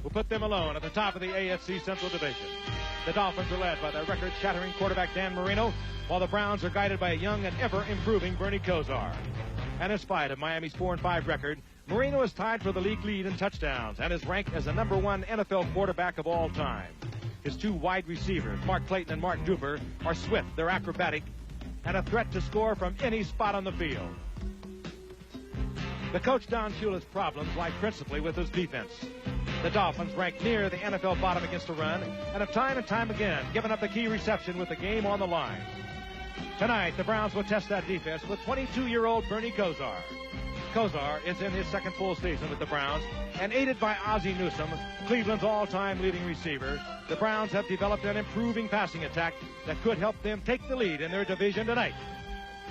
will put them alone at the top of the AFC Central Division. The Dolphins are led by their record-shattering quarterback Dan Marino, while the Browns are guided by a young and ever-improving Bernie Kosar. And in spite of Miami's 4-5 record, Marino is tied for the league lead in touchdowns and is ranked as the #1 NFL quarterback of all time. His two wide receivers, Mark Clayton and Mark Duper, are swift, they're acrobatic, and a threat to score from any spot on the field. The coach Don Shula's problems lie principally with his defense. The Dolphins rank near the NFL bottom against the run and have time and time again given up the key reception with the game on the line. Tonight, the Browns will test that defense with 22-year-old Bernie Kosar. Kosar is in his second full season with the Browns, and aided by Ozzie Newsome, Cleveland's all-time leading receiver, the Browns have developed an improving passing attack that could help them take the lead in their division tonight.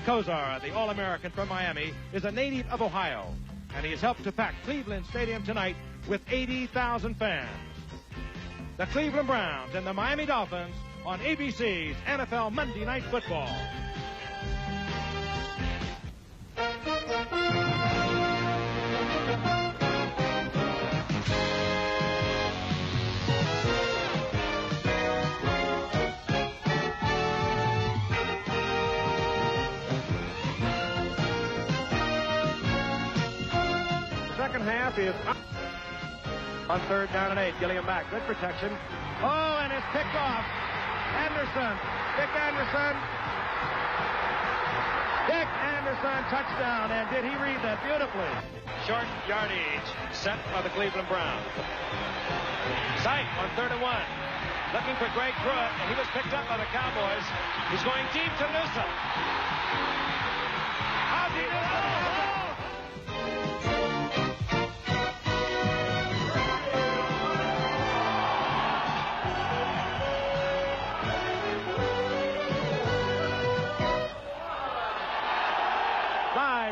Kosar, the All-American from Miami, is a native of Ohio, and he has helped to pack Cleveland Stadium tonight with 80,000 fans. The Cleveland Browns and the Miami Dolphins on ABC's NFL Monday Night Football. Second half is on 3rd down and 8. Gilliam back. Good protection. Oh, and it's picked off. Anderson. Dick Anderson. Dick Anderson, touchdown. And did he read that beautifully? Short yardage set by the Cleveland Browns. Sight on 3rd and 1. Looking for Greg Pruitt, and he was picked up by the Cowboys. He's going deep to Newsome. Ozzie Newsome.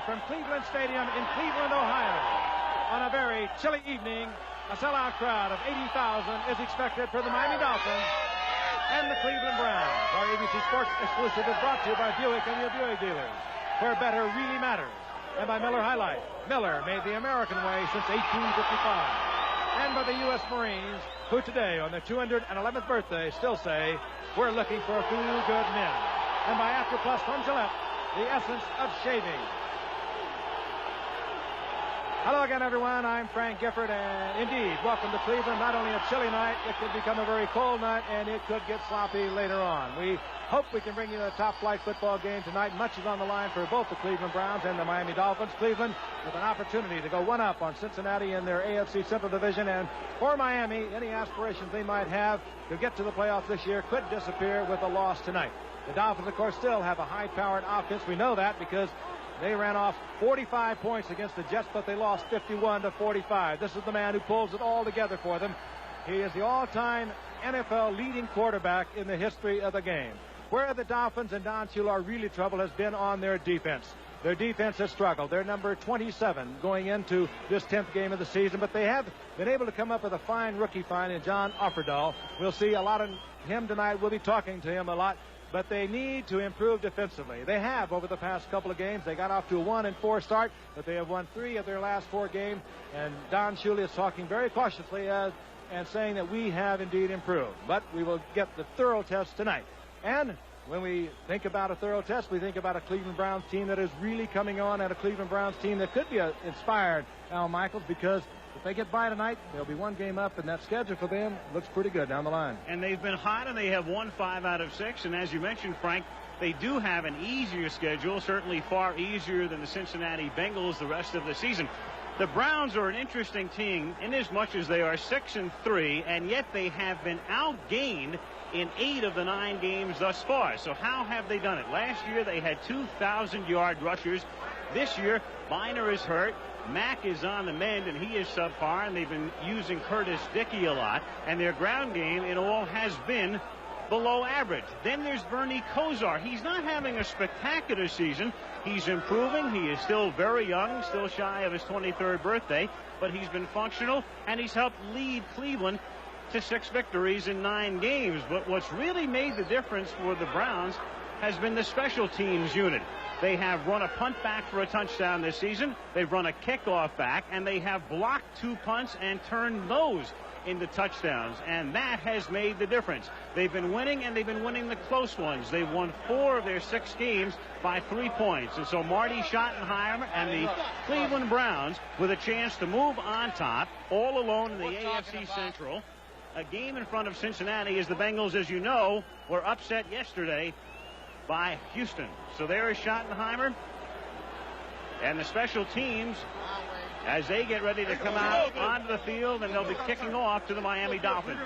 From Cleveland Stadium in Cleveland, Ohio. On a very chilly evening, a sellout crowd of 80,000 is expected for the Miami Dolphins and the Cleveland Browns. Our ABC Sports exclusive is brought to you by Buick and your Buick dealers, where better really matters, and by Miller High Life. Miller made the American way since 1855. And by the U.S. Marines, who today, on their 211th birthday, still say, we're looking for a few good men. And by After Plus from Gillette, the essence of shaving. Hello again, everyone. I'm Frank Gifford, and indeed, welcome to Cleveland. Not only a chilly night, it could become a very cold night, and it could get sloppy later on. We hope we can bring you a top-flight football game tonight. Much is on the line for both the Cleveland Browns and the Miami Dolphins. Cleveland with an opportunity to go one up on Cincinnati in their AFC Central Division, and for Miami, any aspirations they might have to get to the playoffs this year could disappear with a loss tonight. The Dolphins, of course, still have a high-powered offense. We know that because they ran off 45 points against the Jets, but they lost 51-45. This is the man who pulls it all together for them. He is the all-time NFL leading quarterback in the history of the game. Where the Dolphins and Don Shula are really trouble has been on their defense. Their defense has struggled. They're number 27 going into this 10th game of the season, but they have been able to come up with a fine rookie find in John Offerdahl. We'll see a lot of him tonight. We'll be talking to him a lot. But they need to improve defensively. They have over the past couple of games. They got off to a 1-4 start, but they have won 3 of their last 4 games. And Don Shula is talking very cautiously and saying that we have indeed improved. But we will get the thorough test tonight. And when we think about a thorough test, we think about a Cleveland Browns team that is really coming on, and a Cleveland Browns team that could be inspired, Al Michaels, because if they get by tonight, they'll be 1 game up, and that schedule for them looks pretty good down the line. And they've been hot, and they have won 5 out of 6. And as you mentioned, Frank, they do have an easier schedule, certainly far easier than the Cincinnati Bengals the rest of the season. The Browns are an interesting team inasmuch as they are 6-3, and yet they have been outgained in 8 of the 9 games thus far. So how have they done it? Last year they had 2,000-yard rushers. This year, Biner is hurt. Mack is on the mend, and he is subpar, and they've been using Curtis Dickey a lot, and their ground game in all has been below average. Then there's Bernie Kosar. He's not having a spectacular season. He's improving. He is still very young, still shy of his 23rd birthday, but he's been functional, and he's helped lead Cleveland to 6 victories in 9 games. But what's really made the difference for the Browns has been the special teams unit. They have run a punt back for a touchdown this season. They've run a kickoff back, and they have blocked 2 punts and turned those into touchdowns, and that has made the difference. They've been winning, and they've been winning the close ones. They've won 4 of their 6 games by 3 points. And so Marty Schottenheimer and the Cleveland Browns with a chance to move on top, all alone in the AFC Central. A game in front of Cincinnati, as the Bengals, as you know, were upset yesterday by Houston. So there is Schottenheimer and the special teams as they get ready to come out onto the field, and they'll be kicking off to the Miami Dolphins.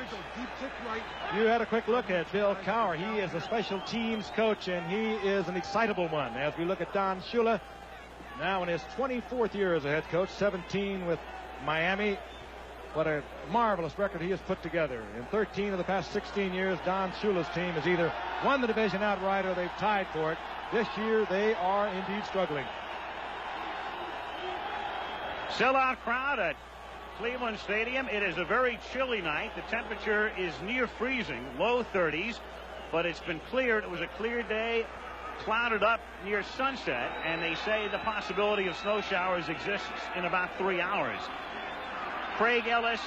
You had a quick look at Bill Cowher. He is a special teams coach, and he is an excitable one. As we look at Don Shula, now in his 24th year as a head coach, 17 with Miami. What a marvelous record he has put together. In 13 of the past 16 years, Don Shula's team has either won the division outright or they've tied for it. This year, they are indeed struggling. Sellout crowd at Cleveland Stadium. It is a very chilly night. The temperature is near freezing, low 30s, but it's been cleared. It was a clear day, clouded up near sunset, and they say the possibility of snow showers exists in about 3 hours. Craig Ellis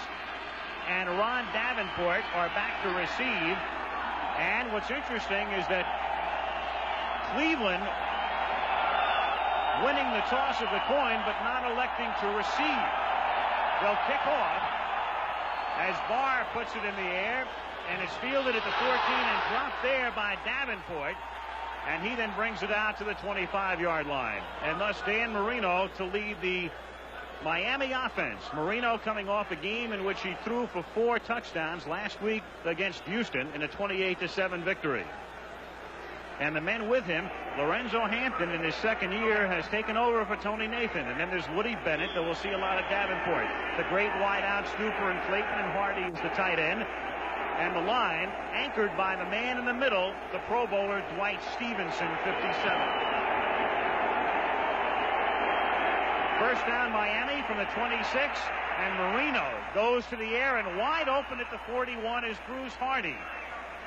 and Ron Davenport are back to receive, and what's interesting is that Cleveland winning the toss of the coin, but not electing to receive. They'll kick off as Barr puts it in the air, and it's fielded at the 14 and dropped there by Davenport, and he then brings it out to the 25-yard line. And thus Dan Marino to lead the Miami offense. Marino coming off a game in which he threw for 4 touchdowns last week against Houston in a 28-7 victory. And the men with him, Lorenzo Hampton in his second year has taken over for Tony Nathan. And then there's Woody Bennett, that we'll see a lot of Davenport. The great wideouts, Duper and Clayton, and Hardy is the tight end. And the line anchored by the man in the middle, the Pro Bowler Dwight Stevenson, 57. First down Miami from the 26, and Marino goes to the air, and wide open at the 41 is Bruce Hardy.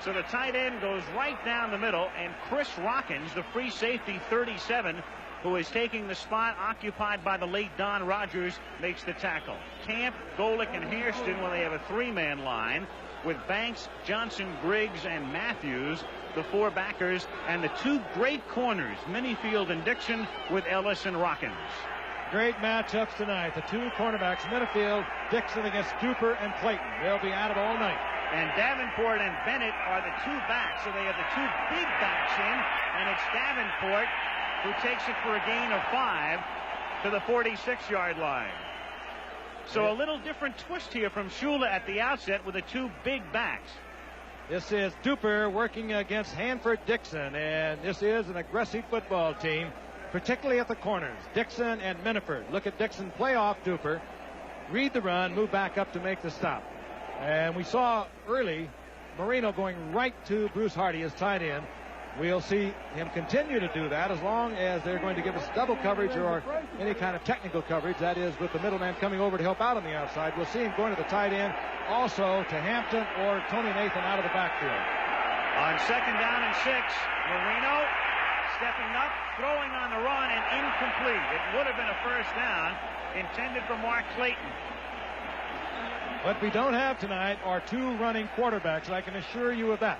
So the tight end goes right down the middle, and Chris Rockins, the free safety 37, who is taking the spot occupied by the late Don Rogers, makes the tackle. Camp, Golick, and Hairston when they have a 3-man line with Banks, Johnson, Griggs, and Matthews, the 4 backers, and the 2 great corners, Minifield and Dixon, with Ellis and Rockins. Great matchups tonight. The 2 cornerbacks, Minifield, Dixon against Duper and Clayton. They'll be at it all night. And Davenport and Bennett are the 2 backs, so they have the 2 big backs in, and it's Davenport who takes it for a gain of 5 to the 46-yard line. So a little different twist here from Shula at the outset with the 2 big backs. This is Duper working against Hanford Dixon, and this is an aggressive football team, particularly at the corners. Dixon and Miniford. Look at Dixon play off Duper, read the run, move back up to make the stop. And we saw early Marino going right to Bruce Hardy as tight end. We'll see him continue to do that as long as they're going to give us double coverage or any kind of technical coverage, that is with the middleman coming over to help out on the outside. We'll see him going to the tight end, also to Hampton or Tony Nathan out of the backfield. On 2nd down and 6, Marino stepping up, throwing on the run, and incomplete. It would have been a first down intended for Mark Clayton. What we don't have tonight are 2 running quarterbacks, I can assure you of that.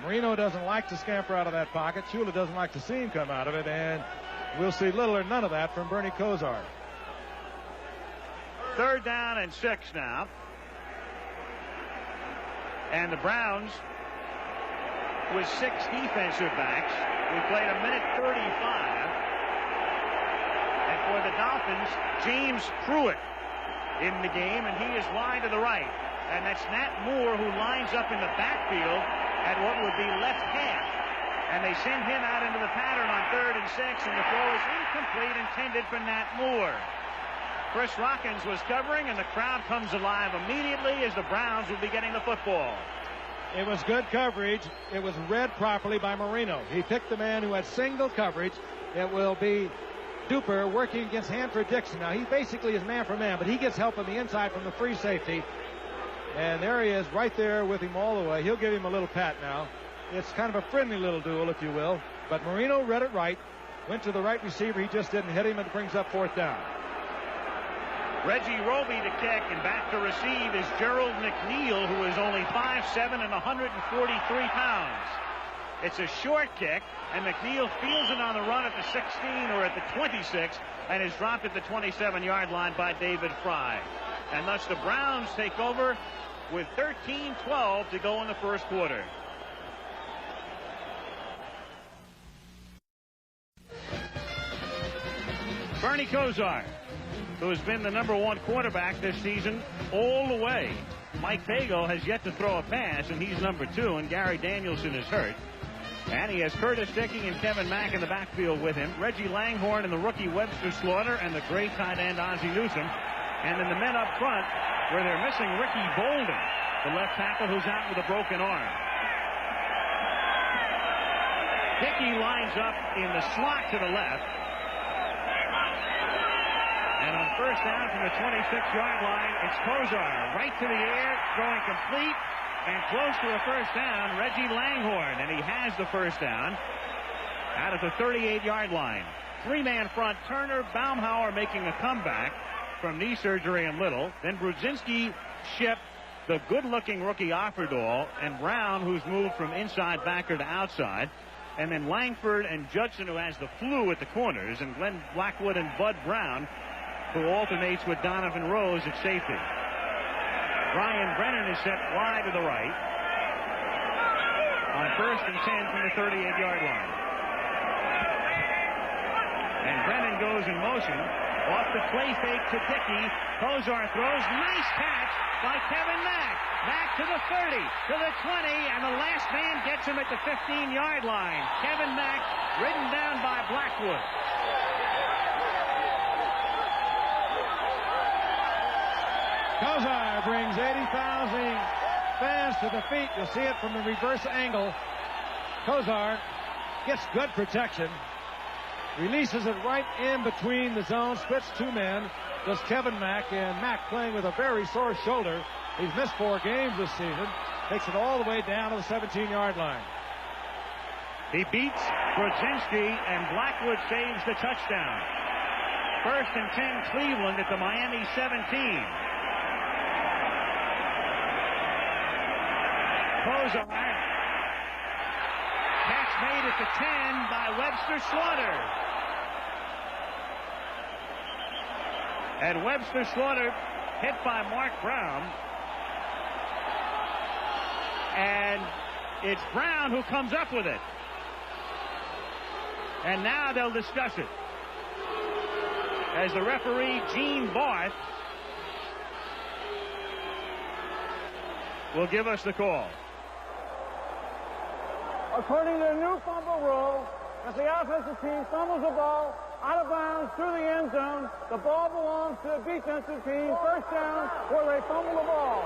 Marino doesn't like to scamper out of that pocket. Shula doesn't like to see him come out of it, and we'll see little or none of that from Bernie Kosar. 3rd down and 6 now. And the Browns with 6 defensive backs. We played a minute 35. And for the Dolphins, James Pruitt in the game, and he is wide to the right. And that's Nat Moore, who lines up in the backfield at what would be left half. And they send him out into the pattern on 3rd and 6, and the throw is incomplete, intended for Nat Moore. Chris Rockins was covering, and the crowd comes alive immediately as the Browns will be getting the football. It was good coverage. It was read properly by Marino. He picked the man who had single coverage. It will be Duper working against Hanford Dixon. Now, he basically is man for man, but he gets help on the inside from the free safety. And there he is right there with him all the way. He'll give him a little pat now. It's kind of a friendly little duel, if you will. But Marino read it right. Went to the right receiver. He just didn't hit him, and it brings up 4th down. Reggie Roby to kick, and back to receive is Gerald McNeil, who is only 5'7" and 143 pounds. It's a short kick, and McNeil fields it on the run at the 16 or at the 26, and is dropped at the 27-yard line by David Fry. And thus the Browns take over with 13-12 to go in the first quarter. Bernie Kosar, who has been the #1 quarterback this season all the way. Mike Fago has yet to throw a pass, and he's #2, and Gary Danielson is hurt. And he has Curtis Dickey and Kevin Mack in the backfield with him. Reggie Langhorne and the rookie Webster Slaughter and the great tight end Ozzie Newsome. And then the men up front, where they're missing Ricky Bolden, the left tackle who's out with a broken arm. Dickey lines up in the slot to the left. And on first down from the 26-yard line, it's Kosar right to the air, throwing complete. And close to a first down, Reggie Langhorne, and he has the first down out of the 38-yard line. Three-man front, Turner, Baumhauer making a comeback from knee surgery in Little. Then Brudzinski, Ship, the good-looking rookie Offerdahl, and Brown, who's moved from inside backer to outside. And then Langford and Judson, who has the flu at the corners, and Glenn Blackwood and Bud Brown, who alternates with Donovan Rose at safety. Brian Brennan is set wide to the right on first and 10 from the 38-yard line. And Brennan goes in motion off the play fake to Dickey. Kosar throws. Nice catch by Kevin Mack. Back to the 30, to the 20, and the last man gets him at the 15-yard line. Kevin Mack ridden down by Blackwood. Kosar brings 80,000 fans to the feet. You'll see it from the reverse angle. Kosar gets good protection. Releases it right in between the zones. Splits two men. Does Kevin Mack, and Mack playing with a very sore shoulder. He's missed 4 games this season. Takes it all the way down to the 17-yard line. He beats Brudzinski, and Blackwood saves the touchdown. First and 10 Cleveland at the Miami 17. Kosar. Catch made at the 10 by Webster Slaughter. And Webster Slaughter hit by Mark Brown. And it's Brown who comes up with it. And now they'll discuss it, as the referee, Gene Barth, will give us the call. According to the new fumble rule, if the offensive team fumbles the ball out of bounds through the end zone, the ball belongs to the defensive team. First down where they fumble the ball.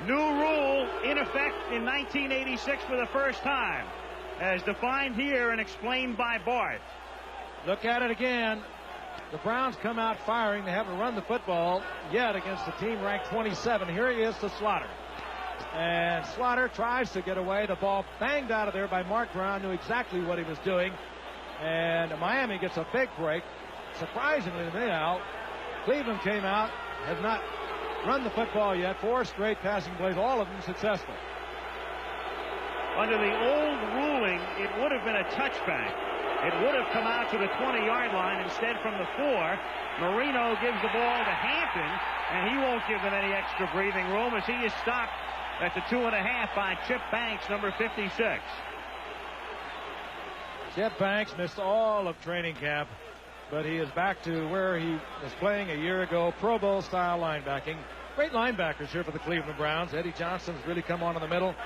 New rule in effect in 1986 for the first time, as defined here and explained by Barth. Look at it again. The Browns come out firing. They haven't run the football yet against the team ranked 27. Here he is to Slaughter. And Slaughter tries to get away. The ball banged out of there by Mark Brown. Knew exactly what he was doing. And Miami gets a big break. Surprisingly to me now, Cleveland came out, has not run the football yet. 4 straight passing plays, all of them successful. Under the old ruling, it would have been a touchback. It would have come out to the 20-yard line instead from the 4. Marino gives the ball to Hampton, and he won't give them any extra breathing room as he is stopped at the 2.5 by Chip Banks, number 56. Chip Banks missed all of training camp, but he is back to where he was playing a year ago, Pro Bowl style linebacking. Great linebackers here for the Cleveland Browns. Eddie Johnson's really come on in the middle.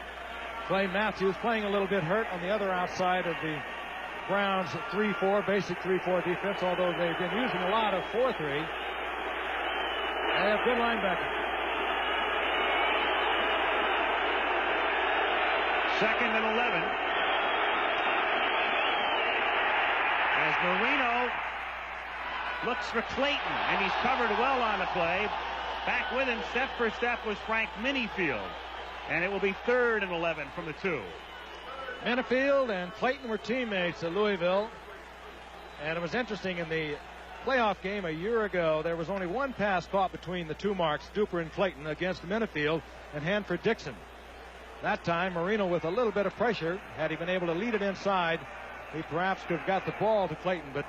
Clay Matthews playing a little bit hurt on the other outside of the Browns 3-4, basic 3-4 defense, although they've been using a lot of 4-3. They have good linebackers. Second and 11. As Marino looks for Clayton, and he's covered well on the play. Back with him, step for step, was Frank Minifield. And it will be 3rd and 11 from the 2. Minifield and Clayton were teammates at Louisville. And it was interesting in the playoff game a year ago, there was only one pass caught between the two marks, Duper and Clayton, against Minifield and Hanford Dixon. That time, Marino, with a little bit of pressure, had he been able to lead it inside, he perhaps could have got the ball to Clayton. But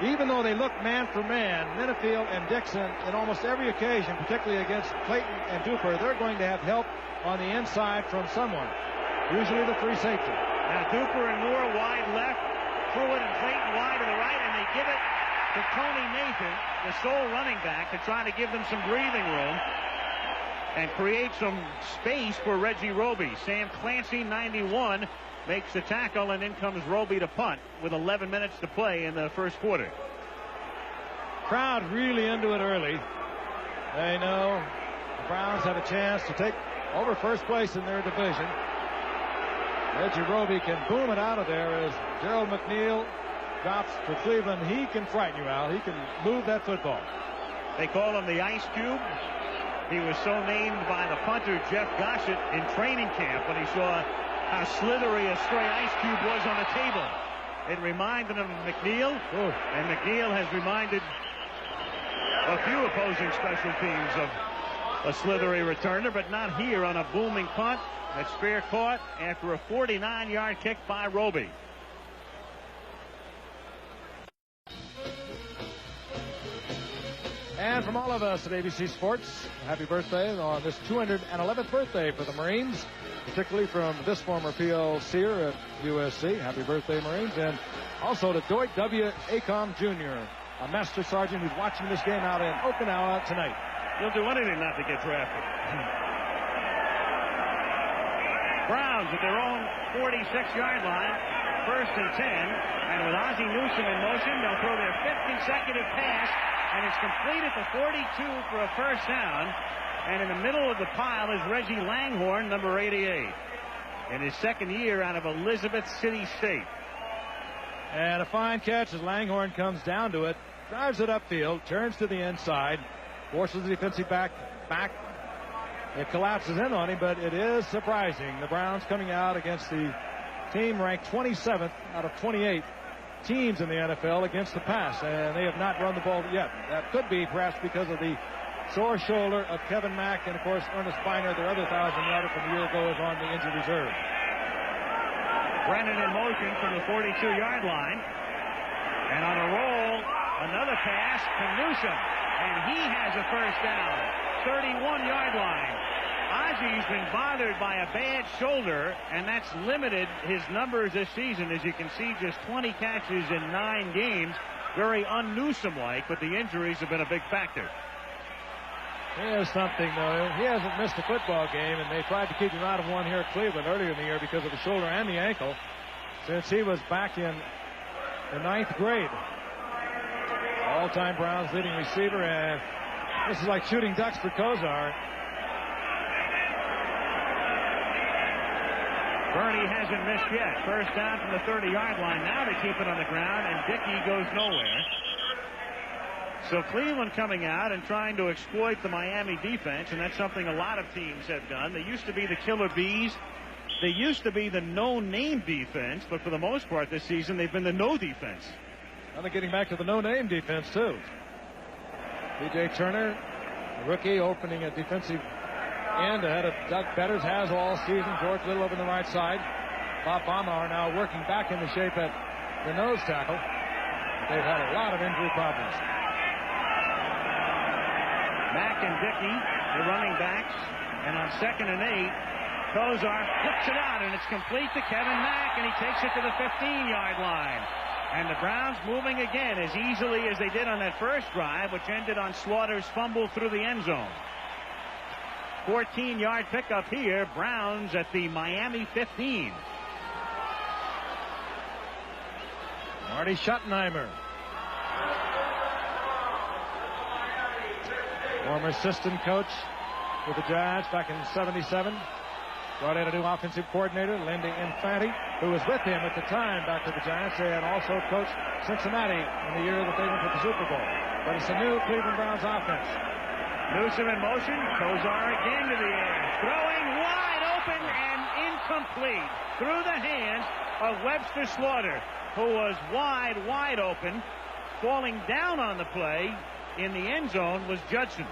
even though they looked man for man, Minifield and Dixon, in almost every occasion, particularly against Clayton and Duper, they're going to have help on the inside from someone, usually the free safety. Now Duper and Moore wide left, Pruitt and Clayton wide to the right, and they give it to Tony Nathan, the sole running back, to try to give them some breathing room and create some space for Reggie Roby. Sam Clancy, 91, makes the tackle, and in comes Roby to punt with 11 minutes to play in the first quarter. Crowd really into it early. They know the Browns have a chance to take over first place in their division. Reggie Roby can boom it out of there as Gerald McNeil drops for Cleveland. He can frighten you, Al. He can move that football. They call him the Ice Cube. He was so named by the punter, Jeff Gossett, in training camp when he saw how slithery a stray ice cube was on the table. It reminded him of McNeil, and McNeil has reminded a few opposing special teams of a slithery returner, but not here on a booming punt that's fair caught after a 49-yard kick by Roby. And from all of us at ABC Sports, happy birthday on this 211th birthday for the Marines, particularly from this former PL Sear at USC. Happy birthday, Marines. And also to Dwight W. Acom Jr., a master sergeant who's watching this game out in Okinawa tonight. He'll do anything not to get drafted. Browns at their own 46-yard line, 1st and 10. And with Ozzie Newsome in motion, they'll throw their 5th consecutive pass. And it's complete at the 42 for a first down. And in the middle of the pile is Reggie Langhorne, number 88, in his second year out of Elizabeth City State. And a fine catch as Langhorne comes down to it, drives it upfield, turns to the inside, forces the defensive back. It collapses in on him, but it is surprising. The Browns coming out against the team ranked 27th out of 28 teams in the NFL against the pass, and they have not run the ball yet. That could be perhaps because of the sore shoulder of Kevin Mack, and of course Ernest Biner, their other 1,000-yarder from a year ago, is on the injured reserve. Brennan in motion from the 42-yard line, and on a roll, another pass to Newsome, and he has a first down, 31-yard line. Ozzie's been bothered by a bad shoulder, and that's limited his numbers this season. As you can see, just 20 catches in 9 games. Very un-Newsome-like, but the injuries have been a big factor. Here's something, though. He hasn't missed a football game, and they tried to keep him out of one here at Cleveland earlier in the year because of the shoulder and the ankle, since he was back in the 9th grade. All-time Browns leading receiver, and this is like shooting ducks for Kozar. Bernie hasn't missed yet. First down from the 30-yard line. Now they keep it on the ground, and Dickey goes nowhere. So Cleveland coming out and trying to exploit the Miami defense, and that's something a lot of teams have done. They used to be the Killer Bees. They used to be the no-name defense, but for the most part this season they've been the no defense. Now they're getting back to the no-name defense, too. P.J. Turner, a rookie, opening a defensive end ahead of Doug Betters, has all season. George Little over the right side. Bob Baumar now working back into shape at the nose tackle. They've had a lot of injury problems. Mack and Dickey, the running backs, and on 2nd and 8, Kozar flips it out, and it's complete to Kevin Mack, and he takes it to the 15-yard line. And the Browns moving again as easily as they did on that first drive, which ended on Slaughter's fumble through the end zone. 14-yard pickup here. Browns at the Miami 15. Marty Schottenheimer, former assistant coach with the Giants back in '77. Brought in a new offensive coordinator, Lindy Infante, who was with him at the time back to the Giants, and also coached Cincinnati in the year that they went to the Super Bowl. But it's a new Cleveland Browns offense. Newsome in motion. Kozar again to the air. Throwing wide open and incomplete. Through the hands of Webster Slaughter, who was wide open. Falling down on the play in the end zone was Judson.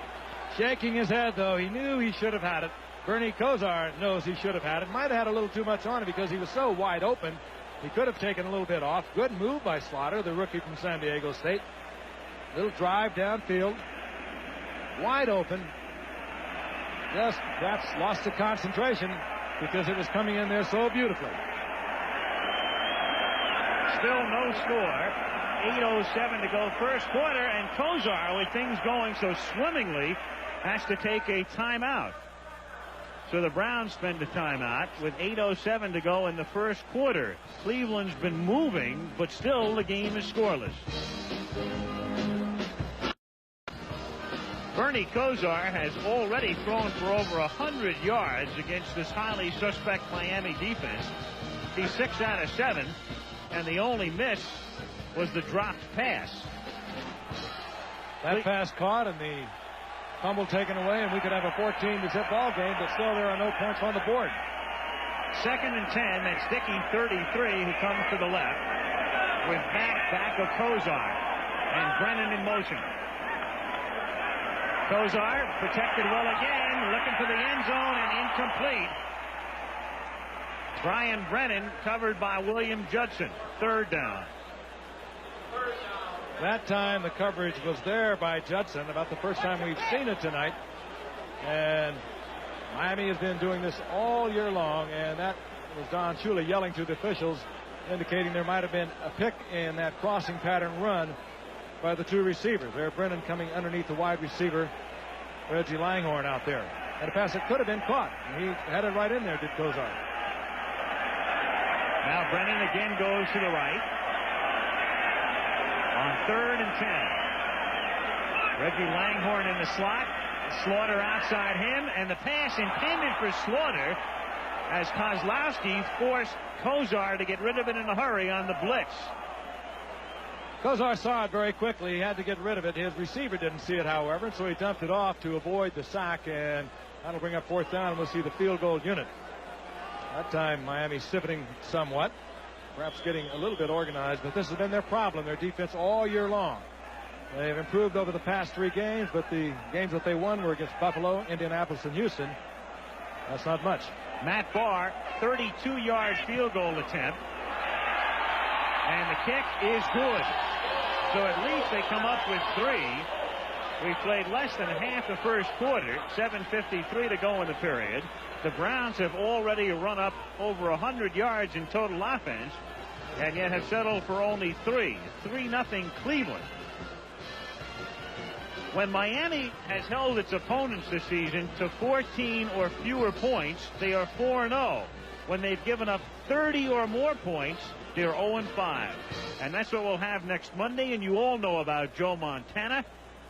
Shaking his head, though. He knew he should have had it. Bernie Kosar knows he should have had it. Might have had a little too much on it because he was so wide open. He could have taken a little bit off. Good move by Slaughter, the rookie from San Diego State. Little drive downfield. Wide open. Just that's lost the concentration because it was coming in there so beautifully. Still no score. 8:07 to go first quarter, and Kosar, with things going so swimmingly, has to take a timeout. So the Browns spend a timeout with 8:07 to go in the first quarter. Cleveland's been moving, but still the game is scoreless. Bernie Kosar has already thrown for over 100 yards against this highly suspect Miami defense. He's 6 out of 7, and the only miss was the dropped pass. That pass caught and the fumble taken away, and we could have a 14-0 ball game, but still there are no points on the board. 2nd and 10. That's Dickey, 33, who comes to the left with back of Kosar and Brennan in motion. Kosar protected well again, looking for the end zone and incomplete. Brian Brennan covered by William Judson. 3rd down. That time the coverage was there by Judson, about the first time we've seen it tonight. And Miami has been doing this all year long, and that was Don Shula yelling to the officials, indicating there might have been a pick in that crossing pattern run by the 2 receivers. There, Brennan coming underneath the wide receiver, Reggie Langhorne, out there. And a pass that could have been caught. And he had it right in there, did Kosar. Now Brennan again goes to the right. On 3rd and 10. Reggie Langhorne in the slot. Slaughter outside him, and the pass intended for Slaughter as Kozlowski forced Kosar to get rid of it in a hurry on the blitz. Kosar saw it very quickly. He had to get rid of it. His receiver didn't see it, however, so he dumped it off to avoid the sack, and that'll bring up 4th down. We'll see the field goal unit. That time Miami sifting somewhat, perhaps getting a little bit organized, but this has been their problem, their defense all year long. They've improved over the past 3 games, but the games that they won were against Buffalo, Indianapolis, and Houston. That's not much. Matt Barr, 32-yard field goal attempt. And the kick is good. So at least they come up with 3. We played less than half the first quarter. 7:53 to go in the period. The Browns have already run up over 100 yards in total offense, and yet have settled for only 3. 3-0 Cleveland. When Miami has held its opponents this season to 14 or fewer points, they are 4-0. When they've given up 30 or more points, they're 0-5. And that's what we'll have next Monday, and you all know about Joe Montana.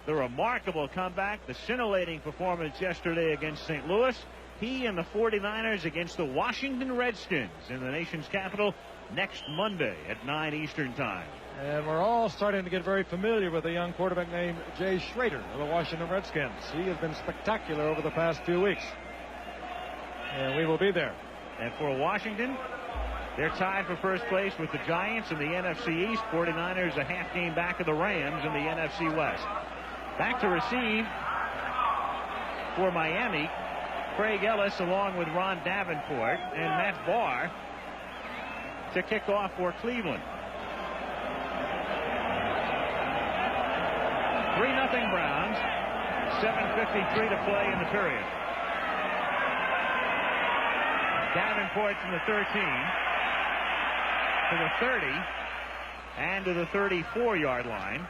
The remarkable comeback, the scintillating performance yesterday against St. Louis. He and the 49ers against the Washington Redskins in the nation's capital next Monday at 9 Eastern time. And we're all starting to get very familiar with a young quarterback named Jay Schrader of the Washington Redskins. He has been spectacular over the past few weeks. And we will be there. And for Washington, they're tied for first place with the Giants in the NFC East. 49ers a half game back of the Rams in the NFC West. Back to receive for Miami, Craig Ellis along with Ron Davenport and Matt Barr to kick off for Cleveland. 3-0 Browns. 7:53 to play in the period. Davenport from the 13 to the 30 and to the 34-yard line.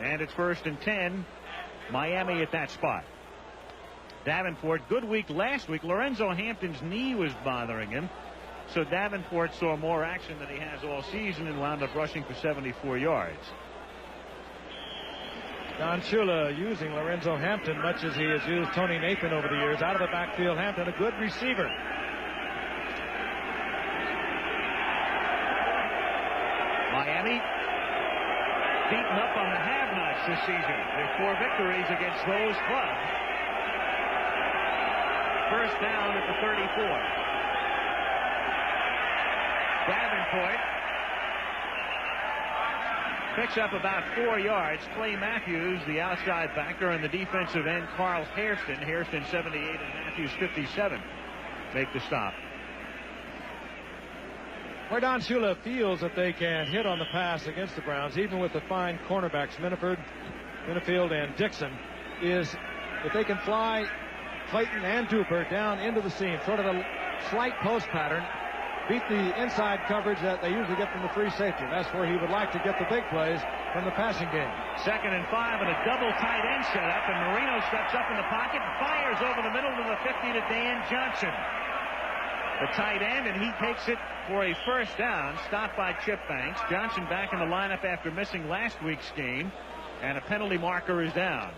And it's 1st and 10. Miami at that spot. Davenport, good week last week. Lorenzo Hampton's knee was bothering him. So Davenport saw more action than he has all season and wound up rushing for 74 yards. Don Shula using Lorenzo Hampton much as he has used Tony Nathan over the years. Out of the backfield, Hampton, a good receiver. Miami beaten up on the have-nots this season. There's 4 victories against those clubs. 1st down at the 34. Davenport Picks up about 4 yards. Clay Matthews, the outside backer, and the defensive end, Carl Hairston. Hairston 78 and Matthews 57 make the stop. Where Don Shula feels that they can hit on the pass against the Browns, even with the fine cornerbacks, Minifield, and Dixon, is if they can fly Clayton and Duper down into the seam, sort of a slight post pattern, beat the inside coverage that they usually get from the free safety. That's where he would like to get the big plays from the passing game. 2nd and 5 and a double tight end setup, and Marino steps up in the pocket and fires over the middle to the 50 to Dan Johnson, the tight end, and he takes it for a first down. Stopped by Chip Banks. Johnson back in the lineup after missing last week's game, and a penalty marker is down.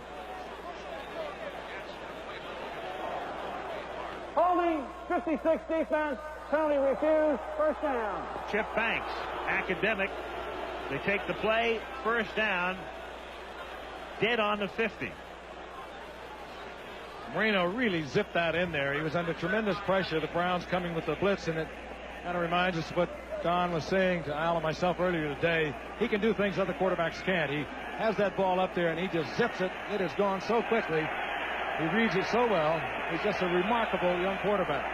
Holding 56 defense. Penalty refused. First down. Chip Banks, academic. They take the play. First down. Dead on the 50. Marino really zipped that in there. He was under tremendous pressure. The Browns coming with the blitz, and it kind of reminds us of what Don was saying to Al and myself earlier today. He can do things other quarterbacks can't. He has that ball up there, and he just zips it. It has gone so quickly. He reads it so well. He's just a remarkable young quarterback.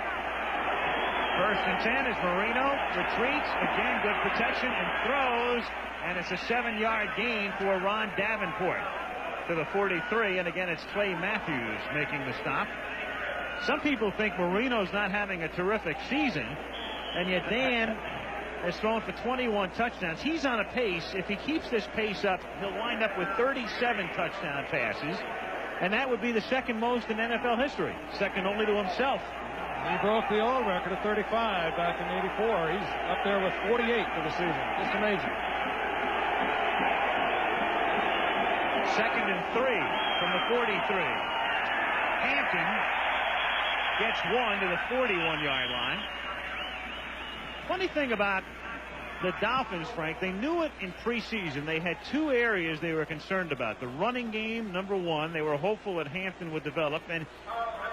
1st and 10 as Marino retreats. Again, good protection and throws. And it's a 7-yard gain for Ron Davenport to the 43. And again, it's Clay Matthews making the stop. Some people think Marino's not having a terrific season. And yet Dan has thrown for 21 touchdowns. He's on a pace. If he keeps this pace up, he'll wind up with 37 touchdown passes. And that would be the 2nd most in NFL history. 2nd only to himself. He broke the old record of 35 back in '84. He's up there with 48 for the season. Just amazing. 2nd and 3 from the 43. Hampton gets 1 to the 41-yard line. Funny thing about the Dolphins, Frank, they knew it in preseason. They had 2 areas they were concerned about. The running game, number 1. They were hopeful that Hampton would develop, and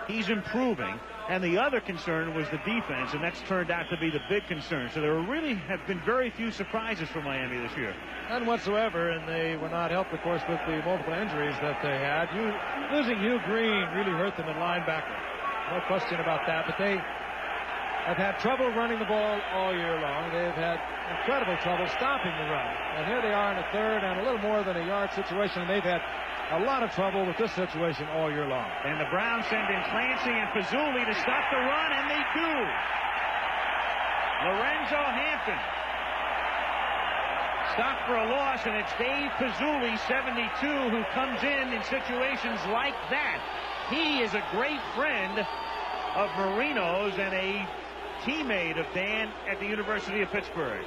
he's improving. And the other concern was the defense, and that's turned out to be the big concern. So there really have been very few surprises for Miami this year. None whatsoever, and they were not helped, of course, with the multiple injuries that they had. Losing Hugh Green really hurt them at linebacker. No question about that. But they have had trouble running the ball all year long. They've had incredible trouble stopping the run. And here they are in a 3rd and a little more than a yard situation. They've had a lot of trouble with this situation all year long. And the Browns send in Clancy and Fazuli to stop the run, and they do. Lorenzo Hampton stopped for a loss, and it's Dave Fazuli, 72, who comes in situations like that. He is a great friend of Marino's and a teammate of Dan at the University of Pittsburgh.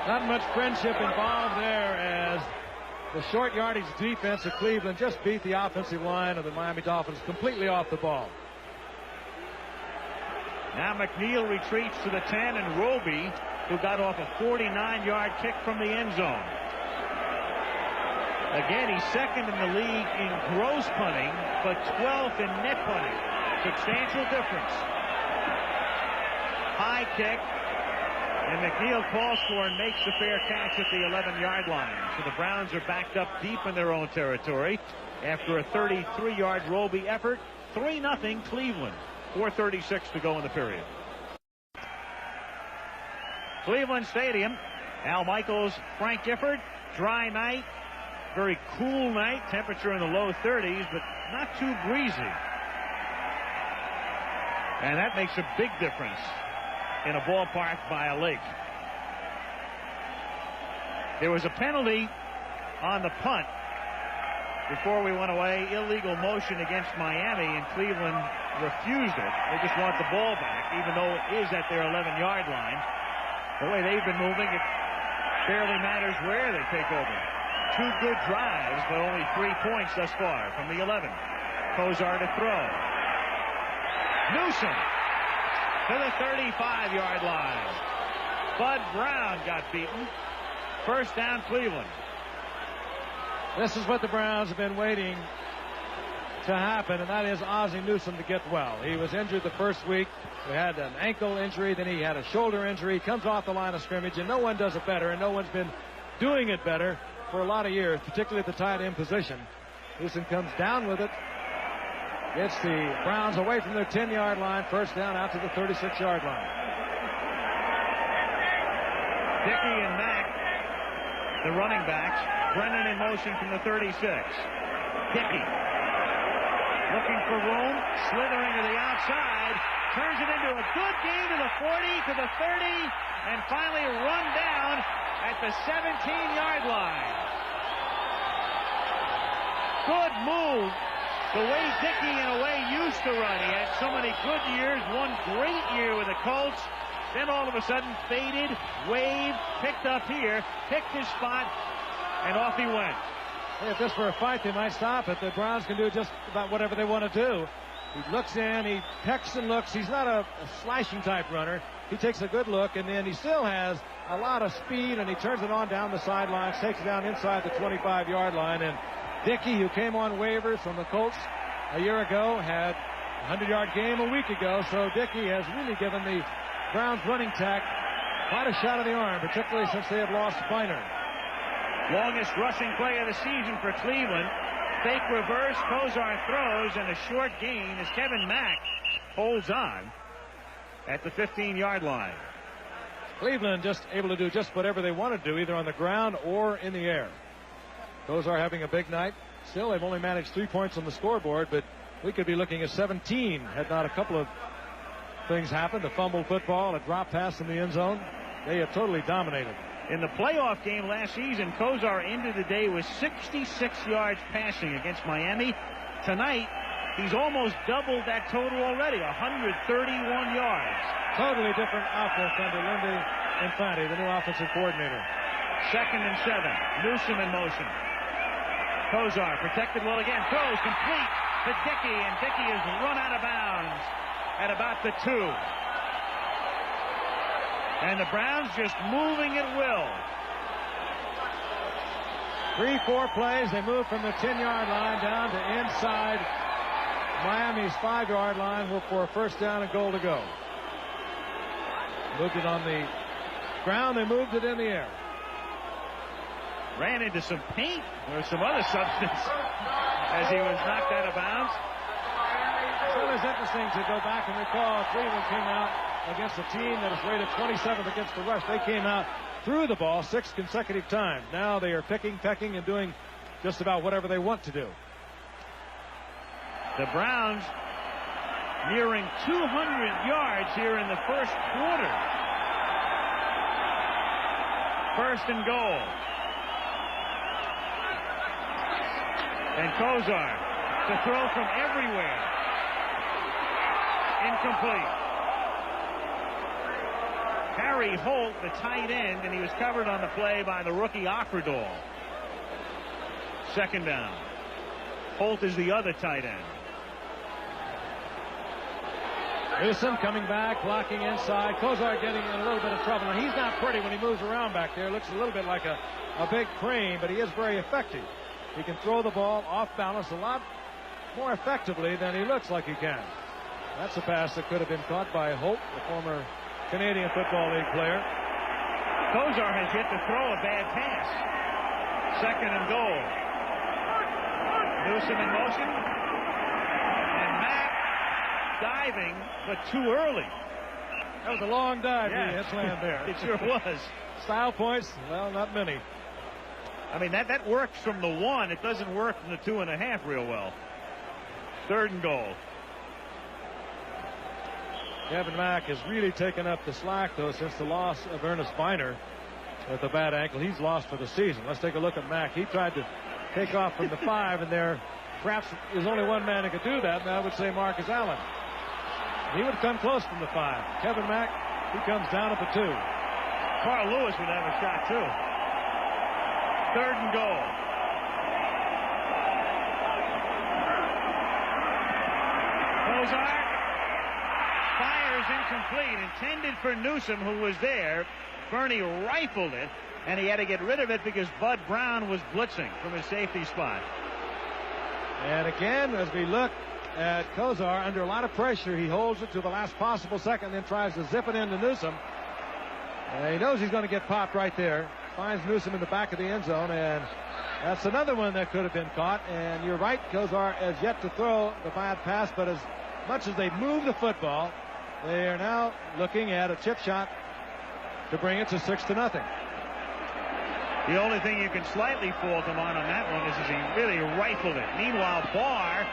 Not much friendship involved there, as the short yardage defense of Cleveland just beat the offensive line of the Miami Dolphins completely off the ball. Now McNeil retreats to the 10, and Roby, who got off a 49-yard kick from the end zone. Again, he's 2nd in the league in gross punting, but 12th in net punting. Substantial difference. High kick, and McNeil calls for and makes the fair catch at the 11-yard line. So the Browns are backed up deep in their own territory after a 33-yard Roby effort. 3-0 Cleveland. 4:36 to go in the period. Cleveland Stadium. Al Michaels, Frank Gifford. Dry night. Very cool night. Temperature in the low 30s, but not too breezy. And that makes a big difference in a ballpark by a lake. There was a penalty on the punt before we went away. Illegal motion against Miami, and Cleveland refused it. They just want the ball back, even though it is at their 11-yard line. The way they've been moving, it barely matters where they take over. 2 good drives, but only 3 points thus far from the 11. Kozar to throw. Newsom to the 35-yard line. Bud Brown got beaten. First down, Cleveland. This is what the Browns have been waiting to happen, and that is Ozzie Newsome to get well. He was injured the first week. He had an ankle injury, then he had a shoulder injury. He comes off the line of scrimmage, and no one does it better, and no one's been doing it better for a lot of years, particularly at the tight end position. Newsom comes down with it. Gets the Browns away from their 10-yard line. First down out to the 36-yard line. Dickey and Mack, the running backs. Brennan in motion from the 36. Dickey looking for room, slithering to the outside, turns it into a good gain to the 40, to the 30, and finally run down at the 17-yard line. Good move. The way Dickey, in a way, used to run. He had so many good years, one great year with the Colts. Then all of a sudden faded, waved, picked up here, picked his spot, and off he went. If this were a fight, they might stop it. The Browns can do just about whatever they want to do. He looks in, he pecks and looks. He's not a slashing type runner. He takes a good look, and then he still has a lot of speed, and he turns it on down the sidelines, takes it down inside the 25-yard line. And Dickey, who came on waivers from the Colts a year ago, had a 100-yard game a week ago. So Dickey has really given the Browns running attack quite a shot of the arm, particularly since they have lost Biner. Longest rushing play of the season for Cleveland. Fake reverse, Kosar throws, and a short gain as Kevin Mack holds on at the 15-yard line. Cleveland just able to do just whatever they want to do, either on the ground or in the air. Kosar having a big night. Still, they've only managed 3 points on the scoreboard, but we could be looking at 17 had not a couple of things happened. A fumbled football, a drop pass in the end zone. They have totally dominated. In the playoff game last season, Kosar ended the day with 66 yards passing against Miami. Tonight, he's almost doubled that total already, 131 yards. Totally different offense under Lindy Infante, the new offensive coordinator. 2nd and 7. Newsom in motion. Kosar protected well again. Throws complete to Dickey, and Dickey is run out of bounds at about the 2. And the Browns just moving at will. 3-4 plays. They move from the 10-yard line down to inside Miami's 5-yard line for a first down and goal to go. Moved it on the ground. They moved it in the air. Ran into some paint or some other substance as he was knocked out of bounds. So it's interesting to go back and recall Cleveland came out against a team that is rated 27th against the rush. They came out, threw the ball 6 consecutive times. Now they are pecking, and doing just about whatever they want to do. The Browns nearing 200 yards here in the first quarter. First and goal. And Kosar to throw from everywhere. Incomplete. Harry Holt, the tight end, and he was covered on the play by the rookie Offerdahl. 2nd down. Holt is the other tight end. Newsom coming back, blocking inside. Kosar getting in a little bit of trouble. And he's not pretty when he moves around back there. Looks a little bit like a big crane, but he is very effective. He can throw the ball off balance a lot more effectively than he looks like he can. That's a pass that could have been caught by Holt, the former Canadian Football League player. Kosar has yet to throw a bad pass. 2nd and goal. Newsom in motion. And Mack diving, but too early. That was a long dive. Yeah. He hit slam there. It sure was. Style points? Well, not many. I mean, that works from the 1. It doesn't work from the 2.5 real well. 3rd and goal. Kevin Mack has really taken up the slack, though, since the loss of Ernest Biner with a bad ankle. He's lost for the season. Let's take a look at Mack. He tried to take off from the 5, and there perhaps there's only one man who could do that, and I would say Marcus Allen. He would come close from the 5. Kevin Mack, he comes down at the 2. Carl Lewis would have a shot, too. 3rd and goal. Kosar fires incomplete, intended for Newsom, who was there. Bernie rifled it, and he had to get rid of it because Bud Brown was blitzing from his safety spot. And again, as we look at Kosar under a lot of pressure, he holds it to the last possible second, then tries to zip it into Newsom. He knows he's going to get popped right there. finds Newsome in the back of the end zone, and that's another one that could have been caught. And you're right, Kosar has yet to throw the bad pass, but as much as they move the football, they are now looking at a chip shot to bring it to 6-0. The only thing you can slightly fault him on that one is he really rifled it. Meanwhile, Barr,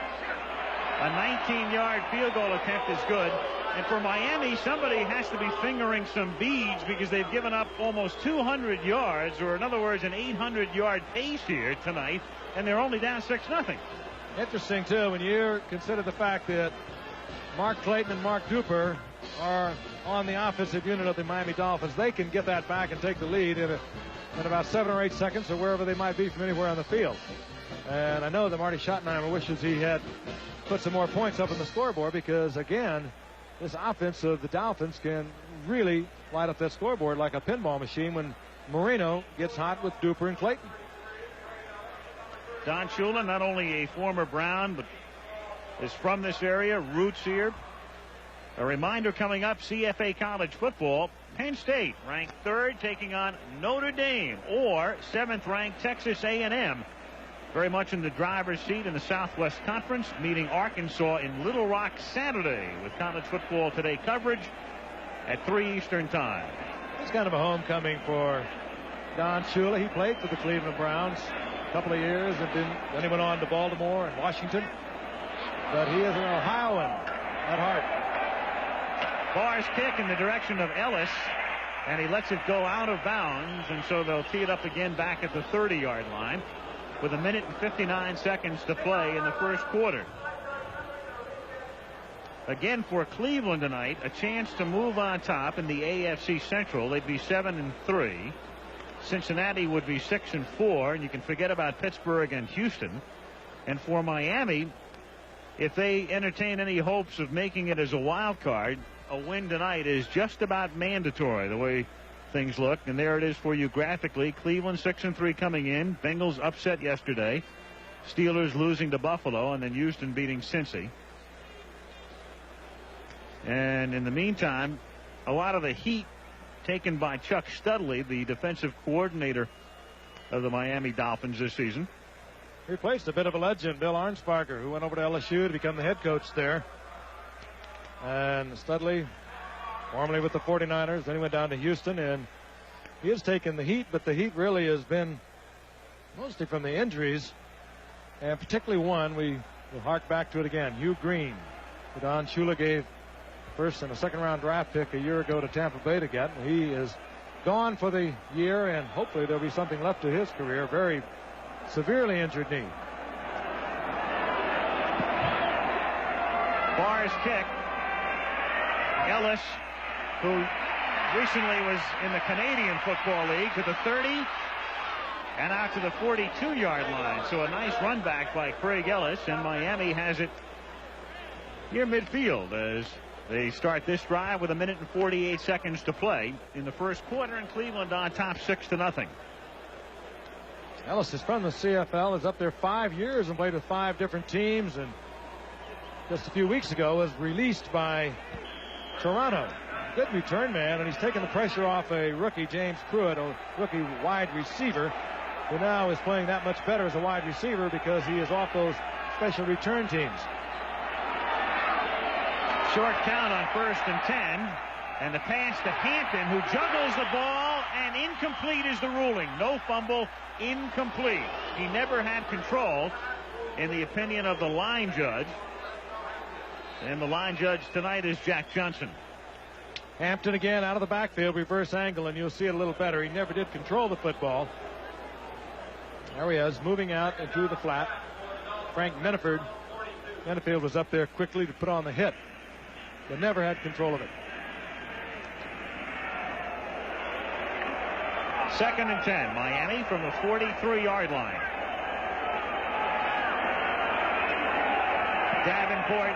a 19-yard field goal attempt is good. And for Miami, somebody has to be fingering some beads because they've given up almost 200 yards, or in other words, an 800-yard pace here tonight, and they're only down 6-0. Interesting, too, when you consider the fact that Mark Clayton and Mark Duper are on the offensive unit of the Miami Dolphins. They can get that back and take the lead in about 7 or 8 seconds, or wherever they might be from anywhere on the field. And I know that Marty Schottenheimer wishes he had put some more points up on the scoreboard because, again, this offense of the Dolphins can really light up that scoreboard like a pinball machine when Marino gets hot with Duper and Clayton. Don Shula, not only a former Brown, but is from this area, roots here. A reminder coming up, CFA college football. Penn State ranked 3rd, taking on Notre Dame, or 7th-ranked Texas A&M. Very much in the driver's seat in the Southwest Conference, meeting Arkansas in Little Rock Saturday with College Football Today coverage at 3 Eastern Time. It's kind of a homecoming for Don Shula. He played for the Cleveland Browns a couple of years, and then he went on to Baltimore and Washington. But he is an Ohioan at heart. Barr's kick in the direction of Ellis, and he lets it go out of bounds, and so they'll tee it up again back at the 30-yard line with 1 minute and 59 seconds to play in the first quarter. Again, for Cleveland tonight, a chance to move on top in the AFC Central. They'd be 7-3. Cincinnati would be 6-4, and you can forget about Pittsburgh and Houston. And for Miami, if they entertain any hopes of making it as a wild card, a win tonight is just about mandatory the way things look. And there it is for you graphically. Cleveland 6-3 coming in. Bengals upset yesterday. Steelers losing to Buffalo, and then Houston beating Cincy. And in the meantime, a lot of the heat taken by Chuck Studley, the defensive coordinator of the Miami Dolphins this season. Replaced a bit of a legend, Bill Arnsparger, who went over to LSU to become the head coach there. And Studley, formerly with the 49ers, then he went down to Houston, and he has taken the heat, but the heat really has been mostly from the injuries, and particularly one, we will hark back to it again, Hugh Green, who Don Shula gave first and a second-round draft pick a year ago to Tampa Bay to get. He is gone for the year, and hopefully there'll be something left to his career. Very severely injured knee. Barr's kick. Ellis, who recently was in the Canadian Football League, to the 30 and out to the 42-yard line. So a nice run back by Craig Ellis, and Miami has it near midfield as they start this drive with 1 minute and 48 seconds to play in the first quarter, and Cleveland on top 6-0. Ellis is from the CFL, is up there 5 years and played with 5 different teams, and just a few weeks ago was released by Toronto. Good return man, and he's taken the pressure off a rookie, James Pruitt, a rookie wide receiver, who now is playing that much better as a wide receiver because he is off those special return teams. Short count on 1st and 10, and the pass to Hampton, who juggles the ball, and incomplete is the ruling. No fumble, incomplete. He never had control, in the opinion of the line judge. And the line judge tonight is Jack Johnson. Hampton again out of the backfield, reverse angle, and you'll see it a little better. He never did control the football. There he is, moving out into the flat. Frank Menifeld was up there quickly to put on the hit, but never had control of it. 2nd and 10, Miami from the 43-yard line. Davenport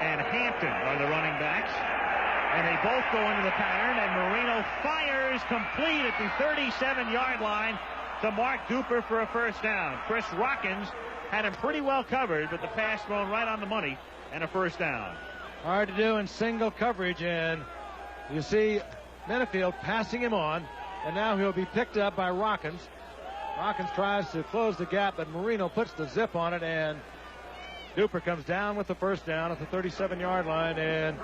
and Hampton are the running backs, and they both go into the pattern, and Marino fires complete at the 37-yard line to Mark Duper for a first down. Chris Rockins had him pretty well covered, but the pass thrown right on the money and a first down. Hard to do in single coverage, and you see Menifeld passing him on. And now he'll be picked up by Rockins. Rockins tries to close the gap, but Marino puts the zip on it, and Duper comes down with the first down at the 37-yard line. And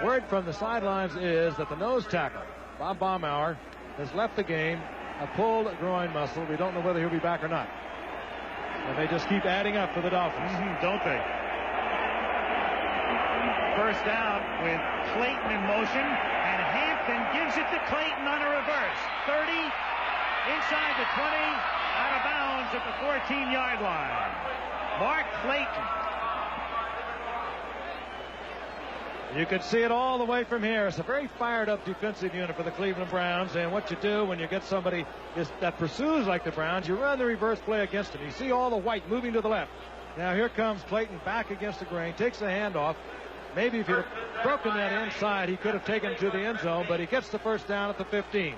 word from the sidelines is that the nose tackle, Bob Baumauer, has left the game, a pulled groin muscle. We don't know whether he'll be back or not. And they just keep adding up for the Dolphins. Don't they? First down with Clayton in motion, and Hampton gives it to Clayton on a reverse. 30, inside the 20, out of bounds at the 14-yard line. Mark Clayton. You can see it all the way from here. It's a very fired-up defensive unit for the Cleveland Browns. And what you do when you get somebody that pursues like the Browns, you run the reverse play against him. You see all the white moving to the left. Now here comes Clayton back against the grain, takes the handoff. Maybe if he'd have broken that inside, he could have taken it to the end zone, but he gets the first down at the 15.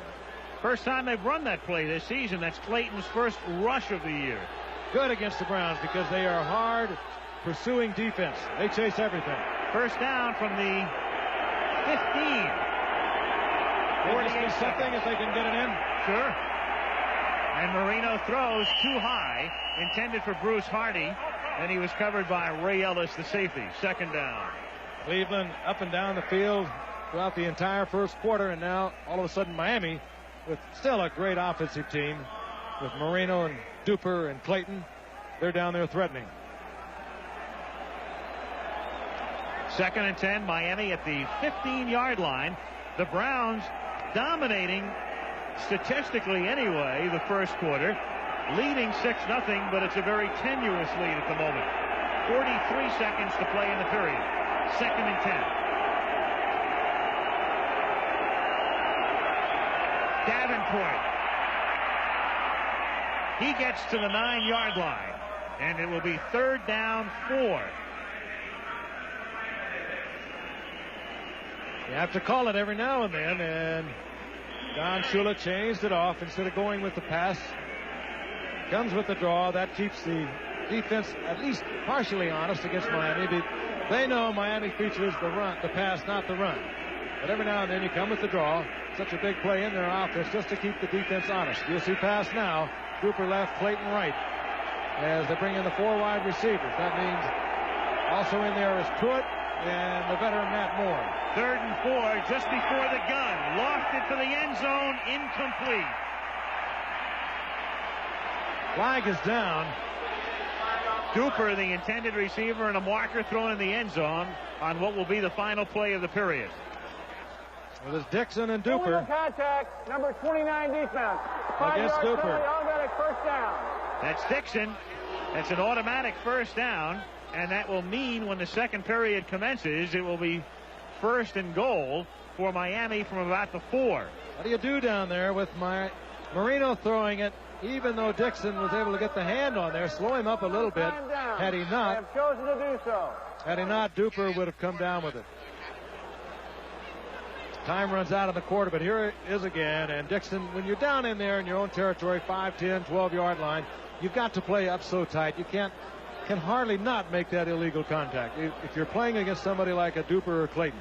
First time they've run that play this season. That's Clayton's first rush of the year. Good against the Browns because they are hard pursuing defense. They chase everything. First down from the 15. 48 something if they can get it in. Sure. And Marino throws too high, intended for Bruce Hardy, and he was covered by Ray Ellis, the safety. Second down. Cleveland up and down the field throughout the entire first quarter, and now all of a sudden Miami, with still a great offensive team, with Marino and Duper and Clayton, they're down there threatening. Second and 10, Miami at the 15-yard line. The Browns dominating statistically anyway the first quarter, leading 6-0, but it's a very tenuous lead at the moment. 43 seconds to play in the period. Second and 10. Davenport. He gets to the 9-yard line, and it will be third down 4. You have to call it every now and then, and Don Shula changed it off. Instead of going with the pass, comes with the draw. That keeps the defense at least partially honest against Miami. They know Miami features the run, the pass, not the run. But every now and then you come with the draw. Such a big play in their offense just to keep the defense honest. You'll see pass now. Cooper left, Clayton right. As they bring in the 4 wide receivers. That means also in there is Pruitt and the veteran Matt Moore. Third and 4 just before the gun. Lofted to the end zone. Incomplete. Flag is down. Duper, the intended receiver, and a marker thrown in the end zone on what will be the final play of the period. It was Dixon and Duper. Contact, number 29 defense. Against Duper. Automatic first down. That's Dixon. That's an automatic first down, and that will mean when the second period commences, it will be first and goal for Miami from about the 4. What do you do down there with Marino throwing it? Even though Dixon was able to get the hand on there, slow him up a little bit. Had he not, have chosen to do so. Had he not, Duper would have come down with it. Time runs out of the quarter, but here it is again. And Dixon, when you're down in there in your own territory, 5, 10, 12-yard line, you've got to play up so tight. You can hardly not make that illegal contact if you're playing against somebody like a Duper or Clayton.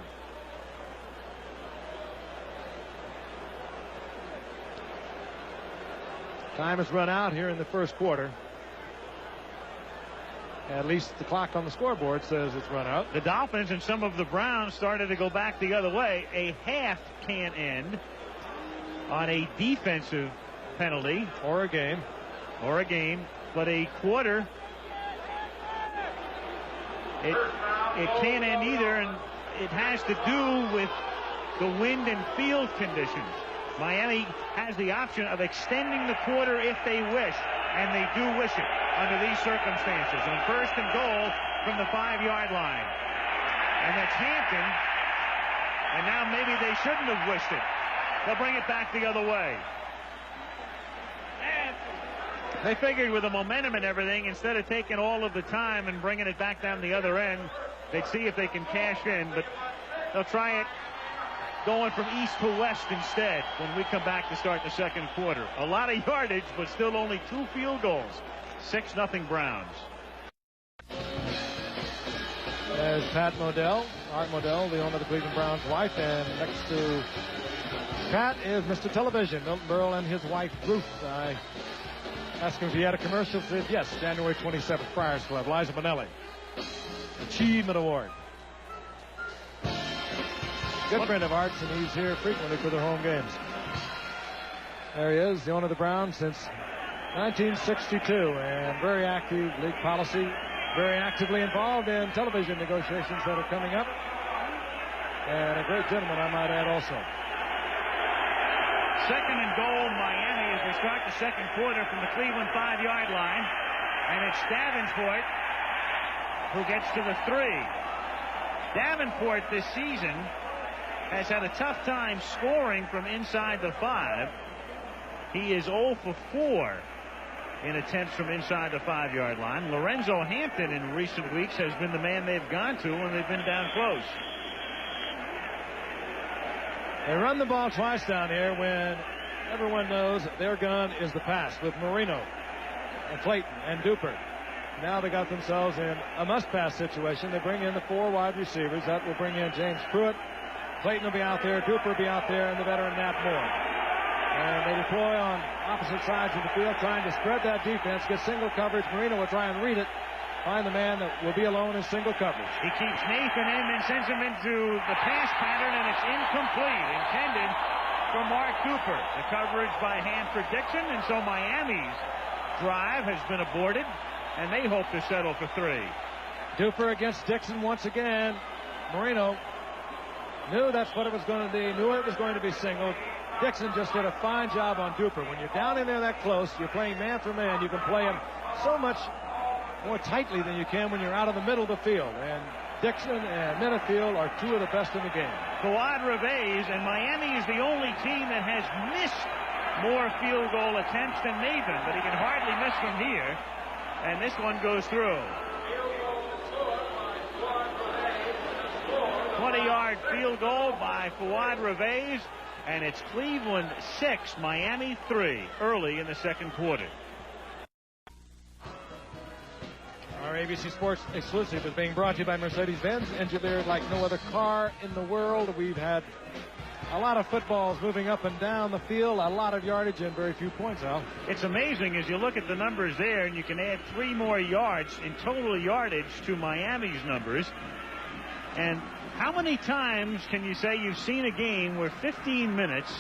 Time has run out here in the first quarter. At least the clock on the scoreboard says it's run out. The Dolphins and some of the Browns started to go back the other way. A half can end on a defensive penalty. Or a game. But a quarter, it can't end either, and it has to do with the wind and field conditions. Miami has the option of extending the quarter if they wish, and they do wish it under these circumstances. On first and goal from the 5-yard line. And that's Hampton. And now maybe they shouldn't have wished it. They'll bring it back the other way. They figured with the momentum and everything, instead of taking all of the time and bringing it back down the other end, they'd see if they can cash in, but they'll try it going from east to west instead when we come back to start the second quarter. A lot of yardage, but still only 2 field goals. 6-0 Browns. There's Pat Modell, Art Modell, the owner of the Cleveland Browns wife, and next to Pat is Mr. Television. Milton Berle and his wife, Ruth. I asked him if he had a commercial. He said yes, January 27th, Friars Club. Liza Minnelli. Achievement Award. Good friend of Art's, and he's here frequently for their home games. There he is, the owner of the Browns since 1962, and very active league policy, very actively involved in television negotiations that are coming up. And a great gentleman, I might add, also. Second and goal, Miami, as we start the second quarter from the Cleveland 5-yard line. And it's Davenport who gets to the 3. Davenport this season has had a tough time scoring from inside the 5. He is 0 for 4 in attempts from inside the 5-yard line. Lorenzo Hampton in recent weeks has been the man they've gone to when they've been down close. They run the ball twice down here when everyone knows their gun is the pass with Marino and Clayton and Duper. Now they got themselves in a must-pass situation. They bring in the 4 wide receivers. That will bring in James Pruitt. Clayton will be out there. Duper will be out there, and the veteran Nat Moore. And they deploy on opposite sides of the field, trying to spread that defense, get single coverage. Marino will try and read it, find the man that will be alone in single coverage. He keeps Nathan in and sends him into the pass pattern, and it's incomplete. Intended for Mark Cooper. The coverage by Hanford Dixon, and so Miami's drive has been aborted, and they hope to settle for 3. Duper against Dixon once again. Marino knew that's what it was going to be, knew it was going to be singled. Dixon just did a fine job on Duper. When you're down in there that close, you're playing man for man. You can play him so much more tightly than you can when you're out of the middle of the field. And Dixon and Minifield are 2 of the best in the game. Fuad Reveiz, and Miami is the only team that has missed more field goal attempts than Nathan, but he can hardly miss from here. And this one goes through. 20-yard field goal by Fuad Reveiz, and it's Cleveland 6, Miami 3, early in the second quarter. Our ABC Sports exclusive is being brought to you by Mercedes-Benz, engineered like no other car in the world. We've had a lot of footballs moving up and down the field, a lot of yardage and very few points, Al. It's amazing as you look at the numbers there, and you can add 3 more yards in total yardage to Miami's numbers. And how many times can you say you've seen a game where 15 minutes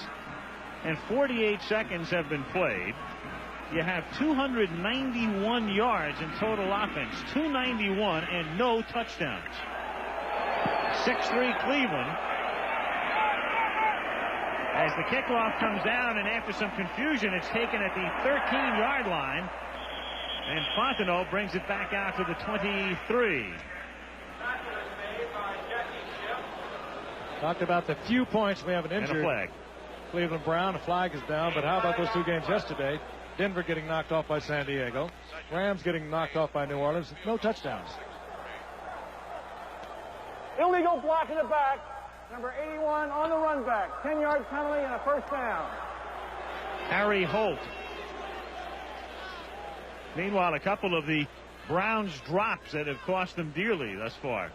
and 48 seconds have been played? You have 291 yards in total offense, 291, and no touchdowns. 6-3 Cleveland. As the kickoff comes down, and after some confusion, it's taken at the 13-yard line. And Fontenot brings it back out to the 23. Talked about the few points we have an injured. And a flag. Cleveland Brown, a flag is down, but how about those 2 games yesterday? Denver getting knocked off by San Diego. Rams getting knocked off by New Orleans. No touchdowns. Illegal block in the back. Number 81 on the run back. 10-yard penalty and a first down. Harry Holt. Meanwhile, a couple of the Browns drops that have cost them dearly thus far.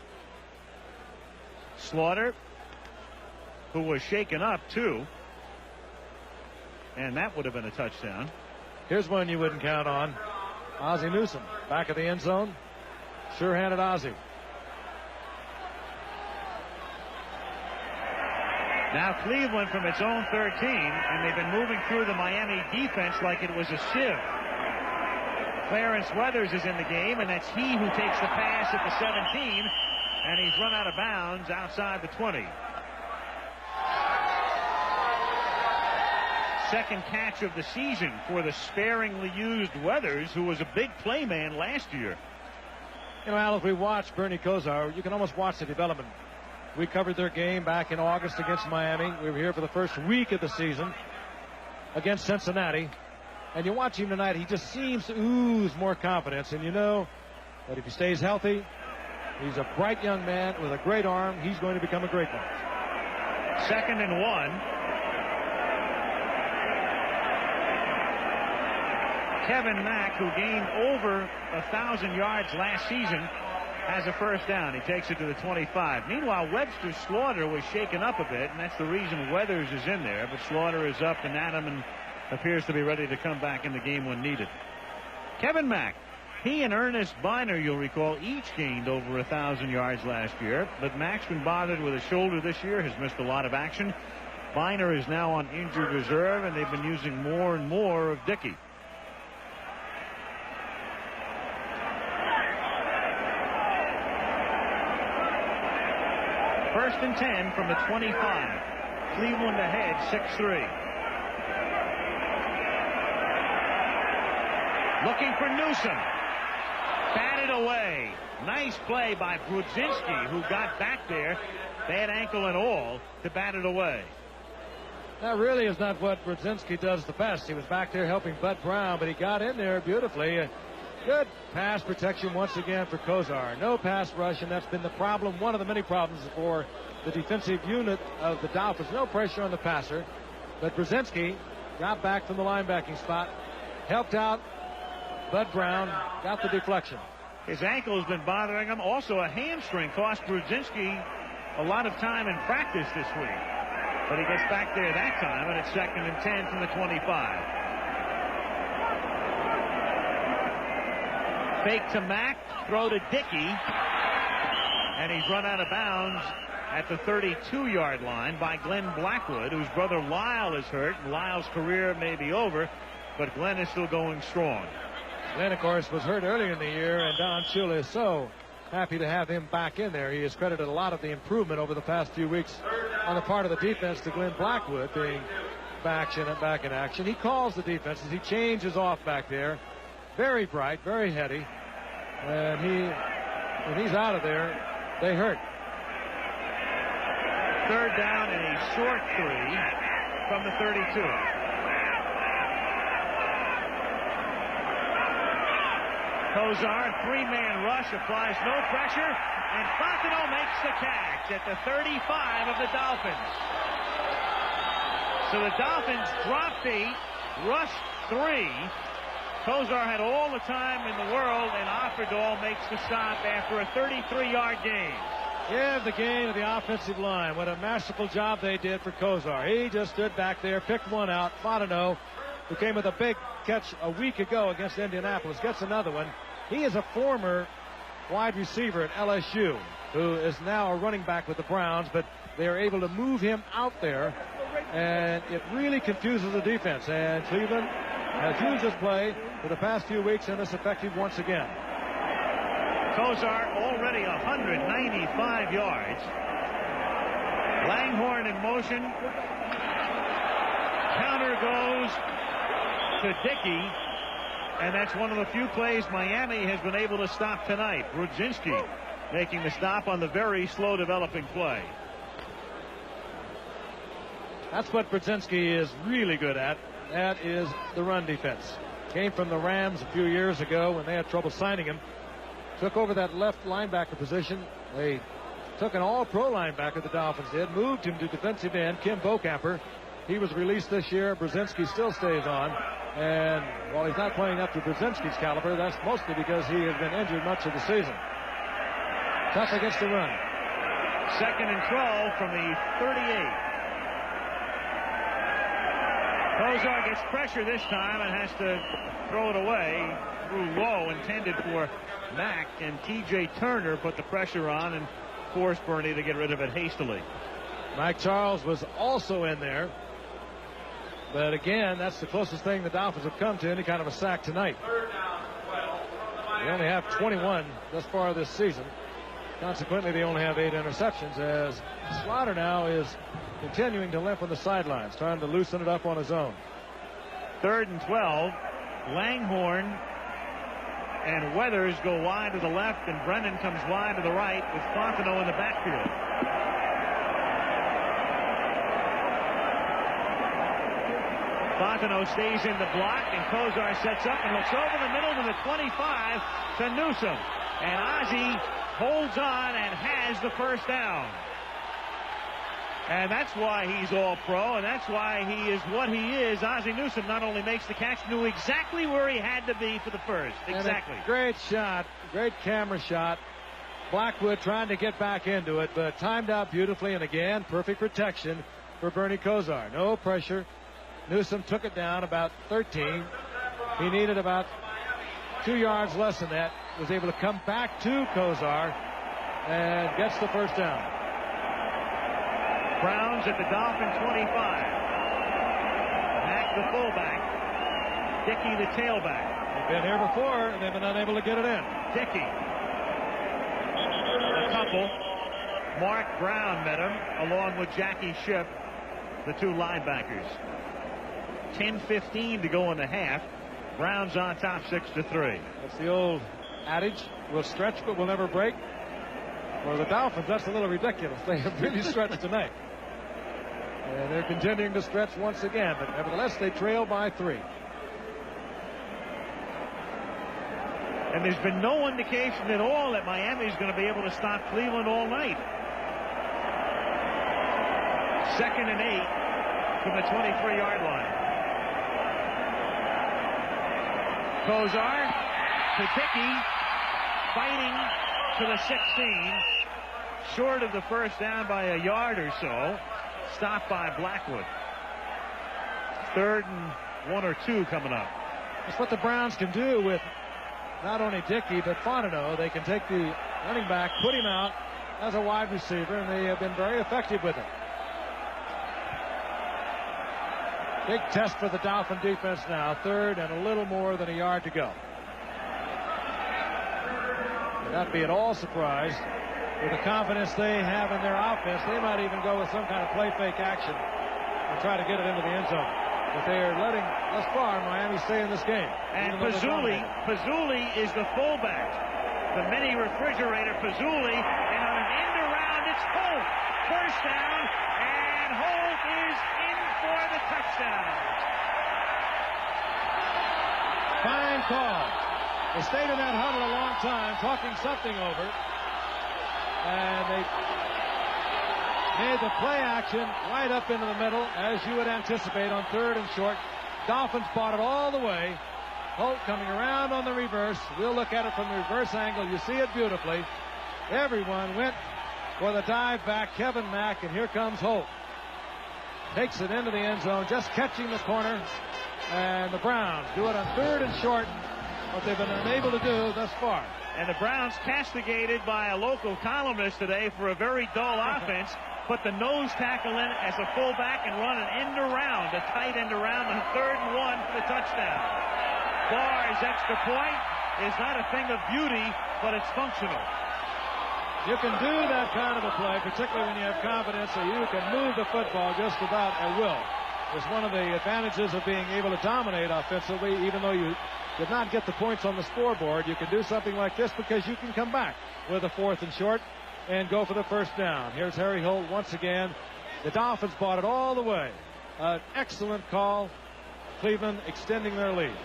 Slaughter, who was shaken up too, and that would have been a touchdown. Here's one you wouldn't count on. Ozzie Newsome, back of the end zone. Sure-handed Ozzie. Now Cleveland from its own 13, and they've been moving through the Miami defense like it was a sieve. Clarence Weathers is in the game, and that's he who takes the pass at the 17, and he's run out of bounds outside the 20. Second catch of the season for the sparingly used Weathers, who was a big play man last year. You know, Al, if we watch Bernie Kosar, you can almost watch the development. We covered their game back in August against Miami. We were here for the first week of the season against Cincinnati. And you watch him tonight, he just seems to ooze more confidence. And you know that if he stays healthy, he's a bright young man with a great arm. He's going to become a great one. 2nd and 1. Kevin Mack, who gained over 1,000 yards last season, has a first down. He takes it to the 25. Meanwhile, Webster Slaughter was shaken up a bit, and that's the reason Weathers is in there. But Slaughter is up and at him and appears to be ready to come back in the game when needed. Kevin Mack. He and Ernest Biner, you'll recall, each gained over 1,000 yards last year. But Mack's been bothered with a shoulder this year, has missed a lot of action. Biner is now on injured reserve, and they've been using more and more of Dickey. First and 10 from the 25. Cleveland ahead 6-3. Looking for Newsome. Batted away. Nice play by Brudzinski, who got back there, bad ankle and all, to bat it away. That really is not what Brudzinski does the best. He was back there helping Bud Brown, but he got in there beautifully. Good pass protection once again for Kozar. No pass rush, and that's been the problem, one of the many problems for the defensive unit of the Dolphins. No pressure on the passer, but Brudzinski got back from the linebacking spot, helped out Bud Brown, got the deflection. His ankle has been bothering him. Also, a hamstring cost Brudzinski a lot of time in practice this week. But he gets back there that time, and it's 2nd and 10 from the 25. Fake to Mack, throw to Dickey, and he's run out of bounds at the 32-yard line by Glenn Blackwood, whose brother Lyle is hurt. Lyle's career may be over, but Glenn is still going strong. Glenn, of course, was hurt earlier in the year, and Don Shula is so happy to have him back in there. He has credited a lot of the improvement over the past few weeks on the part of the defense to Glenn Blackwood being back in action. He calls the defenses. He changes off back there. Very bright, very heady. And when he's out of there, they hurt. 3rd down and a short 3 from the 32. Kozar, 3-man rush, applies no pressure, and Fontenot makes the catch at the 35 of the Dolphins. So the Dolphins dropped 8, rushed 3. Kozar had all the time in the world, and Offerdahl makes the stop after a 33-yard gain. Yeah, the gain of the offensive line. What a masterful job they did for Kozar. He just stood back there, picked one out. Fontenot, who came with a big catch a week ago against Indianapolis, gets another one. He is a former wide receiver at LSU who is now a running back with the Browns, but they are able to move him out there, and it really confuses the defense. And Cleveland has used this play for the past few weeks, and it's effective once again. Kozar already 195 yards. Langhorne in motion. Counter goes to Dickey, and that's one of the few plays Miami has been able to stop tonight. Brudzinski making the stop on the very slow developing play. That's what Brudzinski is really good at. That is the run defense. Came from the Rams a few years ago when they had trouble signing him. Took over that left linebacker position. They took an all-pro linebacker, the Dolphins did, moved him to defensive end, Kim Bocamper. He was released this year. Brudzinski still stays on. And while he's not playing up to Brudzinski's caliber, that's mostly because he has been injured much of the season. Tough against the run. 2nd and 12 from the 38. Kozar gets pressure this time and has to throw it away. Threw low, intended for Mack, and T.J. Turner put the pressure on and forced Bernie to get rid of it hastily. Mike Charles was also in there. But again, that's the closest thing the Dolphins have come to any kind of a sack tonight. They only have 21 thus far this season. Consequently, they only have 8 interceptions, as Slaughter now is continuing to limp on the sidelines, trying to loosen it up on his own. 3rd and 12. Langhorne and Weathers go wide to the left, and Brennan comes wide to the right with Fontenot in the backfield. Fontenot stays in the block, and Kozar sets up and looks over the middle to the 25 to Newsome. And Ozzie holds on and has the first down. And that's why he's all pro, and that's why he is what he is. Ozzie Newsome not only makes the catch, knew exactly where he had to be for the first. Exactly. Great shot, great camera shot. Blackwood trying to get back into it, but timed out beautifully, and again, perfect protection for Bernie Kosar. No pressure. Newsome took it down about 13. He needed about 2 yards less than that. Was able to come back to Kosar and gets the first down. Browns at the Dolphin 25. Mack the fullback. Dickey the tailback. They've been here before, and they've been unable to get it in. Dickey. A couple. Mark Brown met him, along with Jackie Shipp, the two linebackers. 10:15 to go in the half. Browns on top 6-3. That's the old adage. We'll stretch, but we'll never break. Well, the Dolphins, that's a little ridiculous. They have really stretched tonight. And they're continuing to stretch once again, but nevertheless, they trail by 3. And there's been no indication at all that Miami is going to be able to stop Cleveland all night. 2nd and 8 from the 23-yard line. Kosar to Dickey, fighting to the 16, short of the first down by a yard or so. Stopped by Blackwood. 3rd and 1 or 2 coming up. That's what the Browns can do with not only Dickey, but Fontenot. They can take the running back, put him out as a wide receiver, and they have been very effective with it. Big test for the Dolphin defense now. 3rd and a little more than a yard to go. Would not be at all surprised with the confidence they have in their offense. They might even go with some kind of play fake action and try to get it into the end zone. But they are letting, thus far, Miami stay in this game. And Pazzulli is the fullback. The mini refrigerator Pazzulli, and on an end around, it's Holt. First down, and Holt is in for the touchdown. Fine call. They stayed in that huddle a long time, talking something over. And they made the play action right up into the middle, as you would anticipate on 3rd and short. Dolphins bought it all the way. Holt coming around on the reverse. We'll look at it from the reverse angle. You see it beautifully. Everyone went for the dive back. Kevin Mack, and here comes Holt. Takes it into the end zone, just catching the corner. And the Browns do it on 3rd and short, what they've been unable to do thus far. And the Browns castigated by a local columnist today for a very dull offense. Put the nose tackle in as a fullback and run an end around, a tight end around on 3rd and 1 for the touchdown. Barr's extra point is not a thing of beauty, but it's functional. You can do that kind of a play, particularly when you have confidence that you can move the football just about at will. It's one of the advantages of being able to dominate offensively, even though you did not get the points on the scoreboard. You can do something like this because you can come back with a 4th and short and go for the first down. Here's Harry Holt once again. The Dolphins bought it all the way. An excellent call. Cleveland extending their lead.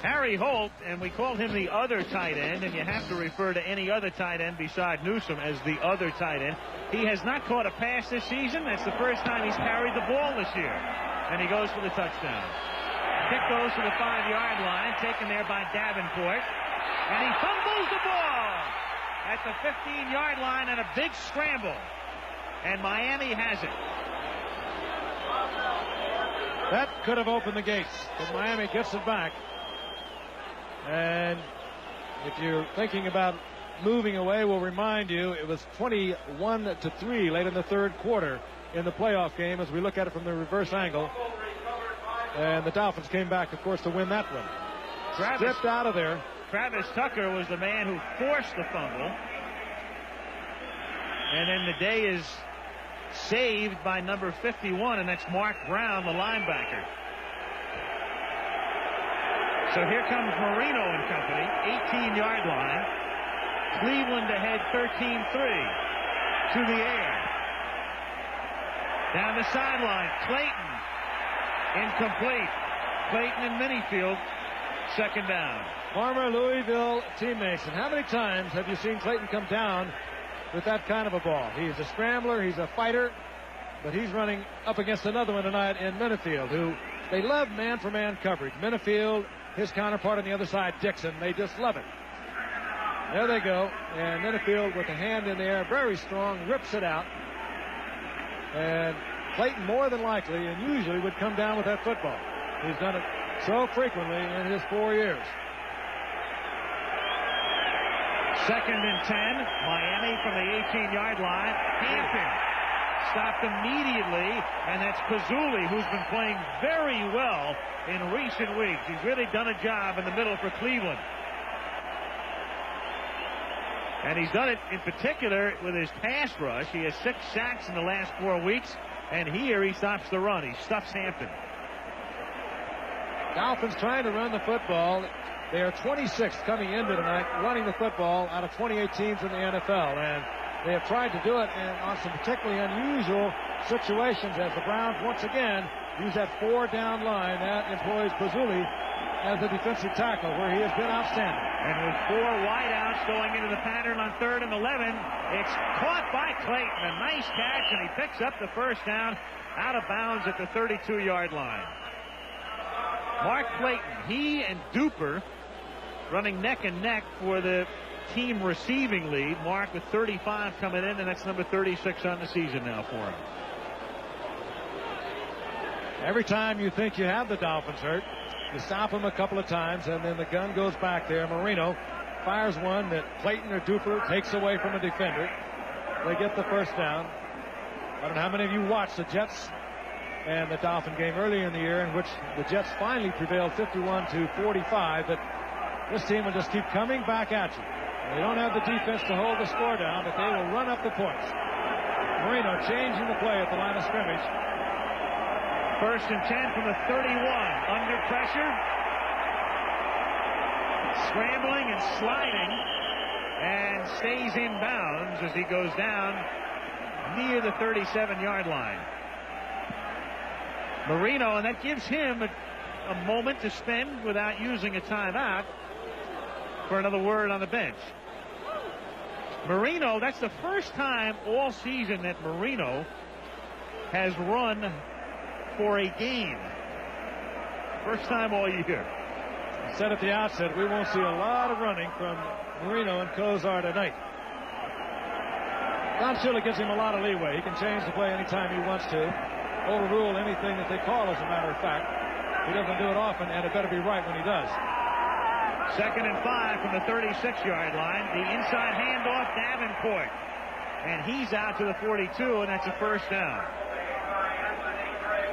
Harry Holt, and we call him the other tight end, and you have to refer to any other tight end beside Newsome as the other tight end. He has not caught a pass this season. That's the first time he's carried the ball this year. And he goes for the touchdown. Kick goes to the 5-yard line, taken there by Davenport. And he fumbles the ball at the 15-yard line on a big scramble. And Miami has it. That could have opened the gates, but Miami gets it back. And if you're thinking about moving away, we'll remind you it was 21-3 late in the 3rd quarter in the playoff game as we look at it from the reverse angle. And the Dolphins came back, of course, to win that one. Stripped out of there. Travis Tucker was the man who forced the fumble. And then the day is saved by number 51, and that's Mark Brown, the linebacker. So here comes Marino and company, 18-yard line. Cleveland ahead 13-3 to the air. Down the sideline, Clayton. Incomplete. Clayton and Minifield, 2nd down. Former Louisville teammates. And how many times have you seen Clayton come down with that kind of a ball? He's a scrambler, he's a fighter, but he's running up against another one tonight in Minifield, who they love man-for-man coverage. Minifield his counterpart on the other side, Dixon. They just love it. There they go. And Minifield with the hand in the air, very strong, rips it out. And Clayton more than likely and usually would come down with that football. He's done it so frequently in his 4 years. 2nd and 10. Miami from the 18-yard line. Hampton stopped immediately, and that's Pazzulli, who's been playing very well in recent weeks. He's really done a job in the middle for Cleveland. And he's done it in particular with his pass rush. He has 6 sacks in the last 4 weeks, and here he stops the run. He stuffs Hampton. Dolphins trying to run the football. They are 26th coming into tonight running the football out of 28 teams in the NFL. And they have tried to do it on some particularly unusual situations as the Browns once again use that 4-down line that employs Pazzulli as a defensive tackle, where he has been outstanding. And with 4 wideouts going into the pattern on 3rd and 11, it's caught by Clayton. A nice catch, and he picks up the first down out of bounds at the 32-yard line. Mark Clayton, he and Duper running neck and neck for the team receiving lead. Mark with 35 coming in, and that's number 36 on the season now for him. Every time you think you have the Dolphins hurt, you stop them a couple of times, and then the gun goes back there. Marino fires one that Clayton or Duper takes away from a defender. They get the first down. I don't know how many of you watched the Jets and the Dolphin game earlier in the year, in which the Jets finally prevailed 51-45, but this team will just keep coming back at you. They don't have the defense to hold the score down, but they will run up the points. Marino changing the play at the line of scrimmage. 1st and 10 from the 31. Under pressure. Scrambling and sliding. And stays in bounds as he goes down near the 37-yard line. Marino, and that gives him a moment to spend without using a timeout for another word on the bench. Marino, that's the first time all season that Marino has run for a game. First time all year. I said at the outset, we won't see a lot of running from Marino and Kozar tonight. Don Shula gives him a lot of leeway. He can change the play anytime he wants to, overrule anything that they call, as a matter of fact. He doesn't do it often, and it better be right when he does. 2nd and 5 from the 36-yard line. The inside handoff, Davenport. And he's out to the 42, and that's a first down.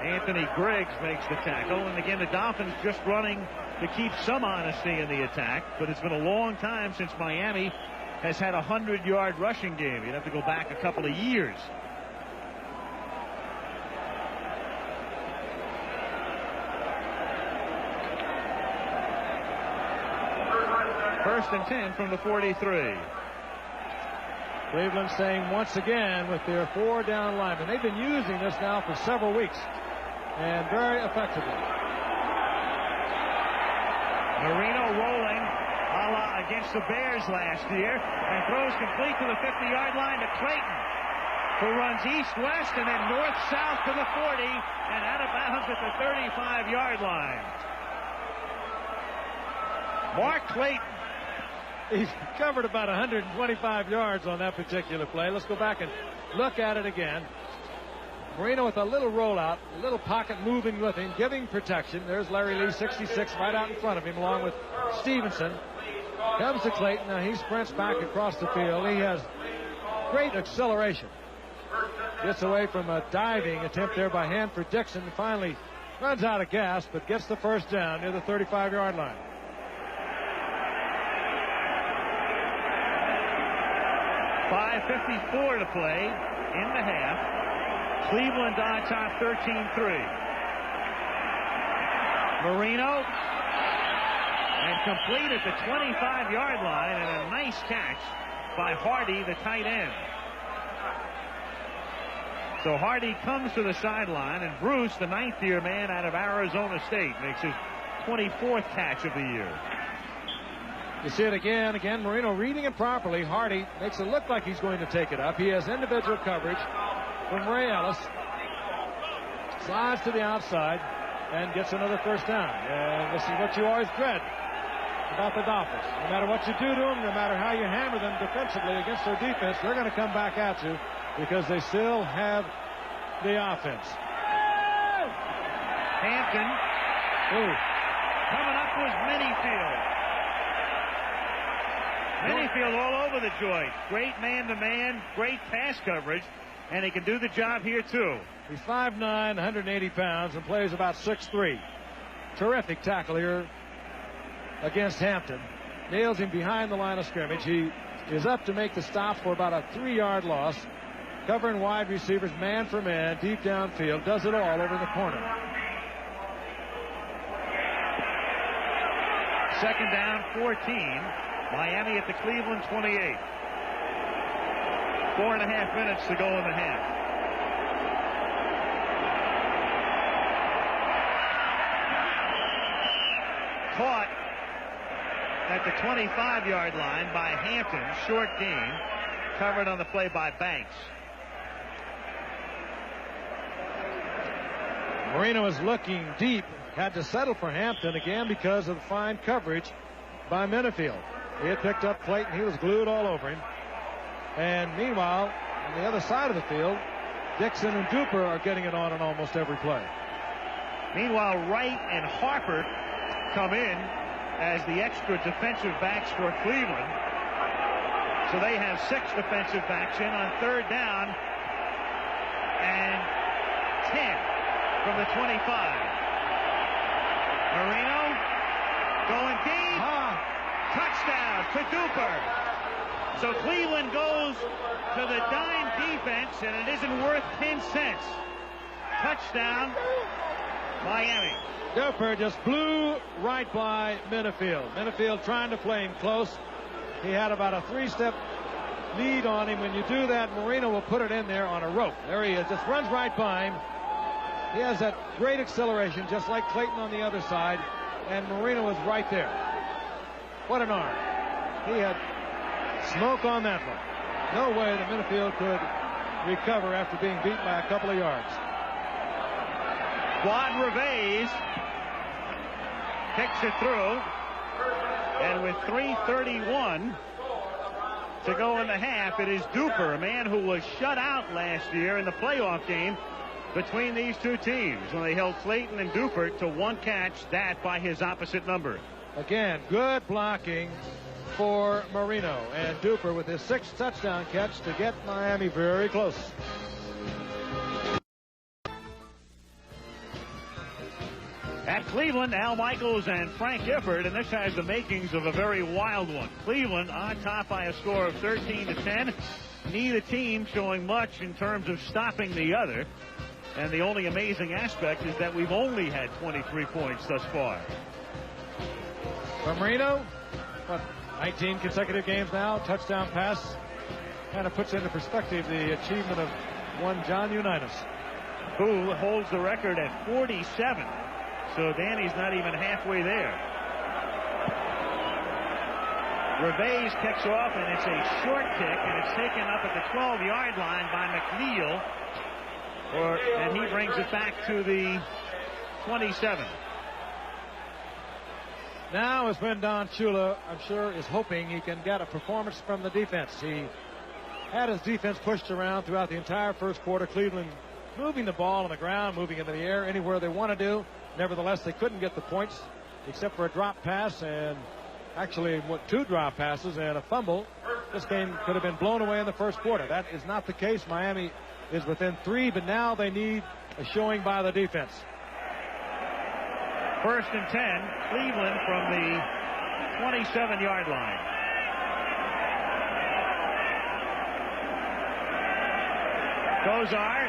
Anthony Griggs makes the tackle. And again, the Dolphins just running to keep some honesty in the attack. But it's been a long time since Miami has had a 100-yard rushing game. You'd have to go back a couple of years. First and 10 from the 43. Cleveland staying once again with their 4-down linemen. They've been using this now for several weeks, and very effectively. Marino rolling a la against the Bears last year, and throws complete to the 50-yard line to Clayton, who runs east-west and then north-south to the 40 and out of bounds at the 35-yard line. Mark Clayton. He's covered about 125 yards on that particular play. Let's go back and look at it again. Marino with a little rollout, a little pocket moving with him, giving protection. There's Larry Lee, 66, right out in front of him, along with Stevenson. Comes to Clayton. Now he sprints back across the field. He has great acceleration. Gets away from a diving attempt there by Hanford Dixon. Finally runs out of gas, but gets the first down near the 35-yard line. 5:54 to play in the half. Cleveland on top 13-3. Marino, and complete at the 25-yard line, and a nice catch by Hardy, the tight end. So Hardy comes to the sideline, and Bruce, the ninth-year man out of Arizona State, makes his 24th catch of the year. You see it again. Marino reading it properly. Hardy makes it look like he's going to take it up. He has individual coverage from Ray Ellis. Slides to the outside and gets another first down. And this is what you always dread about the Dolphins. No matter what you do to them, no matter how you hammer them defensively against their defense, they're going to come back at you because they still have the offense. Hampton. Coming up was Minifield. Minifield all over the joint. Great man-to-man, great pass coverage, and he can do the job here too. He's 5'9", 180 pounds, and plays about 6'3". Terrific tackle here against Hampton. Nails him behind the line of scrimmage. He is up to make the stop for about a 3-yard loss. Covering wide receivers man for man, deep downfield. Does it all over in the corner. Second down, 14. Miami at the Cleveland 28. 4.5 minutes to go in the half. Caught at the 25-yard line by Hampton. Short gain. Covered on the play by Banks. Marino is looking deep. Had to settle for Hampton again because of the fine coverage by Minifield. He had picked up Clayton. He was glued all over him. And meanwhile, on the other side of the field, Dixon and Duper are getting it on almost every play. Meanwhile, Wright and Harper come in as the extra defensive backs for Cleveland. So they have 6 defensive backs in on third down and 10 from the 25. Marino going deep. Touchdown to Duper. So Cleveland goes to the dime defense, and it isn't worth 10 cents. Touchdown, Miami. Duper just blew right by Minifield. Minifield trying to play him close. He had about a 3-step lead on him. When you do that, Marino will put it in there on a rope. There he is. Just runs right by him. He has that great acceleration, just like Clayton on the other side. And Marino was right there. What an arm. He had smoke on that one. No way that Minifield could recover after being beat by a couple of yards. Juan Reveiz kicks it through. And with 3:31 to go in the half, it is Duper, a man who was shut out last year in the playoff game between these two teams when they held Clayton and Duper to 1 catch, that by his opposite number. Again, good blocking for Marino, and Duper with his 6th touchdown catch to get Miami very close. At Cleveland, Al Michaels and Frank Gifford, and this has the makings of a very wild one. Cleveland on top by a score of 13-10. Neither team showing much in terms of stopping the other. And the only amazing aspect is that we've only had 23 points thus far. For Marino, 19 consecutive games now, touchdown pass. Kind of puts into perspective the achievement of one John Unitas, who holds the record at 47. So Danny's not even halfway there. Reveiz kicks off, and it's a short kick, and it's taken up at the 12-yard line by McNeil. And he brings it back to the 27. Now is when Don Shula, I'm sure, is hoping he can get a performance from the defense. He had his defense pushed around throughout the entire first quarter. Cleveland moving the ball on the ground, moving into the air, anywhere they want to do. Nevertheless, they couldn't get the points except for a drop pass, and actually 2 drop passes and a fumble. This game could have been blown away in the first quarter. That is not the case. Miami is within 3, but now they need a showing by the defense. 1st and 10, Cleveland from the 27-yard line. Kosar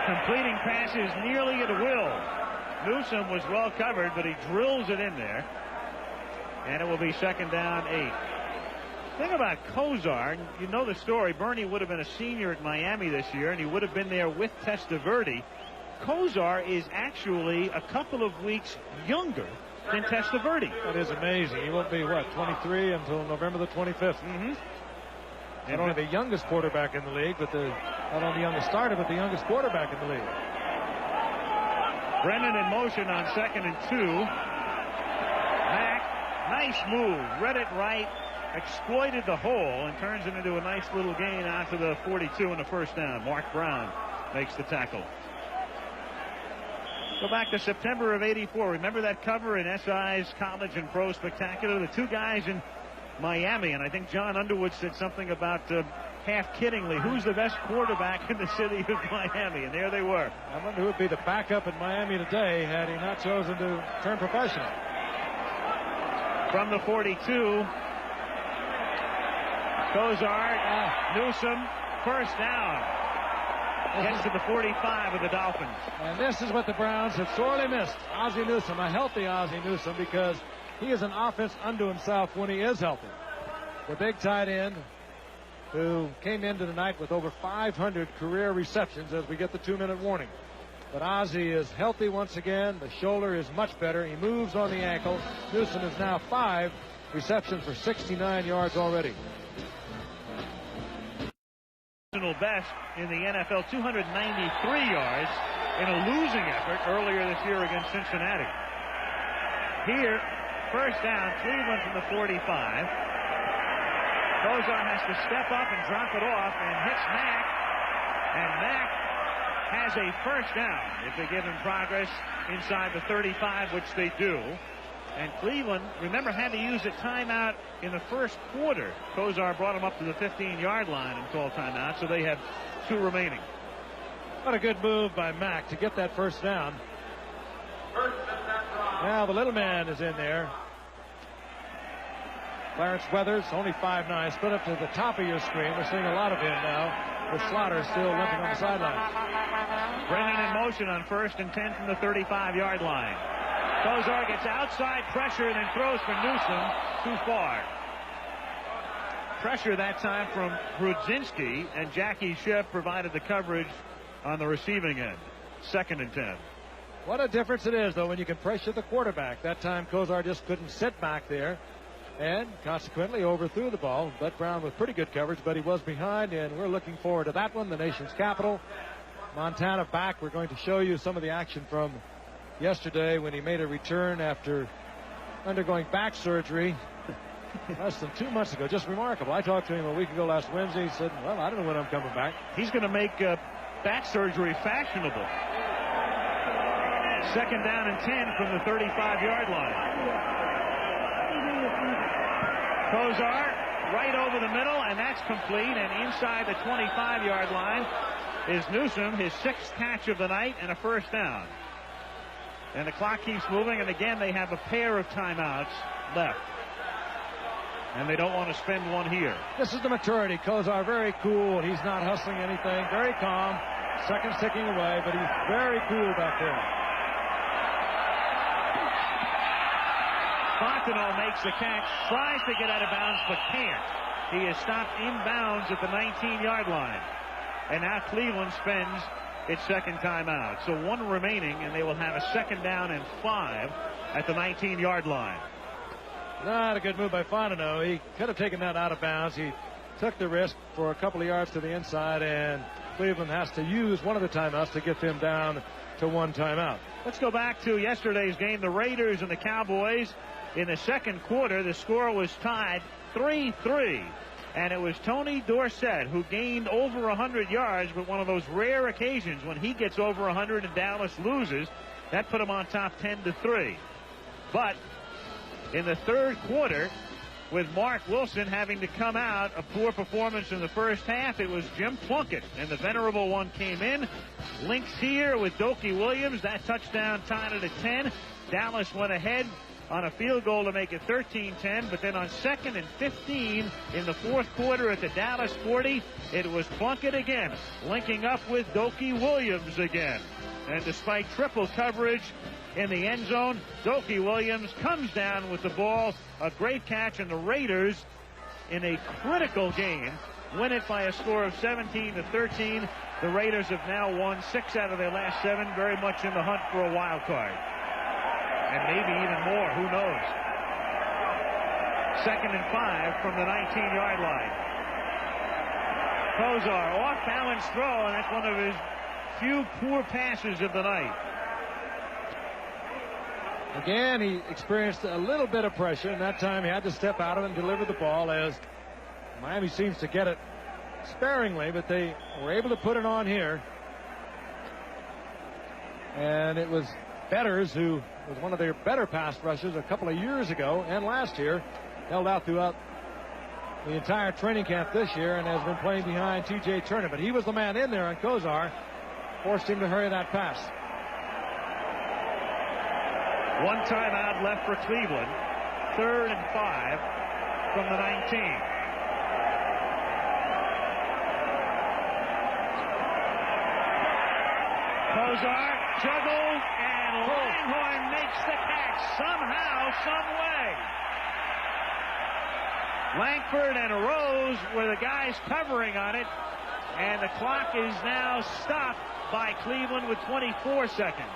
completing passes nearly at will. Newsome was well covered, but he drills it in there. And it will be 2nd down 8. The thing about Kosar, you know the story. Bernie would have been a senior at Miami this year, and he would have been there with Testaverde. Kosar is actually a couple of weeks younger than Testaverde. That is amazing. He won't be, 23 until November the 25th. Mm-hmm. Not only the youngest quarterback in the league, but not only the youngest starter, but the youngest quarterback in the league. Brennan in motion on 2nd and 2. Mack, nice move, read it right, exploited the hole, and turns it into a nice little gain out to the 42 and the first down. Mark Brown makes the tackle. Go back to September of '84. Remember that cover in SI's College and Pro Spectacular? The two guys in Miami, and I think John Underwood said something about half kiddingly, who's the best quarterback in the city of Miami? And there they were. I wonder who would be the backup in Miami today had he not chosen to turn professional. From the 42, Cozart, Newsome, first down. Gets to the 45 of the Dolphins. And this is what the Browns have sorely missed. Ozzie Newsome, a healthy Ozzie Newsome, because he is an offense unto himself when he is healthy. The big tight end who came into the night with over 500 career receptions as we get the 2-minute warning. But Ozzie is healthy once again. The shoulder is much better. He moves on the ankle. Newsome is now 5 receptions for 69 yards already. Best in the NFL, 293 yards in a losing effort earlier this year against Cincinnati. Here, first down, Cleveland from the 45. Cozart has to step up and drop it off and hits Mack. And Mack has a first down if they give him progress inside the 35, which they do. And Cleveland, remember, had to use a timeout in the first quarter. Cozart brought him up to the 15-yard line and called timeout, so they have 2 remaining. What a good move by Mack to get that first down. Now the little man is in there. Clarence Weathers, only 5'9", split up to the top of your screen. We're seeing a lot of him now, with Slaughter still limping on the sideline. Brennan in motion on 1st and 10 from the 35-yard line. Cozart gets outside pressure and then throws for Newsome too far. Pressure that time from Brudzinski, and Jackie Schiff provided the coverage on the receiving end. 2nd and 10. What a difference it is, though, when you can pressure the quarterback. That time Cozart just couldn't sit back there and consequently overthrew the ball. Bud Brown with pretty good coverage, but he was behind, and we're looking forward to that one, the nation's capital. Montana back. We're going to show you some of the action from yesterday when he made a return after undergoing back surgery less than 2 months ago. Just remarkable. I talked to him a week ago last Wednesday. He said, well, I don't know when I'm coming back. He's going to make back surgery fashionable. 2nd down and 10 from the 35-yard line. Cozart right over the middle, and that's complete. And inside the 25-yard line is Newsome, his 6th catch of the night, and a first down. And the clock keeps moving, and again they have a pair of timeouts left. And they don't want to spend one here. This is the maturity. Cozart very cool. He's not hustling anything. Very calm. Seconds ticking away, but he's very cool back there. Fontenot makes the catch, tries to get out of bounds, but can't. He is stopped inbounds at the 19-yard line. And now Cleveland spends its 2nd timeout. So 1 remaining, and they will have a 2nd down and 5 at the 19-yard line. Not a good move by Fontenot. He could have taken that out of bounds. He took the risk for a couple of yards to the inside, and Cleveland has to use one of the timeouts to get them down to 1 timeout. Let's go back to yesterday's game. The Raiders and the Cowboys. In the 2nd quarter, the score was tied 3-3. And it was Tony Dorsett who gained over 100 yards, but one of those rare occasions when he gets over 100 and Dallas loses, that put him on top 10-3. But in the 3rd quarter, with Mark Wilson having to come out, a poor performance in the first half, it was Jim Plunkett, and the venerable one came in. Links here with Dokie Williams. That touchdown tied it at 10. Dallas went ahead on a field goal to make it 13-10, but then on 2nd and 15 in the 4th quarter at the Dallas 40, it was Plunkett again, linking up with Dokie Williams again. And despite triple coverage in the end zone, Dokie Williams comes down with the ball. A great catch, and the Raiders, in a critical game, win it by a score of 17-13. The Raiders have now won 6 out of their last 7, very much in the hunt for a wild card. And maybe even more, who knows. 2nd and 5 from the 19-yard line. Cozart, off-balance throw, and that's one of his few poor passes of the night. Again, he experienced a little bit of pressure, and that time he had to step out of it and deliver the ball, as Miami seems to get it sparingly, but they were able to put it on here. And it was Betters, who was one of their better pass rushers a couple of years ago and last year, held out throughout the entire training camp this year and has been playing behind T.J. Turner. But he was the man in there, and Kosar forced him to hurry that pass. One timeout left for Cleveland. 3rd and 5 from the 19. Kosar juggles, and Langhorne makes the catch somehow, some way. Langford and Rose were the guys covering on it, and the clock is now stopped by Cleveland with 24 seconds.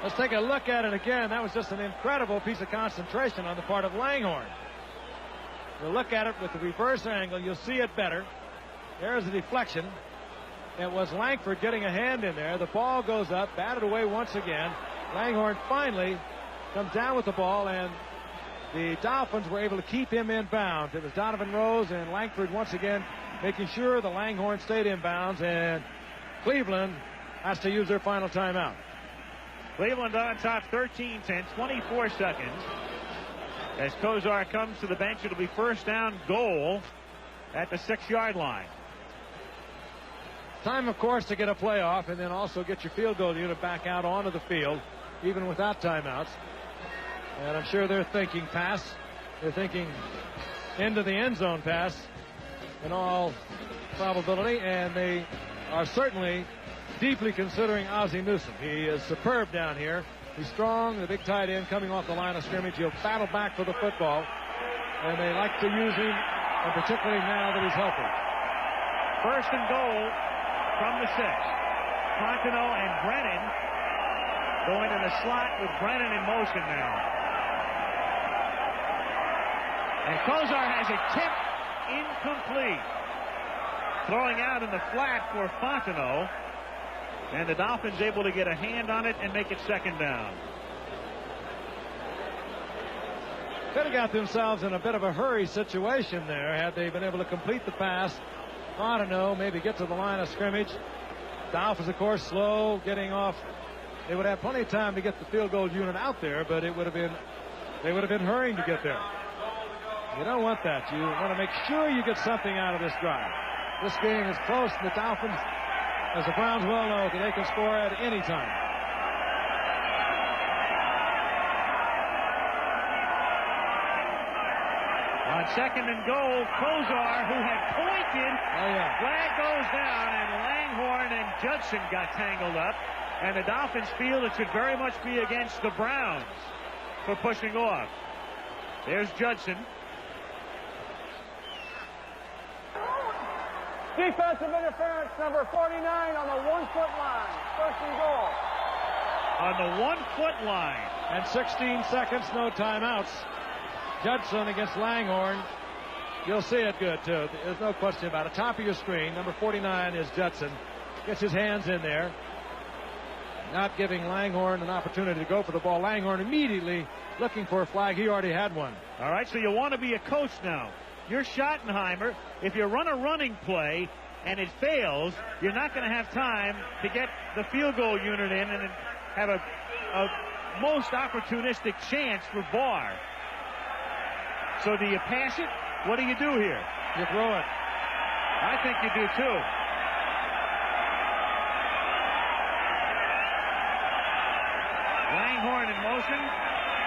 Let's take a look at it again. That was just an incredible piece of concentration on the part of Langhorne. We'll look at it with the reverse angle. You'll see it better. There's the deflection. It was Langford getting a hand in there. The ball goes up, batted away once again. Langhorne finally comes down with the ball, and the Dolphins were able to keep him in bounds. It was Donovan Rose and Langford once again making sure the Langhorne stayed in bounds, and Cleveland has to use their final timeout. Cleveland on top 13-10, 24 seconds. As Kosar comes to the bench, it'll be first down goal at the 6-yard line. Time, of course, to get a playoff and then also get your field goal unit back out onto the field, even without timeouts. And I'm sure they're thinking pass. They're thinking into the end zone pass in all probability, and they are certainly deeply considering Ozzie Newsome. He is superb down here. He's strong, the big tight end coming off the line of scrimmage. He'll battle back for the football, and they like to use him, and particularly now that he's healthy. First and goal from the 6. Fontenot and Brennan going in the slot with Brennan in motion now. And Kosar has it tipped incomplete. Throwing out in the flat for Fontenot. And the Dolphins able to get a hand on it and make it second down. Could have got themselves in a bit of a hurry situation there had they been able to complete the pass. Fontenot maybe get to the line of scrimmage. Dolphins, of course, slow getting off. They would have plenty of time to get the field goal unit out there, but it would have been, they would have been hurrying to get there. You don't want that. You want to make sure you get something out of this drive. This game is close, and the Dolphins, as the Browns well know, that they can score at any time. On second and goal, Kosar, who had pointed, flag goes down, and Langhorne and Judson got tangled up, and the Dolphins feel it should very much be against the Browns for pushing off. There's Judson. Defensive interference, number 49 on the 1-foot line. First and goal. On the 1-foot line. And 16 seconds, no timeouts. Judson against Langhorne. You'll see it good, too. There's no question about it. Top of your screen, number 49 is Judson. Gets his hands in there. Not giving Langhorne an opportunity to go for the ball. Langhorne immediately looking for a flag. He already had one. All right, so you want to be a coach now. You're Schottenheimer. If you run a running play and it fails, you're not going to have time to get the field goal unit in and have a most opportunistic chance for Barr. So do you pass it? What do you do here? You throw it. I think you do too. Langhorne in motion.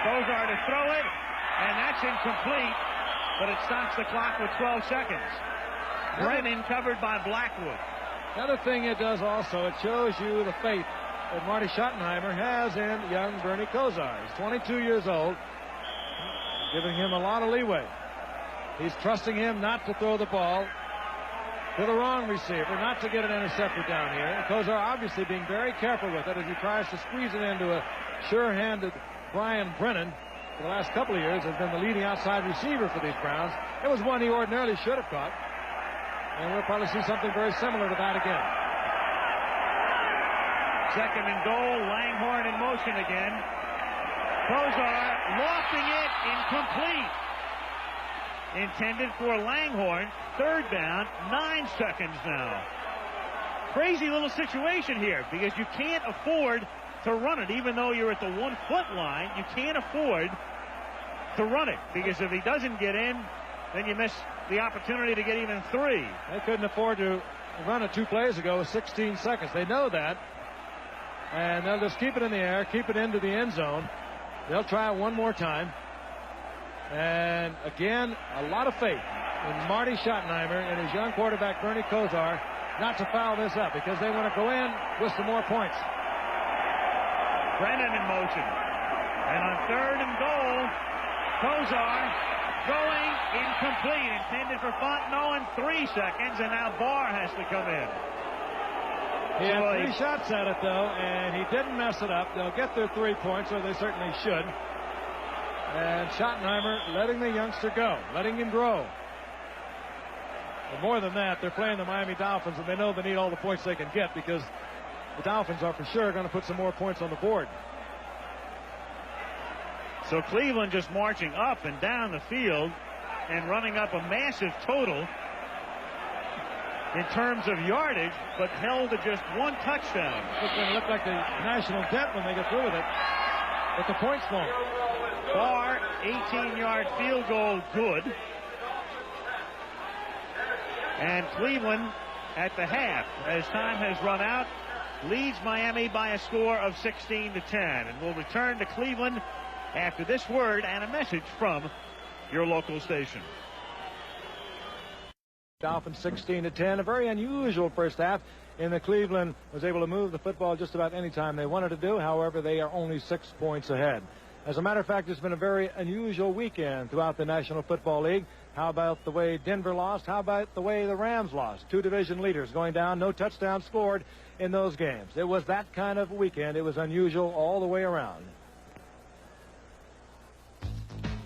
Kosar to throw it, and that's incomplete. But it stops the clock with 12 seconds. Brennan covered by Blackwood. Another thing it does also, it shows you the faith that Marty Schottenheimer has in young Bernie Kosar. He's 22 years old, giving him a lot of leeway. He's trusting him not to throw the ball to the wrong receiver, not to get an interceptor down here. And Kosar obviously being very careful with it as he tries to squeeze it into a sure-handed Brian Brennan. For the last couple of years has been the leading outside receiver for these Browns. It was one he ordinarily should have caught. And we'll probably see something very similar to that again. 2nd and goal. Langhorne in motion again. Kozar lofting it, incomplete. Intended for Langhorne. 3rd down, 9 seconds now. Crazy little situation here because you can't afford to run it. Even though you're at the 1-foot line, you can't afford to run it because if he doesn't get in, then you miss the opportunity to get even 3. They couldn't afford to run it 2 plays ago with 16 seconds. They know that. And they'll just keep it in the air, keep it into the end zone. They'll try it one more time. And again, a lot of faith in Marty Schottenheimer and his young quarterback, Bernie Kozar, not to foul this up because they want to go in with some more points. Brennan in motion. And on 3rd and goal, Kozar going incomplete. Intended for Fontenot in 3 seconds, and now Barr has to come in. He had 3 shots at it, though, and he didn't mess it up. They'll get their 3 points, or they certainly should. And Schottenheimer letting the youngster go, letting him grow. But more than that, they're playing the Miami Dolphins, and they know they need all the points they can get because the Dolphins are for sure going to put some more points on the board. So Cleveland just marching up and down the field and running up a massive total in terms of yardage, but held to just 1 touchdown. It's going to look like the national debt when they get through with it. But the points won't. Barr, 18-yard field goal, good. And Cleveland at the half, as time has run out, leads Miami by a score of 16-10. And we'll return to Cleveland after this word and a message from your local station. Dolphins 16-10, a very unusual first half in the Cleveland was able to move the football just about any time they wanted to do. However, they are only 6 points ahead. As a matter of fact, it's been a very unusual weekend throughout the National Football League. How about the way Denver lost? How about the way the Rams lost? 2 division leaders going down, no touchdowns scored in those games. It was that kind of weekend. It was unusual all the way around.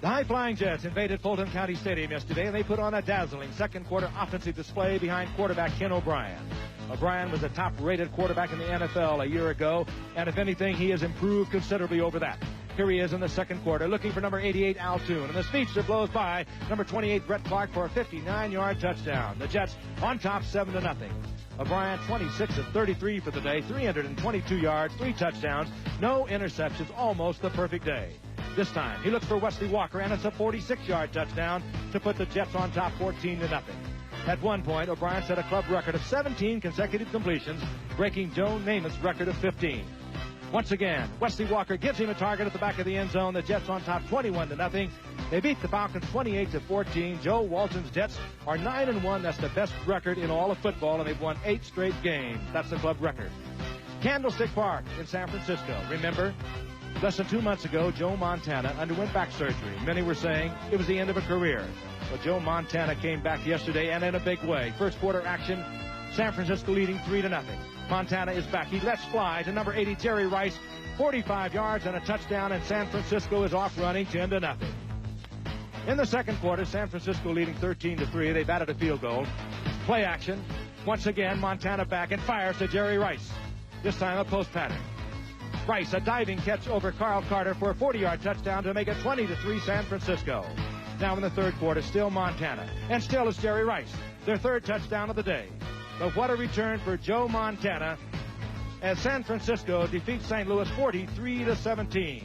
The high-flying Jets invaded Fulton County Stadium yesterday, and they put on a dazzling second-quarter offensive display behind quarterback Ken O'Brien. O'Brien was a top-rated quarterback in the NFL a year ago, and if anything, he has improved considerably over that. Here he is in the second quarter, looking for number 88, Al Toon, and the speedster blows by number 28, Brett Clark, for a 59-yard touchdown. The Jets on top, 7-0. O'Brien, 26 of 33 for the day, 322 yards, 3 touchdowns, no interceptions, almost the perfect day. This time, he looks for Wesley Walker, and it's a 46-yard touchdown to put the Jets on top 14-0. At one point, O'Brien set a club record of 17 consecutive completions, breaking Joe Namath's record of 15. Once again, Wesley Walker gives him a target at the back of the end zone. The Jets on top 21-0. They beat the Falcons 28-14. Joe Walton's Jets are 9-1. That's the best record in all of football, and they've won 8 straight games. That's the club record. Candlestick Park in San Francisco. Remember, less than 2 months ago, Joe Montana underwent back surgery. Many were saying it was the end of a career. But Joe Montana came back yesterday, and in a big way. First quarter action, San Francisco leading 3-0. Montana is back. He lets fly to number 80, Jerry Rice. 45 yards and a touchdown, and San Francisco is off running 10-0. In the second quarter, San Francisco leading 13-3. They've added a field goal. Play action. Once again, Montana back and fires to Jerry Rice. This time a post pattern. Rice, a diving catch over Carl Carter for a 40-yard touchdown to make it 20-3 San Francisco. Now in the third quarter, still Montana. And still it's Jerry Rice, their 3rd touchdown of the day. But what a return for Joe Montana as San Francisco defeats St. Louis 43-17.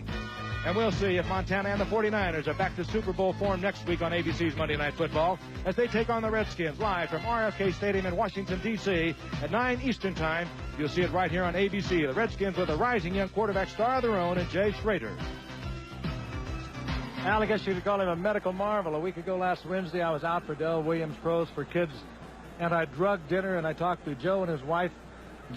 And we'll see if Montana and the 49ers are back to Super Bowl form next week on ABC's Monday Night Football as they take on the Redskins live from RFK Stadium in Washington, D.C. at 9 Eastern Time. You'll see it right here on ABC. The Redskins with a rising young quarterback star of their own in Jay Schrader. Al, I guess you could call him a medical marvel. A week ago last Wednesday, I was out for Del Williams Pros for Kids anti-drug dinner, and I talked to Joe and his wife,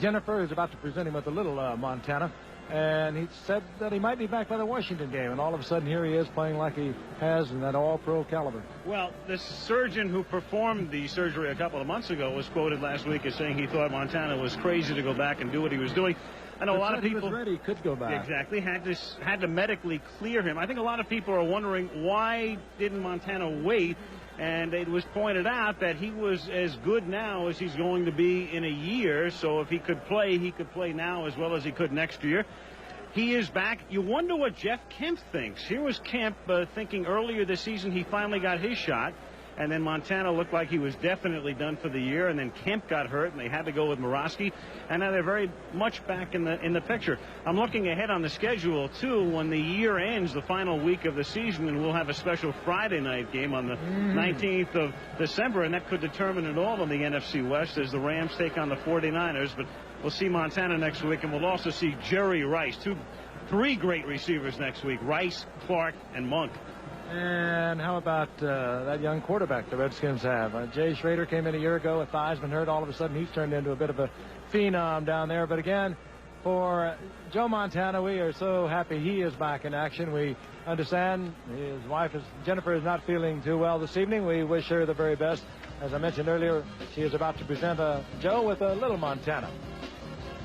Jennifer, who's about to present him with a little Montana. And he said that he might be back by the Washington game. And all of a sudden, here he is playing like he has in that all-pro caliber. Well, the surgeon who performed the surgery a couple of months ago was quoted last week as saying he thought Montana was crazy to go back and do what he was doing. I know a lot of people. He was ready, could go back. Exactly. Had to medically clear him. I think a lot of people are wondering why didn't Montana wait And it was pointed out that he was as good now as he's going to be in a year. So if he could play now as well as he could next year. He is back. You wonder what Jeff Kemp thinks. Here was Kemp thinking earlier this season he finally got his shot. And then Montana looked like he was definitely done for the year. And then Kemp got hurt, and they had to go with Morosky. And now they're very much back in the picture. I'm looking ahead on the schedule, too, when the year ends, the final week of the season, and we'll have a special Friday night game on the 19th of December, and that could determine it all in the NFC West as the Rams take on the 49ers. But we'll see Montana next week, and we'll also see Jerry Rice, three great receivers next week, Rice, Clark, and Monk. And how about that young quarterback the Redskins have? Jay Schrader came in a year ago with thighs been hurt. All of a sudden, he's turned into a bit of a phenom down there. But again, for Joe Montana, we are so happy he is back in action. We understand his wife, Jennifer, is not feeling too well this evening. We wish her the very best. As I mentioned earlier, she is about to present Joe with a little Montana.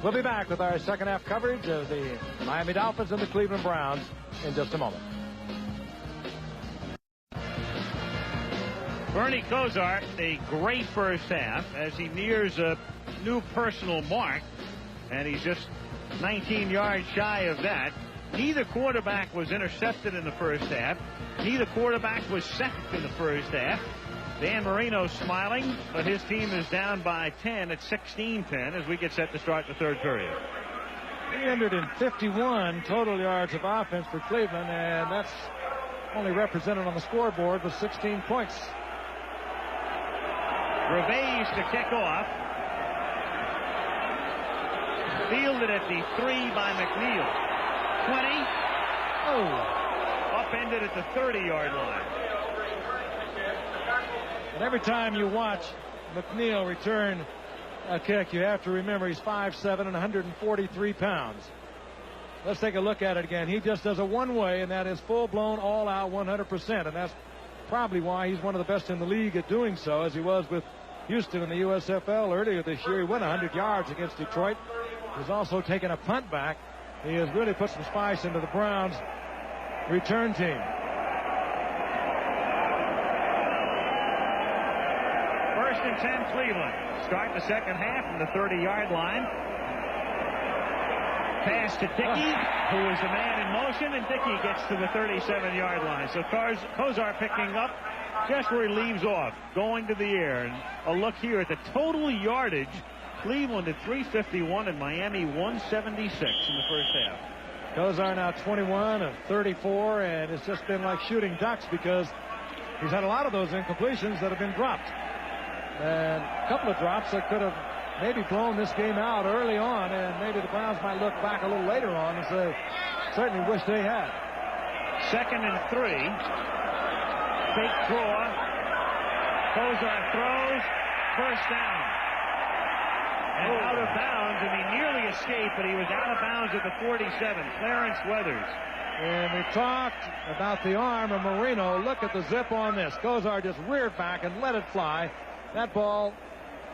We'll be back with our second half coverage of the Miami Dolphins and the Cleveland Browns in just a moment. Bernie Kosar, a great first half as he nears a new personal mark, and he's just 19 yards shy of that. Neither quarterback was intercepted in the first half. Neither quarterback was sacked in the first half. Dan Marino smiling, but his team is down by 10 at 16-10 as we get set to start the third period. 351 total yards of offense for Cleveland, and that's only represented on the scoreboard with 16 points. Gervais to kick off. Fielded at the 3 by McNeil. 20. Upended at the 30-yard line. And every time you watch McNeil return a kick, you have to remember he's 5'7" and 143 pounds. Let's take a look at it again. He just does a one-way, and that is full-blown, all-out, 100%. And that's probably why he's one of the best in the league at doing so, as he was with Houston in the USFL earlier this year. He went 100 yards against Detroit. He's also taken a punt back. He has really put some spice into the Browns' return team. First and 10 Cleveland. Start the second half from the 30-yard line. Pass to Dickey, who is the man in motion, and Dickey gets to the 37-yard line. So Kosar picking up just where he leaves off, going to the air. And a look here at the total yardage. Cleveland at 351 and Miami 176 in the first half. Kosar now 21 of 34, and it's just been like shooting ducks because he's had a lot of those incompletions that have been dropped. And a couple of drops that could have maybe blown this game out early on, and maybe the Browns might look back a little later on and say, certainly wish they had. Second and 3. Fake draw. Kosar throws. First down. And out of bounds, and he nearly escaped, but he was out of bounds at the 47. Clarence Weathers. And we talked about the arm of Marino. Look at the zip on this. Kosar just reared back and let it fly. That ball,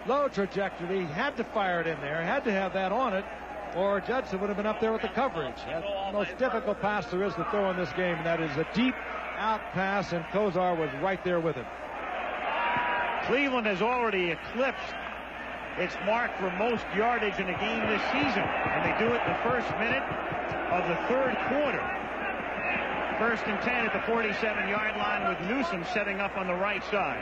low trajectory, had to fire it in there, had to have that on it, or Judson would have been up there with the coverage. That's the most difficult pass there is to throw in this game, and that is a deep out pass, and Kosar was right there with him. Cleveland has already eclipsed its mark for most yardage in a game this season, and they do it the first minute of the third quarter. First and 10 at the 47-yard line with Newsome setting up on the right side.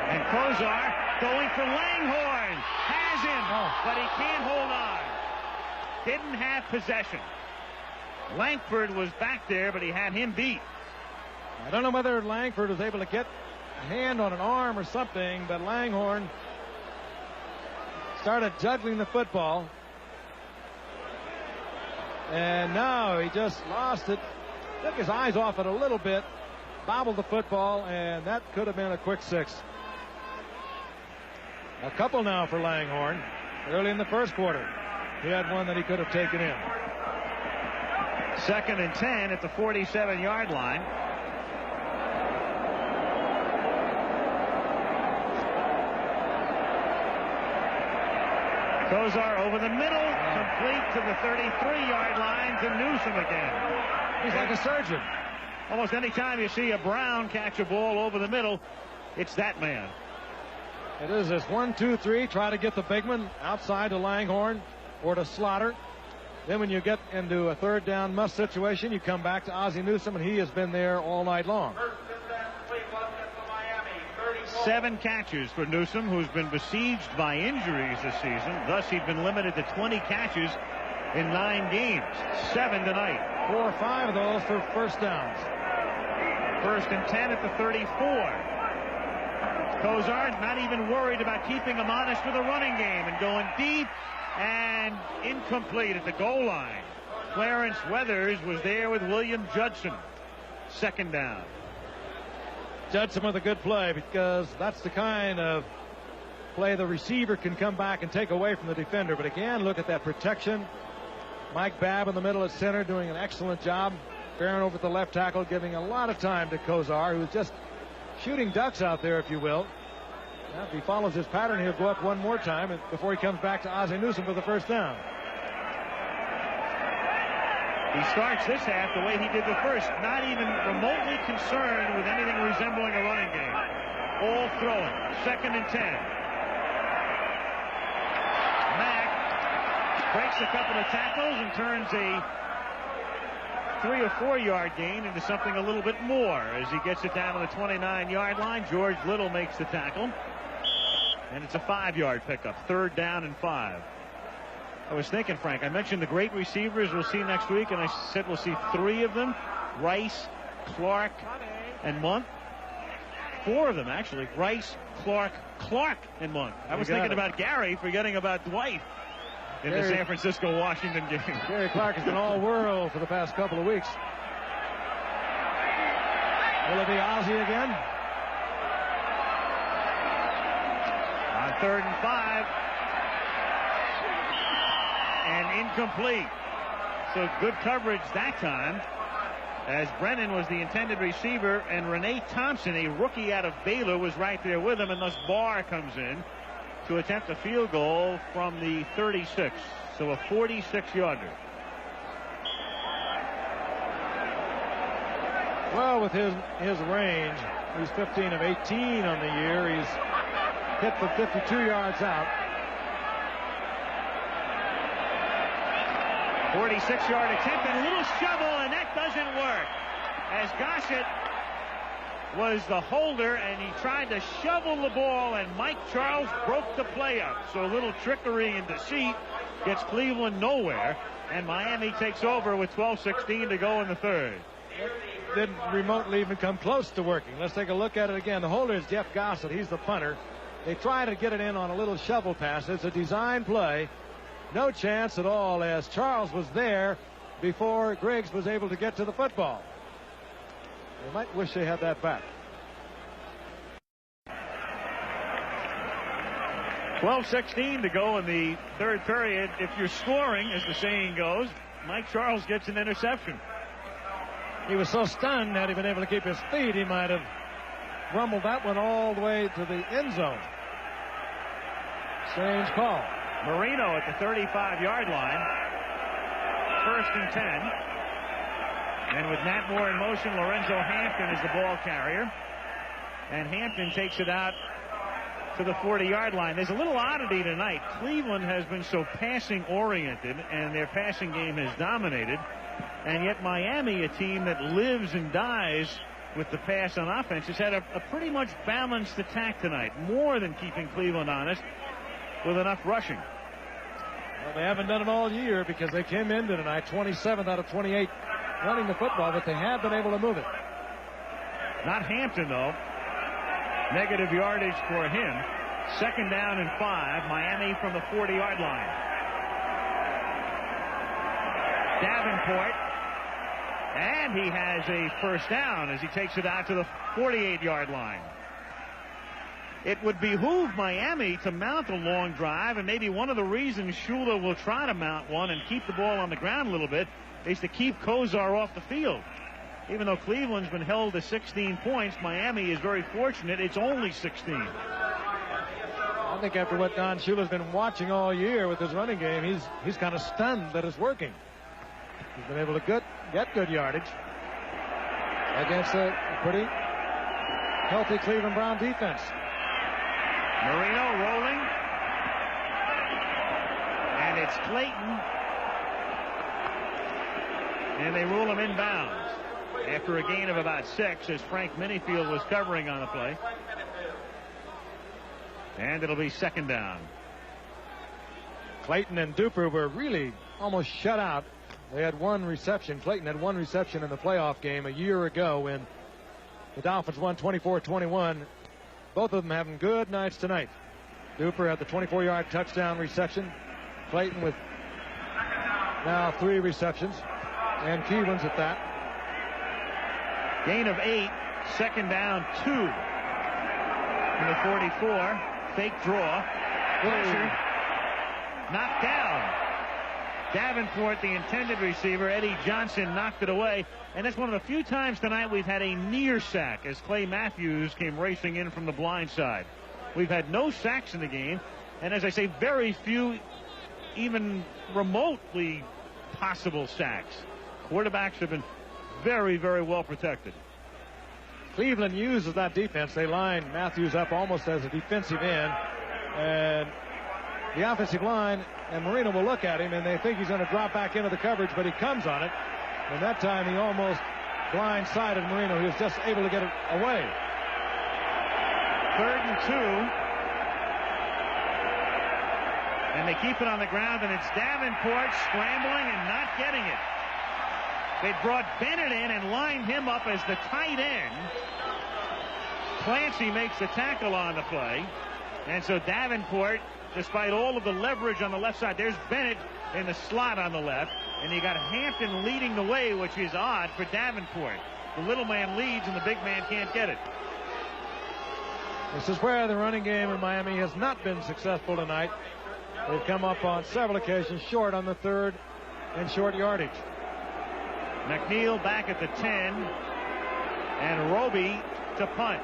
And Kosar going for Langhorne. Has him, but he can't hold on. Didn't have possession. Langford was back there, but he had him beat. I don't know whether Langford was able to get a hand on an arm or something, but Langhorne started juggling the football. And now he just lost it. Took his eyes off it a little bit. Bobbled the football, and that could have been a quick 6. A couple now for Langhorne. Early in the first quarter, he had one that he could have taken in. Second and 10 at the 47-yard line. Kosar over the middle, complete to the 33-yard line to Newsome again. He's like a surgeon. Almost any time you see a Brown catch a ball over the middle, it's that man. It is this 1-2-3. Try to get the big man outside to Langhorne or to Slaughter. Then when you get into a third down must situation, you come back to Ozzie Newsome, and he has been there all night long. 7 catches for Newsome, who's been besieged by injuries this season. Thus, he'd been limited to 20 catches in 9 games. 7 tonight. 4 or 5 of those for first downs. 1st and 10 at the 34. Kozar not even worried about keeping him honest with a running game and going deep and incomplete at the goal line. Clarence Weathers was there with William Judson. 2nd down. Judson with a good play, because that's the kind of play the receiver can come back and take away from the defender. But again, look at that protection. Mike Babb in the middle at center doing an excellent job. Barron over at the left tackle, giving a lot of time to Kozar, who's just shooting ducks out there, if you will. Now, if he follows his pattern, he'll go up one more time before he comes back to Ozzie Newsome for the first down. He starts this half the way he did the first, not even remotely concerned with anything resembling a running game. All throwing. 2nd and 10. Mack breaks a couple of tackles and turns a 3 or 4 yard gain into something a little bit more as he gets it down to the 29-yard line. George Little makes the tackle, and it's a 5-yard pickup. 3rd down and 5. I was thinking, Frank, I mentioned the great receivers we'll see next week, and I said we'll see 3 of them: Rice, Clark, and Monk. 4 of them, actually: Rice, Clark, and Monk. I was thinking about Gary, forgetting about Dwight in the San Francisco-Washington game. Gary Clark has been all world for the past couple of weeks. Will it be Ozzie again? On 3rd and 5. And incomplete. So good coverage that time, as Brennan was the intended receiver, and Renee Thompson, a rookie out of Baylor, was right there with him, and thus Barr comes in to attempt a field goal from the 36. So a 46-yarder. Well, with his range, he's 15 of 18 on the year. He's hit for 52 yards out. 46-yard attempt and a little shovel, and that doesn't work, as Gossett was the holder, and he tried to shovel the ball, and Mike Charles broke the play up. So a little trickery and deceit gets Cleveland nowhere, and Miami takes over with 12:16 to go in the 3rd. Didn't remotely even come close to working. Let's take a look at it again. The holder is Jeff Gossett. He's the punter. They try to get it in on a little shovel pass. It's a design play. No chance at all, as Charles was there before Griggs was able to get to the football. They might wish they had that back. 12:16 to go in the 3rd period. If you're scoring, as the saying goes, Mike Charles gets an interception. He was so stunned, had he been able to keep his feet, he might have rumbled that one all the way to the end zone. Strange call. Marino at the 35-yard line. 1st and 10. And with Matt Moore in motion, Lorenzo Hampton is the ball carrier. And Hampton takes it out to the 40-yard line. There's a little oddity tonight. Cleveland has been so passing-oriented, and their passing game has dominated. And yet Miami, a team that lives and dies with the pass on offense, has had a pretty much balanced attack tonight. More than keeping Cleveland honest with enough rushing. Well, they haven't done it all year, because they came into tonight 27th out of 28 running the football, but they have been able to move it. Not Hampton, though. Negative yardage for him. 2nd down and 5. Miami from the 40-yard line. Davenport. And he has a first down as he takes it out to the 48-yard line. It would behoove Miami to mount a long drive, and maybe one of the reasons Shula will try to mount one and keep the ball on the ground a little bit is to keep Kozar off the field. Even though Cleveland's been held to 16 points, Miami is very fortunate it's only 16. I think after what Don Shula's been watching all year with his running game, he's kind of stunned that it's working. He's been able to get good yardage. against a pretty healthy Cleveland Brown defense. Marino rolling. And it's Clayton. And they rule him inbounds after a gain of about 6 as Frank Minifield was covering on the play. And it'll be second down. Clayton and Duper were really almost shut out. They had one reception. Clayton had one reception in the playoff game a year ago when the Dolphins won 24-21. Both of them having good nights tonight. Duper had the 24-yard touchdown reception. Clayton with now 3 receptions, and key ones at that. Gain of 8, second down 2 in the 44. Fake draw. Pressure. Knocked down. Davenport, the intended receiver. Eddie Johnson knocked it away. And that's one of the few times tonight we've had a near sack as Clay Matthews came racing in from the blind side. We've had no sacks in the game. And as I say, very few even remotely possible sacks. Quarterbacks have been very, very well protected. Cleveland uses that defense. They line Matthews up almost as a defensive end. And the offensive line and Marino will look at him and they think he's going to drop back into the coverage, but he comes on it. And that time he almost blindsided Marino. He was just able to get it away. 3rd and 2. And they keep it on the ground, and it's Davenport scrambling and not getting it. They brought Bennett in and lined him up as the tight end. Clancy makes the tackle on the play. And so Davenport, despite all of the leverage on the left side, there's Bennett in the slot on the left. And you got Hampton leading the way, which is odd for Davenport. The little man leads and the big man can't get it. This is where the running game in Miami has not been successful tonight. They've come up on several occasions short on the 3rd and short yardage. McNeil back at the 10. And Roby to punt.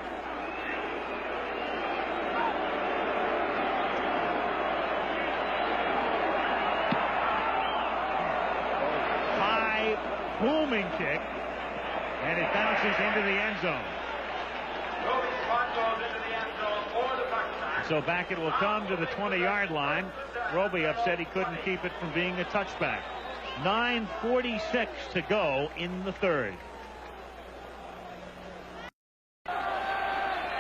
High booming kick. And it bounces into the end zone. So back it will come to the 20-yard line. Roby upset he couldn't keep it from being a touchback. 9:46 to go in the 3rd.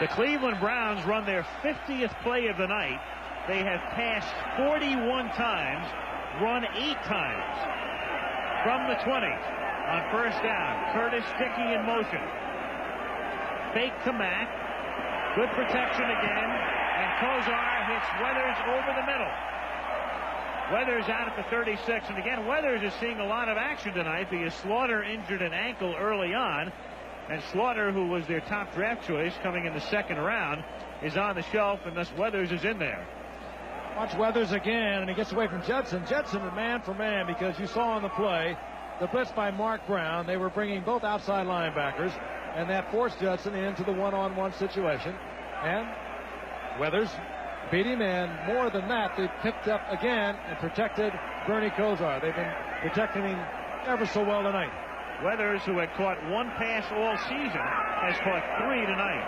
The Cleveland Browns run their 50th play of the night. They have passed 41 times, run 8 times from the 20 on first down. Curtis Dickey in motion. Fake to Mack. Good protection again. And Kozar hits Weathers over the middle. Weathers out at the 36. And again, Weathers is seeing a lot of action tonight because Slaughter injured an ankle early on. And Slaughter, who was their top draft choice coming in the 2nd round, is on the shelf, and thus Weathers is in there. Watch Weathers again, and he gets away from Judson. Judson man for man, because you saw on the play the blitz by Mark Brown. They were bringing both outside linebackers, and that forced Judson into the one-on-one situation. And Weathers beat him, and more than that, they picked up again and protected Bernie Kosar. They've been protecting him ever so well tonight. Weathers, who had caught 1 pass all season, has caught 3 tonight.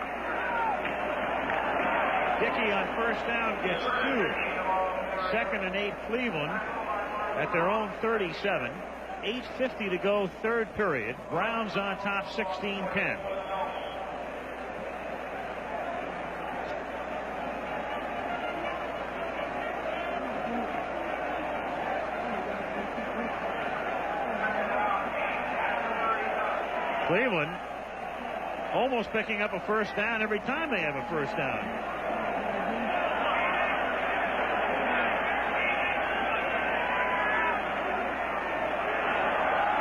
Dickey on first down gets 2. 2nd and 8 Cleveland at their own 37. 8:50 to go, 3rd period. Browns on top, 16-10. Cleveland almost picking up a first down every time they have a first down.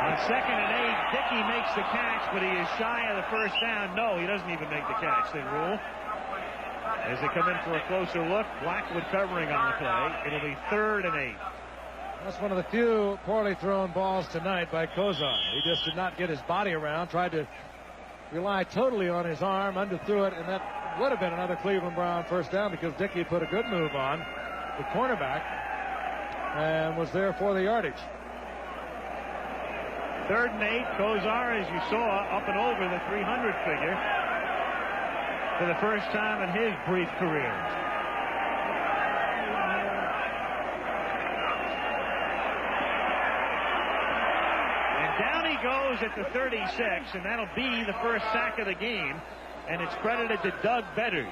On 2nd and 8, Dickey makes the catch, but he is shy of the first down. No, he doesn't even make the catch, they rule. As they come in for a closer look, Blackwood covering on the play. It'll be 3rd and 8. That's one of the few poorly thrown balls tonight by Kozar. He just did not get his body around, tried to rely totally on his arm, underthrew it, and that would have been another Cleveland Brown first down because Dickey put a good move on the cornerback and was there for the yardage. 3rd and 8. Kozar, as you saw, up and over the 300 figure for the first time in his brief career. And down he goes at the 36, and that'll be the first sack of the game, and it's credited to Doug Betters.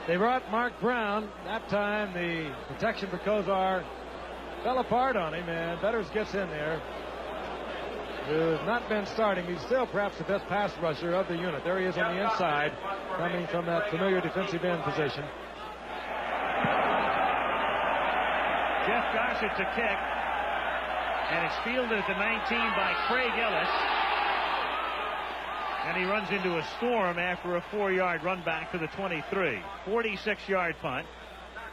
They brought Mark Brown. That time the protection for Kozar fell apart on him, and Betters gets in there. Who's not been starting. He's still perhaps the best pass rusher of the unit. There he is on the inside, coming from that familiar defensive end position. Jeff Gossett to kick, and it's fielded at the 19 by Craig Ellis. And he runs into a storm after a 4-yard run back to the 23. 46-yard punt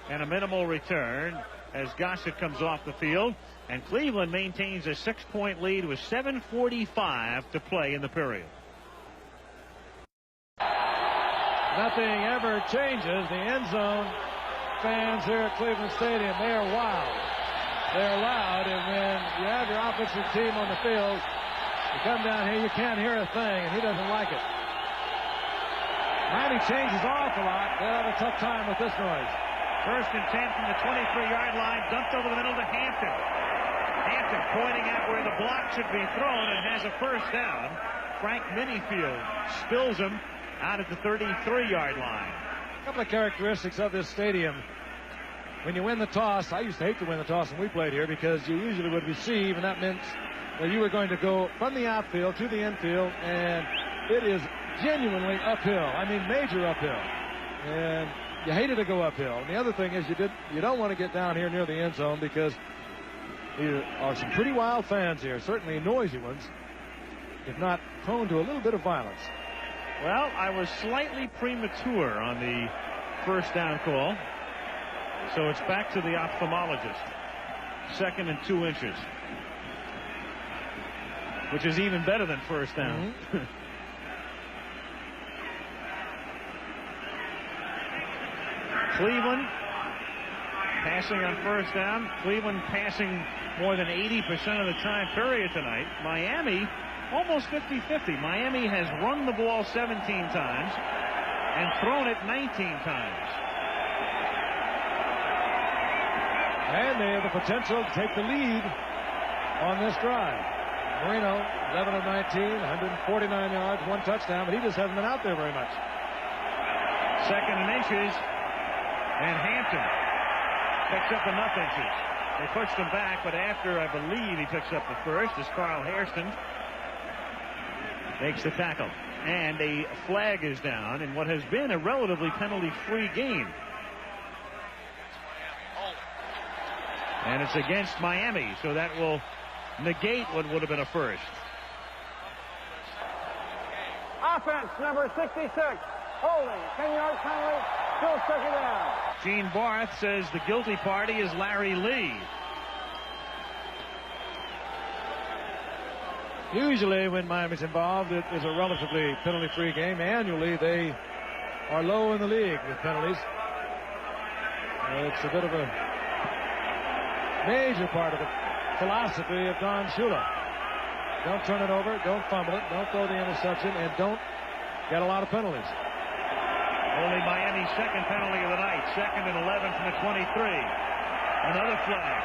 and a minimal return as Gossett comes off the field. And Cleveland maintains a 6-point lead with 7:45 to play in the period. Nothing ever changes. The end zone fans here at Cleveland Stadium, they are wild. They're loud, and when you have your offensive team on the field, you come down here, you can't hear a thing, and he doesn't like it. Miami changes off a lot. They'll have a tough time with this noise. 1st and 10 from the 23-yard line, dumped over the middle to Hampton. Hampton pointing at where the block should be thrown and has a first down. Frank Minifield spills him out at the 33-yard line. A couple of characteristics of this stadium. When you win the toss, I used to hate to win the toss when we played here because you usually would receive, and that meant that you were going to go from the outfield to the infield, and it is genuinely uphill. I mean, major uphill. And you hated to go uphill. And the other thing is you don't want to get down here near the end zone because there are some pretty wild fans here, certainly noisy ones, if not prone to a little bit of violence. Well, I was slightly premature on the first down call, so it's back to the ophthalmologist. 2nd and 2 inches, which is even better than first down. Mm-hmm. Cleveland passing on first down. Cleveland passing more than 80% of the time period tonight. Miami almost 50-50. Miami has run the ball 17 times and thrown it 19 times. And they have the potential to take the lead on this drive. Marino, 11 of 19, 149 yards, 1 touchdown, but he just hasn't been out there very much. 2nd and inches. And Hampton picks up enough inches. They pushed him back, but after, I believe, he picks up the first as Carl Hairston makes the tackle. And a flag is down in what has been a relatively penalty-free game. And it's against Miami, so that will negate what would have been a first. Offense, number 66. Holding, 10-yard penalty. Still 2nd down. Gene Barth says the guilty party is Larry Lee. Usually when Miami's involved, it is a relatively penalty-free game. Annually, they are low in the league with penalties. It's a bit of a major part of the philosophy of Don Shula. Don't turn it over, don't fumble it, don't throw the interception, and don't get a lot of penalties. Only Miami's 2nd penalty of the night. 2nd and 11 from the 23. Another flag.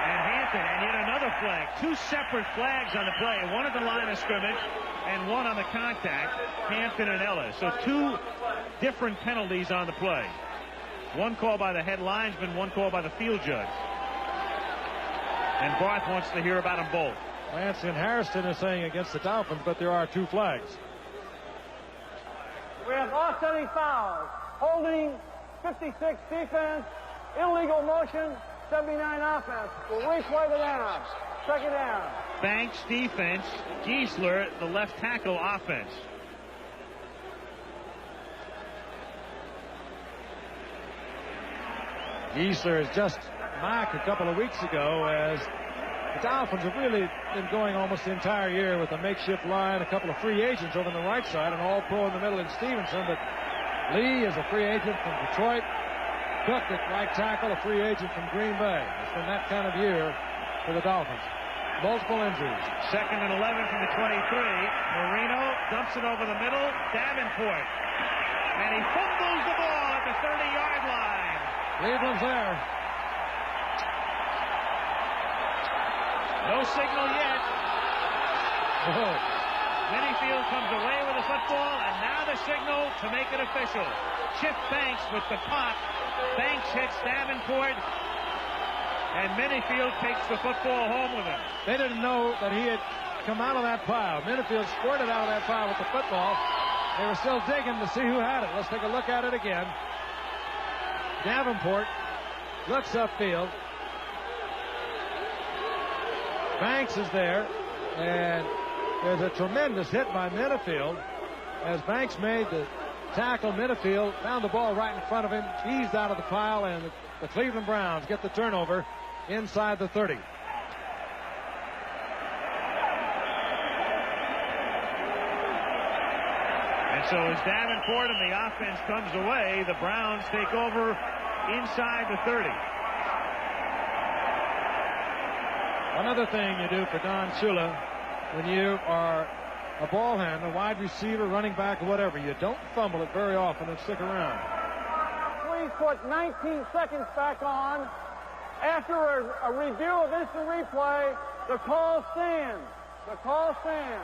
And Hampton, and yet another flag. 2 separate flags on the play. One at the line of scrimmage and one on the contact. Hampton and Ellis. So 2 different penalties on the play. One call by the head linesman, one call by the field judge. And Barth wants to hear about them both. Lance and Hairston are saying against the Dolphins, but there are 2 flags. We have offsetting fouls. Holding, 56 defense. Illegal motion, 79 offense. We'll replay the down. 2nd down. Banks defense. Giesler, the left tackle offense. Giesler has just marked a couple of weeks ago as the Dolphins have really been going almost the entire year with a makeshift line, a couple of free agents over on the right side, and all pro in the middle in Stevenson. But Lee is a free agent from Detroit. Cook at right tackle, a free agent from Green Bay. It's been that kind of year for the Dolphins. Multiple injuries. 2nd and 11 from the 23. Marino dumps it over the middle. Davenport. And he fumbles the ball at the 30-yard line. Cleveland's there. No signal yet. Oh. Minifield comes away with the football, and now the signal to make it official. Chip Banks with the pop. Banks hits Davenport, and Minifield takes the football home with him. They didn't know that he had come out of that pile. Minifield squirted out of that pile with the football. They were still digging to see who had it. Let's take a look at it again. Davenport looks upfield. Banks is there, and there's a tremendous hit by Minifield. As Banks made the tackle, Minifield found the ball right in front of him, eased out of the pile, and the Cleveland Browns get the turnover inside the 30. And so as Davenport and the offense comes away, the Browns take over inside the 30. One other thing you do for Don Shula when you are a ball handler, wide receiver, running back, or whatever, you don't fumble it very often and stick around. Please put 19 seconds back on. After a review of instant replay, the call stands. The call stands.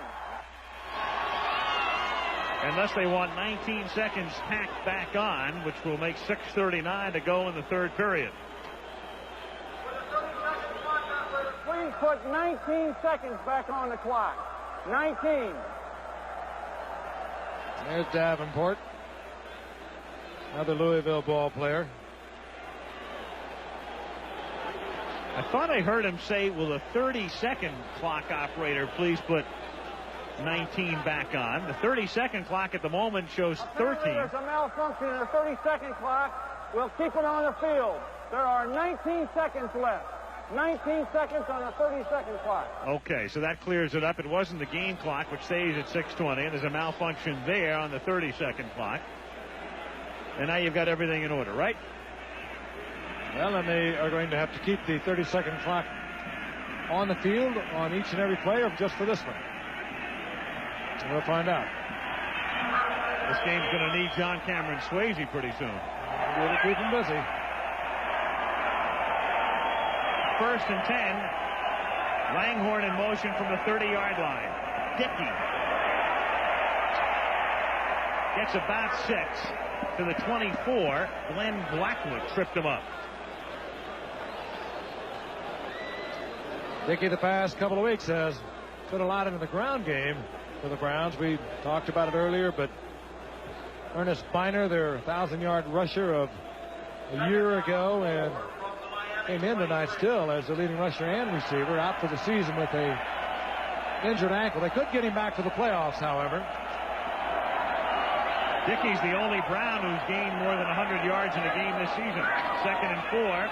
Unless they want 19 seconds tacked back on, which will make 6:39 to go in the third period. Please put 19 seconds back on the clock. 19. There's Davenport, another Louisville ball player. I thought I heard him say, will the 30-second clock operator please put 19 back on. The 30-second clock at the moment shows 13. There's a malfunction in the 30-second clock. We'll keep it on the field. There are 19 seconds left. 19 seconds on a 30-second clock. Okay, so that clears it up. It wasn't the game clock, which stays at 6:20, and there's a malfunction there on the 30-second clock. And now you've got everything in order, right? Well, and they are going to have to keep the 30-second clock on the field on each and every play, or just for this one. We'll find out. This game's going to need John Cameron Swayze pretty soon. We'll keep him busy. 1st and 10. Langhorne in motion from the 30-yard line. Dickey gets about 6 to the 24. Glenn Blackwood tripped him up. Dickey the past couple of weeks has put a lot into the ground game for the Browns. We talked about it earlier, but Ernest Biner, their 1,000-yard rusher of a year ago, and came in tonight still as the leading rusher and receiver, out for the season with a injured ankle. They could get him back for the playoffs, however. Dickey's the only Brown who's gained more than 100 yards in a game this season. 2nd and 4.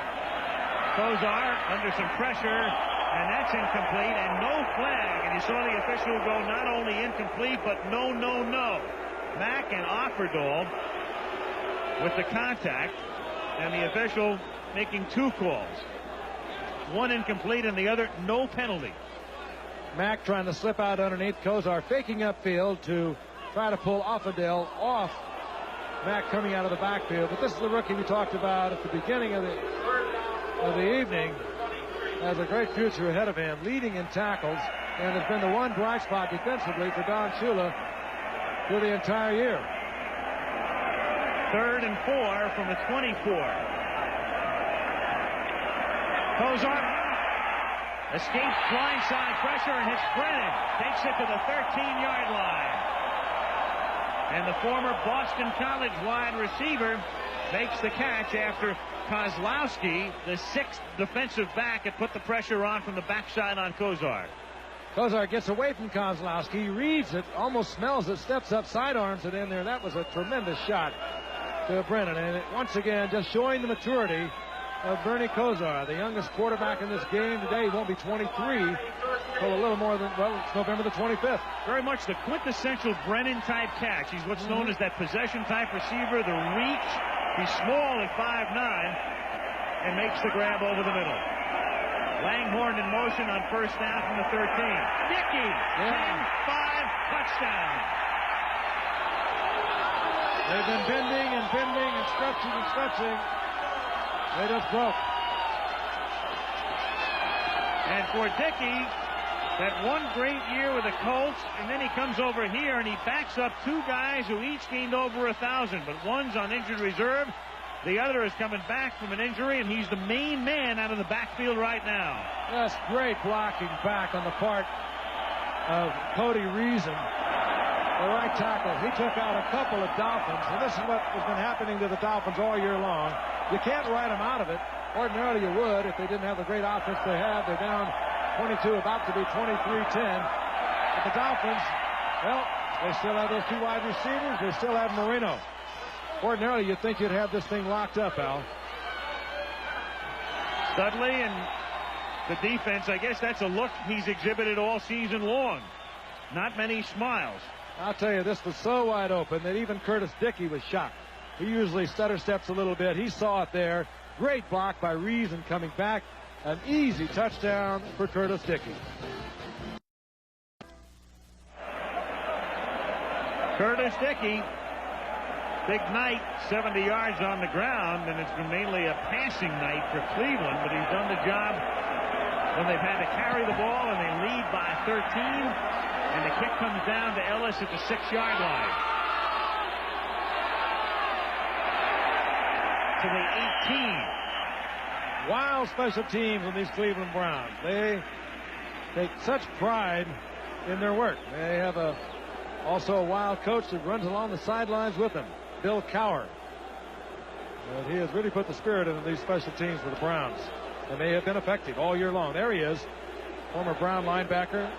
Kozar under some pressure, and that's incomplete, and no flag. And you saw the official go not only incomplete, but no. Mack and Offerdahl with the contact, and the official making 2 calls. One incomplete and the other no penalty. Mack trying to slip out underneath. Kozar faking upfield to try to pull Offerdahl off Mack coming out of the backfield. But this is the rookie we talked about at the beginning of the evening. Has a great future ahead of him, leading in tackles, and has been the one bright spot defensively for Don Shula through the entire year. 3rd and 4 from the 24. Kozar escapes blindside pressure and hits Brennan. Takes it to the 13-yard line. And the former Boston College wide receiver makes the catch after Kozlowski, the 6th defensive back, had put the pressure on from the backside on Kozar. Kozar gets away from Kozlowski. He reads it, almost smells it, steps up, sidearms it in there. That was a tremendous shot to Brennan. And once again, just showing the maturity of Bernie Kozar, the youngest quarterback in this game today. He won't be 23 until a little more than, well, it's November the 25th. Very much the quintessential Brennan-type catch. He's what's known as that possession-type receiver, the reach. He's small at 5'9", and makes the grab over the middle. Langhorne in motion on first down from the 13. Dickey, 10-5, touchdown. They've been bending and bending and stretching and stretching. They just broke. And for Dickey, that one great year with the Colts, and then he comes over here and he backs up two guys who each gained over 1,000, but one's on injured reserve. The other is coming back from an injury, and he's the main man out of the backfield right now. That's great blocking back on the part of Cody Reason, the right tackle. He took out a couple of Dolphins, and this is what has been happening to the Dolphins all year long. You can't write them out of it. Ordinarily you would if they didn't have the great offense they have. They're down 22, about to be 23-10. But the Dolphins, well, they still have those two wide receivers. They still have Marino. Ordinarily, you'd think you'd have this thing locked up, Al. Studley and the defense, I guess that's a look he's exhibited all season long. Not many smiles. I'll tell you, this was so wide open that even Curtis Dickey was shocked. He usually stutter steps a little bit. He saw it there. Great block by Reason coming back. An easy touchdown for Curtis Dickey. Curtis Dickey, big night, 70 yards on the ground, and it's been mainly a passing night for Cleveland, but he's done the job when they've had to carry the ball and they lead by 13, and the kick comes down to Ellis at the 6-yard line. To the 18. Wild special teams on these Cleveland Browns. They take such pride in their work. They have also a wild coach that runs along the sidelines with them, Bill Cowher. And he has really put the spirit into these special teams for the Browns, and they have been effective all year long. There he is, former Brown linebacker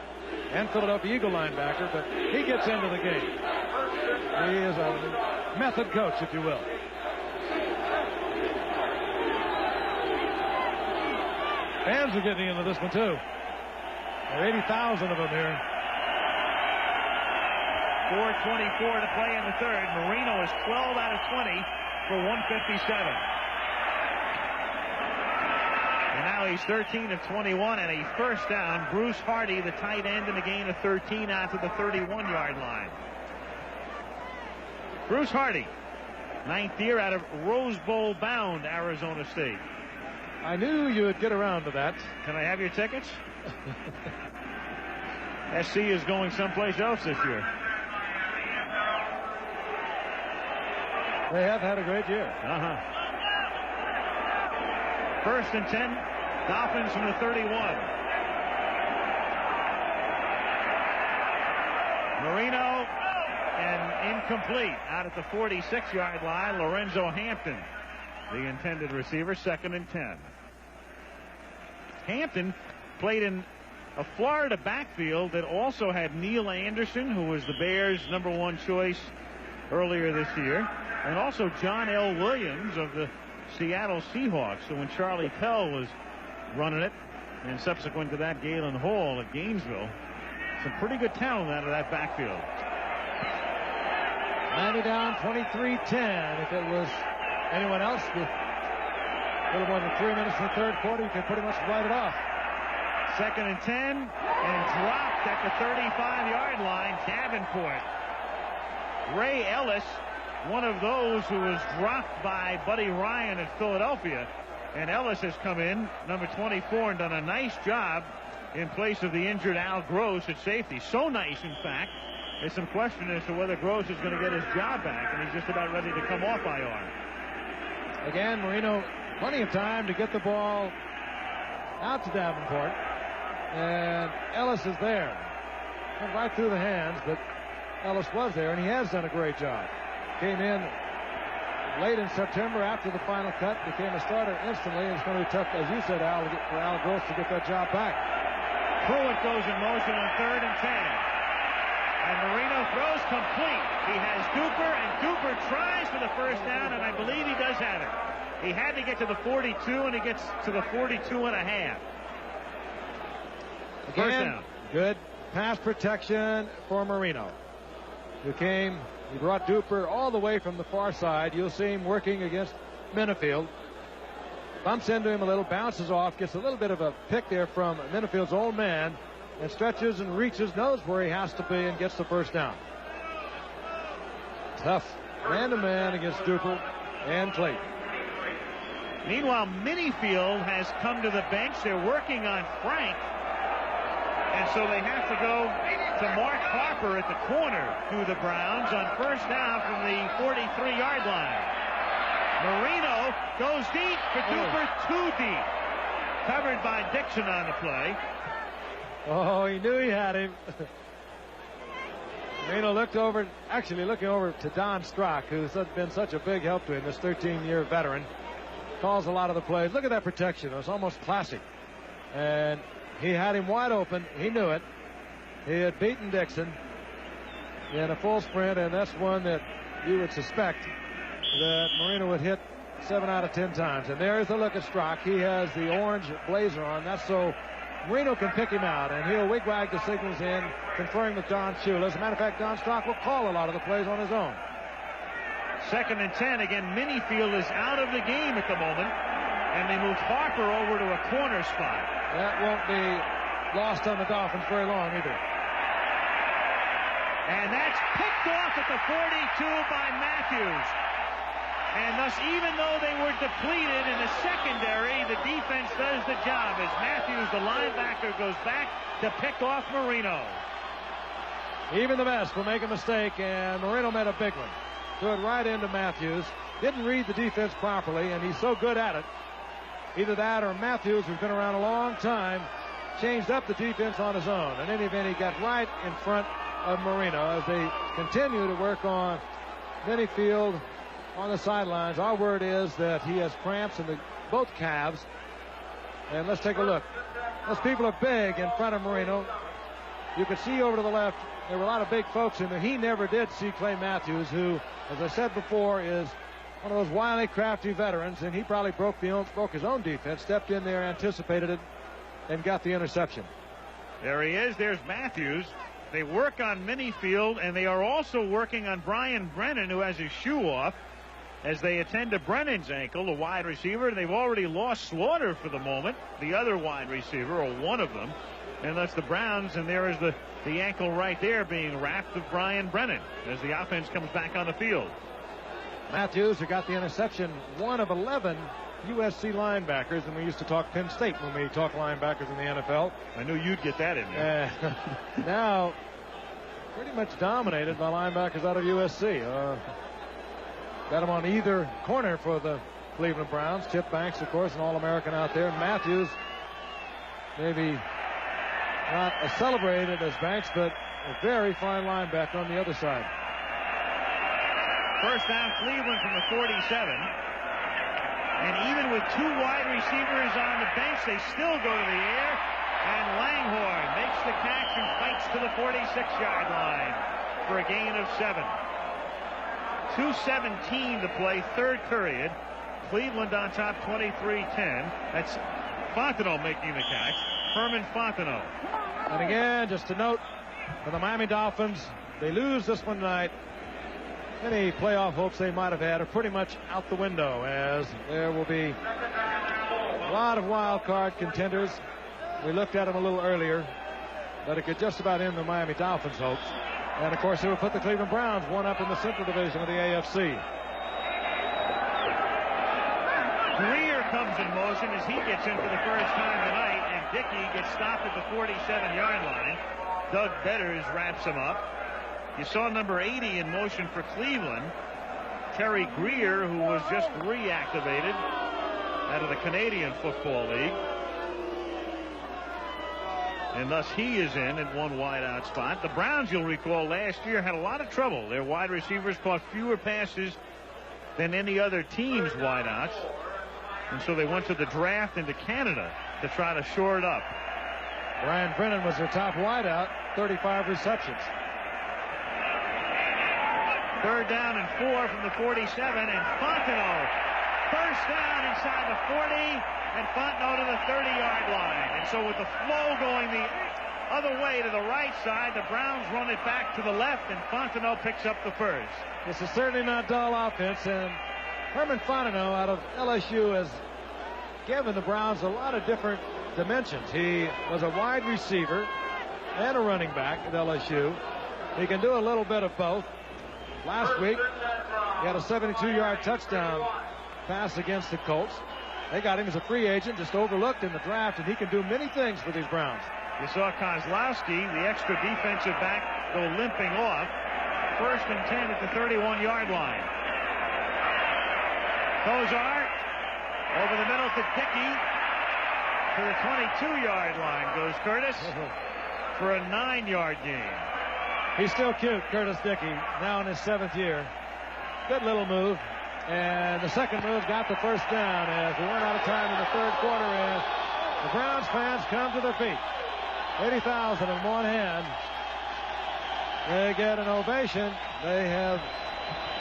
and Philadelphia Eagle linebacker, but he gets into the game. He is a method coach, if you will. Fans are getting into this one, too. There are 80,000 of them here. 4:24 to play in the third. Marino is 12 out of 20 for 157. And now he's 13 of 21 and a first down. Bruce Hardy, the tight end, in a gain of 13 out to the 31-yard line. Bruce Hardy, 9th year out of Rose Bowl bound Arizona State. I knew you would get around to that. Can I have your tickets? SC is going someplace else this year. They have had a great year. First and 10. Dolphins from the 31. Marino, and incomplete out at the 46-yard line. Lorenzo Hampton, the intended receiver, 2nd and 10. Hampton played in a Florida backfield that also had Neil Anderson, who was the Bears' #1 choice earlier this year, and also John L. Williams of the Seattle Seahawks. So when Charlie Pell was running it, and subsequent to that Galen Hall at Gainesville, some pretty good talent out of that backfield. 90 down, 23-10. If it was anyone else with a little more than 3 minutes in the third quarter, you could pretty much write it off. 2nd and 10, and dropped at the 35-yard line. Davenport. Ray Ellis, one of those who was dropped by Buddy Ryan at Philadelphia. And Ellis has come in, number 24, and done a nice job in place of the injured Al Gross at safety. So nice, in fact, there's some question as to whether Gross is going to get his job back, and he's just about ready to come off IR. Again, Marino, plenty of time to get the ball out to Davenport. And Ellis is there. Went right through the hands, but Ellis was there, and he has done a great job. Came in late in September after the final cut, became a starter instantly, and it's going to be tough, as you said, Al, for Al Gross to get that job back. Pruitt goes in motion on 3rd and 10. And Marino throws complete. He has Duper, and Duper tries for the first down, and I believe he does have it. He had to get to the 42, and he gets to the 42.5. Again, good pass protection for Marino, who came. He brought Duper all the way from the far side. You'll see him working against Minifield. bumps into him a little, bounces off, gets a little bit of a pick there from Minifield's old man, and stretches and reaches, knows where he has to be, and gets the first down. Tough man-to-man against Duper and Clayton. Meanwhile, Minifield has come to the bench. They're working on Frank. And so they have to go to Mark Harper at the corner to the Browns on first down from the 43-yard line. Marino goes deep for Duper, too deep. Covered by Dixon on the play. Oh, he knew he had him. Marino looked over, actually looking over to Don Strock, who's been such a big help to him, this 13-year veteran. Calls a lot of the plays. Look at that protection. It was almost classic. And he had him wide open. He knew it. He had beaten Dixon in a full sprint, and that's one that you would suspect that Marino would hit 7 out of 10 times. And there's a look at Strock. He has the orange blazer on. That's so Marino can pick him out, and he'll wigwag the signals in, conferring with Don Shula. As a matter of fact, Don Strock will call a lot of the plays on his own. 2nd and 10. Again, Minifield is out of the game at the moment, and they moved Harper over to a corner spot. That won't be lost on the Dolphins very long either. And that's picked off at the 42 by Matthews. And thus, even though they were depleted in the secondary, the defense does the job as Matthews, the linebacker, goes back to pick off Marino. Even the best will make a mistake, and Marino made a big one. Threw it right into Matthews. Didn't read the defense properly, and he's so good at it. Either that or Matthews, who's been around a long time, changed up the defense on his own. In any event, he got right in front of Marino as they continue to work on Minifield on the sidelines. Our word is that he has cramps in both calves. And let's take a look. Those people are big in front of Marino. You can see over to the left, there were a lot of big folks in there. He never did see Clay Matthews, who, as I said before, is one of those wily, crafty veterans, and he probably broke his own defense, stepped in there, anticipated it, and got the interception. There he is. There's Matthews. They work on Minifield, and they are also working on Brian Brennan, who has his shoe off, as they attend to Brennan's ankle, the wide receiver. They've already lost Slaughter for the moment, the other wide receiver, or one of them. And that's the Browns, and there is the ankle right there being wrapped of Brian Brennan as the offense comes back on the field. Matthews, who got the interception, one of 11 USC linebackers, and we used to talk Penn State when we talk linebackers in the NFL. I knew you'd get that in there. Now, pretty much dominated by linebackers out of USC. Got him on either corner for the Cleveland Browns. Chip Banks, of course, an All-American out there. Matthews, maybe not as celebrated as Banks, but a very fine linebacker on the other side. First down, Cleveland from the 47. And even with 2 wide receivers on the bench, they still go to the air. And Langhorne makes the catch and fights to the 46-yard line for a gain of 7. 2:17 to play, third period. Cleveland on top, 23-10. That's Fontenot making the catch. Herman Fontenot. And again, just a note for the Miami Dolphins, they lose this one tonight. Any playoff hopes they might have had are pretty much out the window, as there will be a lot of wild card contenders. We looked at them a little earlier, but it could just about end the Miami Dolphins' hopes. And, of course, it would put the Cleveland Browns one up in the Central Division of the AFC. Greer comes in motion as he gets in for the first time tonight, and Dickey gets stopped at the 47-yard line. Doug Betters wraps him up. You saw number 80 in motion for Cleveland, Terry Greer, who was just reactivated out of the Canadian Football League. And thus he is in at one wideout spot. The Browns, you'll recall, last year had a lot of trouble. Their wide receivers caught fewer passes than any other team's wideouts. And so they went to the draft into Canada to try to shore it up. Brian Brennan was their top wideout, 35 receptions. Third down and 4 from the 47, and Fontenot first down inside the 40, and Fontenot to the 30-yard line. And so with the flow going the other way to the right side, the Browns run it back to the left, and Fontenot picks up the first. This is certainly not dull offense, and Herman Fontenot out of LSU has given the Browns a lot of different dimensions. He was a wide receiver and a running back at LSU. He can do a little bit of both. Last week, he had a 72-yard touchdown pass against the Colts. They got him as a free agent, just overlooked in the draft, and he can do many things for these Browns. You saw Kozlowski, the extra defensive back, go limping off. 1st and 10 at the 31-yard line. Kozar over the middle to Dickey. To the 22-yard line goes Curtis for a 9-yard gain. He's still cute, Curtis Dickey, now in his 7th year. Good little move. And the second move got the first down as we run out of time in the 3rd quarter as the Browns fans come to their feet. 80,000 in one hand. They get an ovation. They have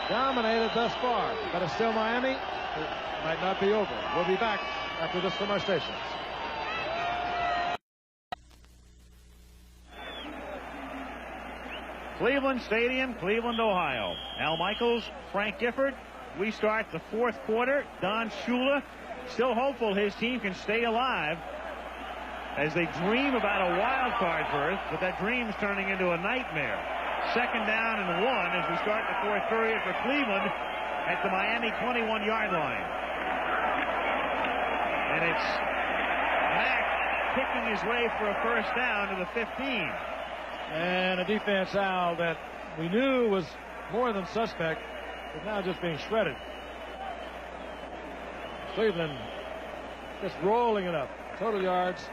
dominated thus far, but it's still Miami. It might not be over. We'll be back after this from our stations. Cleveland Stadium, Cleveland, Ohio. Al Michaels, Frank Gifford. We start the 4th quarter. Don Shula still hopeful his team can stay alive as they dream about a wild card berth, but that dream's turning into a nightmare. 2nd down and 1 as we start the 4th period for Cleveland at the Miami 21-yard line. And it's Mack picking his way for a first down to the 15. And a defense, Al, that we knew was more than suspect, is now just being shredded. Cleveland just rolling it up. Total yards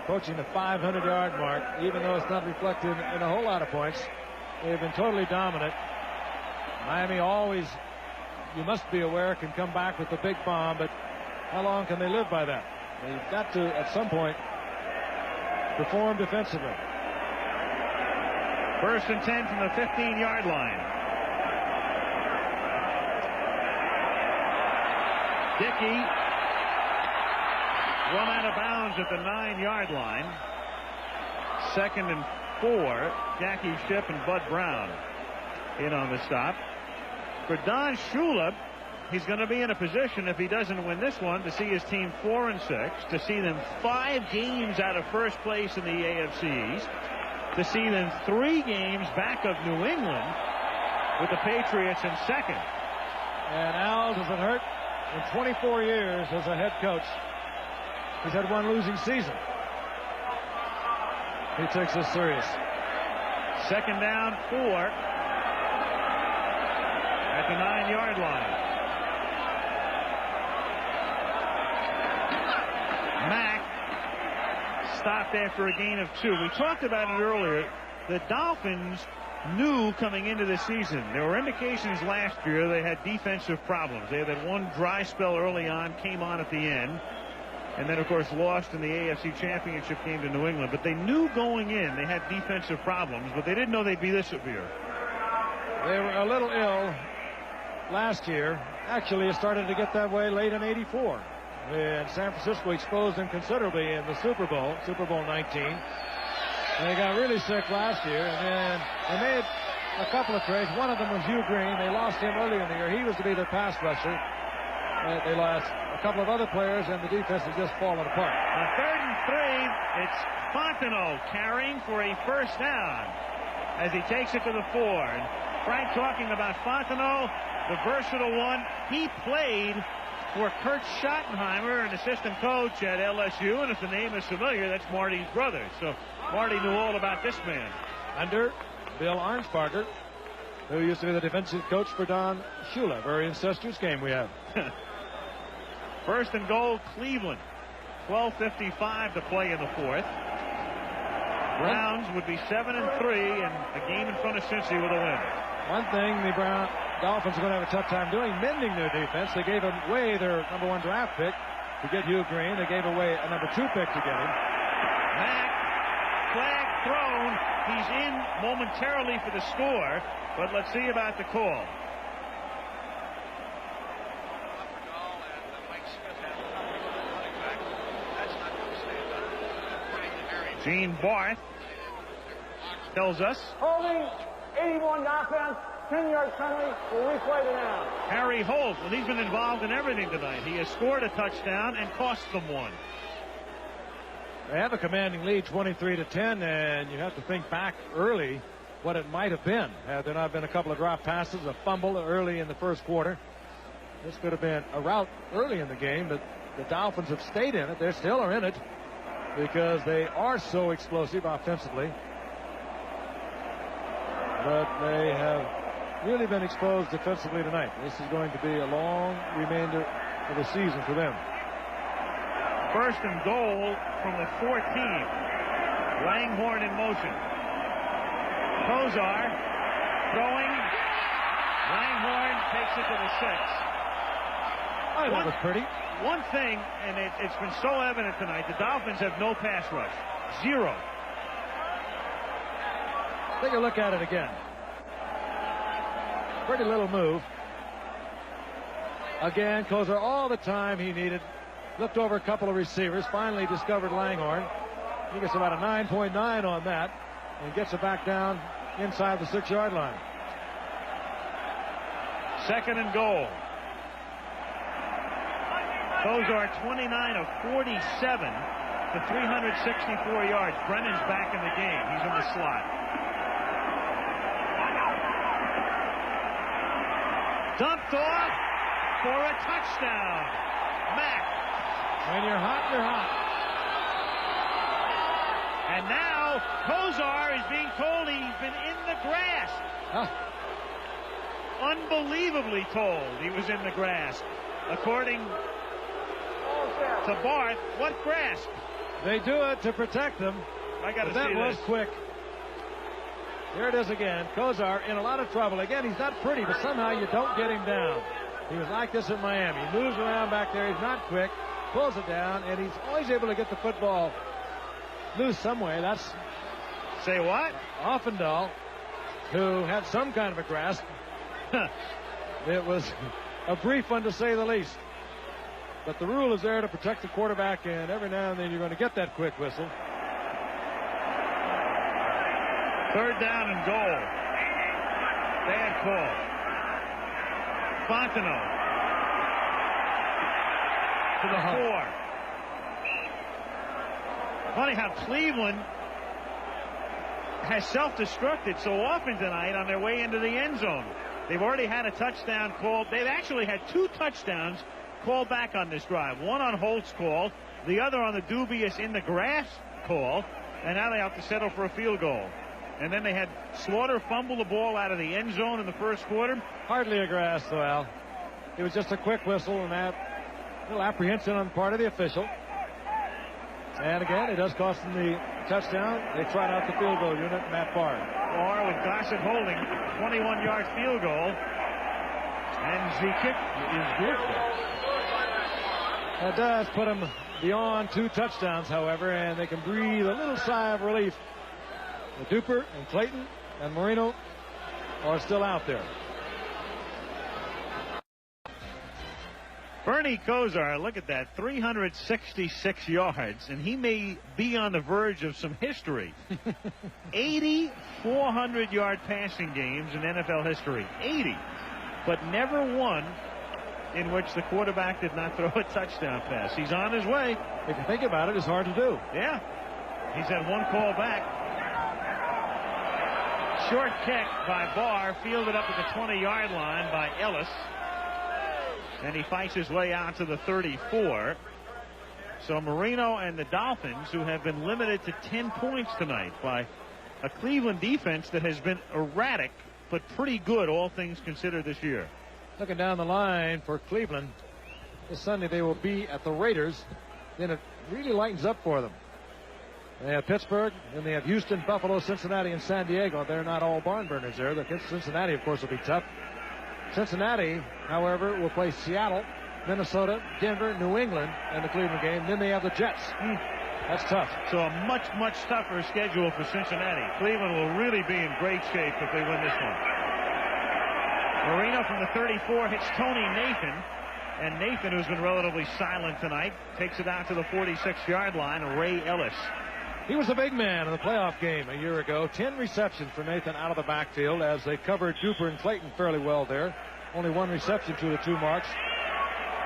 approaching the 500-yard mark, even though it's not reflected in a whole lot of points. They've been totally dominant. Miami always, you must be aware, can come back with the big bomb, but how long can they live by that? They've got to, at some point, perform defensively. 1st and 10 from the 15-yard line. Dickey run out of bounds at the 9-yard line. 2nd and 4. Jackie Shipp and Bud Brown in on the stop. For Don Shula, he's going to be in a position, if he doesn't win this one, to see his team 4-6, to see them 5 games out of first place in the AFC East, to see them 3 games back of New England with the Patriots in 2nd. And Al, does it hurt? In 24 years as a head coach, he's had 1 losing season. He takes this serious. 2nd down, 4 at the 9-yard line. Mack stopped after a gain of 2. We talked about it earlier. The Dolphins knew coming into the season. There were indications last year they had defensive problems. They had that one dry spell early on, came on at the end, and then, of course, lost in the AFC Championship game to New England. But they knew going in they had defensive problems, but they didn't know they'd be this severe. They were a little ill last year. Actually, it started to get that way late in '84. And San Francisco exposed them considerably in the Super Bowl 19. And they got really sick last year, and then they made a couple of trades. One of them was Hugh Green. They lost him earlier in the year. He was to be their pass rusher. They lost a couple of other players, and the defense has just fallen apart. On 3rd and 3, it's Fontenot carrying for a first down as he takes it to the 4. And Frank talking about Fontenot, the versatile one. He played for Kurt Schottenheimer, an assistant coach at LSU, and if the name is familiar, that's Marty's brother. So Marty knew all about this man. Under Bill Arnsparger, who used to be the defensive coach for Don Shula. Very incestuous game we have. 1st and goal, Cleveland. 12:55 to play in the 4th. Browns would be 7-3 and a game in front of Cincy with a win. One thing the Dolphins are going to have a tough time doing, mending their defense. They gave away their #1 draft pick to get Hugh Green. They gave away a #2 pick to get him. Mack, flag thrown. He's in momentarily for the score, but let's see about the call. Gene Barth tells us. Holding 81 offense, 10-yard penalty. We'll replay the down. Harry Holt, well, he's been involved in everything tonight. He has scored a touchdown and cost them one. They have a commanding lead, 23-10, and you have to think back early what it might have been had there not been a couple of drop passes, a fumble early in the first quarter. This could have been a rout early in the game, but the Dolphins have stayed in it. They still are in it because they are so explosive offensively. But they have really been exposed defensively tonight. This is going to be a long remainder of the season for them. First and goal from the 14. Langhorne in motion. Kosar throwing. Langhorne takes it to the 6. Oh, that was pretty. One thing, and it's been so evident tonight, the Dolphins have no pass rush. Zero. Take a look at it again. Pretty little move. Again, Kosar all the time he needed. Looked over a couple of receivers. Finally discovered Langhorne. He gets about a 9.9 on that and gets it back down inside the 6-yard line. Second and goal. Kosar 29 of 47 to 364 yards. Brennan's back in the game. He's in the slot. Dumped off for a touchdown. Mack. When you're hot, you're hot. And now Kosar is being told he's been in the grass. Unbelievably told he was in the grass. According to Barth, what grass? They do it to protect them. I got to see that was this. Quick. Here it is again. Kosar in a lot of trouble. Again, he's not pretty, but somehow you don't get him down. He was like this at Miami. He moves around back there. He's not quick. Pulls it down, and he's always able to get the football loose some way. That's say what? Offendahl, who had some kind of a grasp. It was a brief one to say the least. But the rule is there to protect the quarterback, and every now and then you're going to get that quick whistle. Third down and goal. Bad call. Fontenot to the 4. Funny how Cleveland has self-destructed so often tonight on their way into the end zone. They've already had a touchdown called. They've actually had 2 touchdowns called back on this drive. One on Holt's call, the other on the dubious in the grass call, and now they have to settle for a field goal. And then they had Slaughter fumble the ball out of the end zone in the first quarter. Hardly a grass, though, Al. It was just a quick whistle and that little apprehension on the part of the official. And again, it does cost them the touchdown. They tried out the field goal unit, Matt Barr. Barr with Gossett holding, 21-yard field goal. And the kick is good. That does put them beyond 2 touchdowns, however, and they can breathe a little sigh of relief. The Duper and Clayton and Marino are still out there. Bernie Kosar, look at that, 366 yards, and he may be on the verge of some history. 80 400-yard passing games in NFL history. 80. But never one in which the quarterback did not throw a touchdown pass. He's on his way. If you think about it, it's hard to do. Yeah. He's had one call back. Short kick by Barr, fielded up at the 20-yard line by Ellis. And he fights his way out to the 34. So Marino and the Dolphins, who have been limited to 10 points tonight by a Cleveland defense that has been erratic, but pretty good, all things considered, this year. Looking down the line for Cleveland, this Sunday they will be at the Raiders. Then it really lightens up for them. They have Pittsburgh, then they have Houston, Buffalo, Cincinnati, and San Diego. They're not all barn burners there. Cincinnati, of course, will be tough. Cincinnati, however, will play Seattle, Minnesota, Denver, New England in the Cleveland game. Then they have the Jets. That's tough. So a much, much tougher schedule for Cincinnati. Cleveland will really be in great shape if they win this one. Marino from the 34 hits Tony Nathan. And Nathan, who's been relatively silent tonight, takes it out to the 46-yard line. Ray Ellis He was a big man in the playoff game a year ago. 10 receptions for Nathan out of the backfield as they covered Duper and Clayton fairly well there. Only 1 reception to the 2 marks.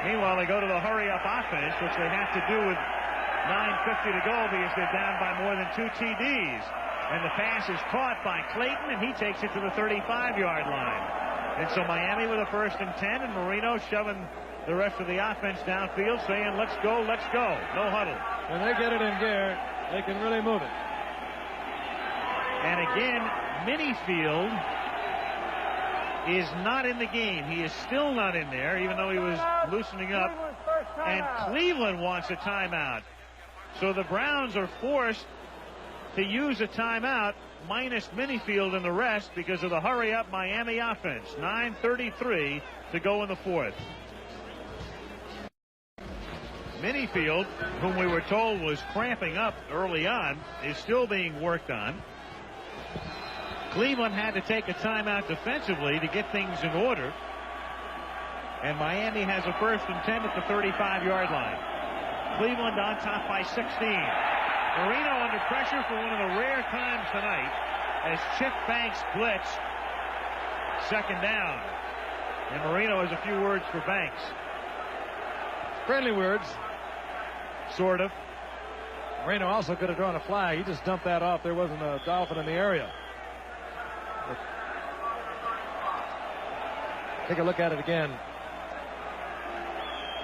Meanwhile, they go to the hurry-up offense, which they have to do with 9:50 to go because they're down by more than 2 TDs. And the pass is caught by Clayton, and he takes it to the 35-yard line. And so Miami with a 1st and 10, and Marino shoving the rest of the offense downfield, saying, let's go, let's go. No huddle. When they get it in gear, they can really move it. And again, Minifield is not in the game. He is still not in there, even though he was loosening up. And Cleveland wants a timeout. So the Browns are forced to use a timeout, minus Minifield and the rest, because of the hurry-up Miami offense. 9:33 to go in the 4th. Minifield, whom we were told was cramping up early on, is still being worked on. Cleveland had to take a timeout defensively to get things in order. And Miami has a 1st and 10 at the 35-yard line. Cleveland on top by 16. Marino under pressure for one of the rare times tonight as Chip Banks blitz. 2nd down. And Marino has a few words for Banks. Friendly words. Sort of. Marino also could have drawn a flag. He just dumped that off. There wasn't a Dolphin in the area. But take a look at it again.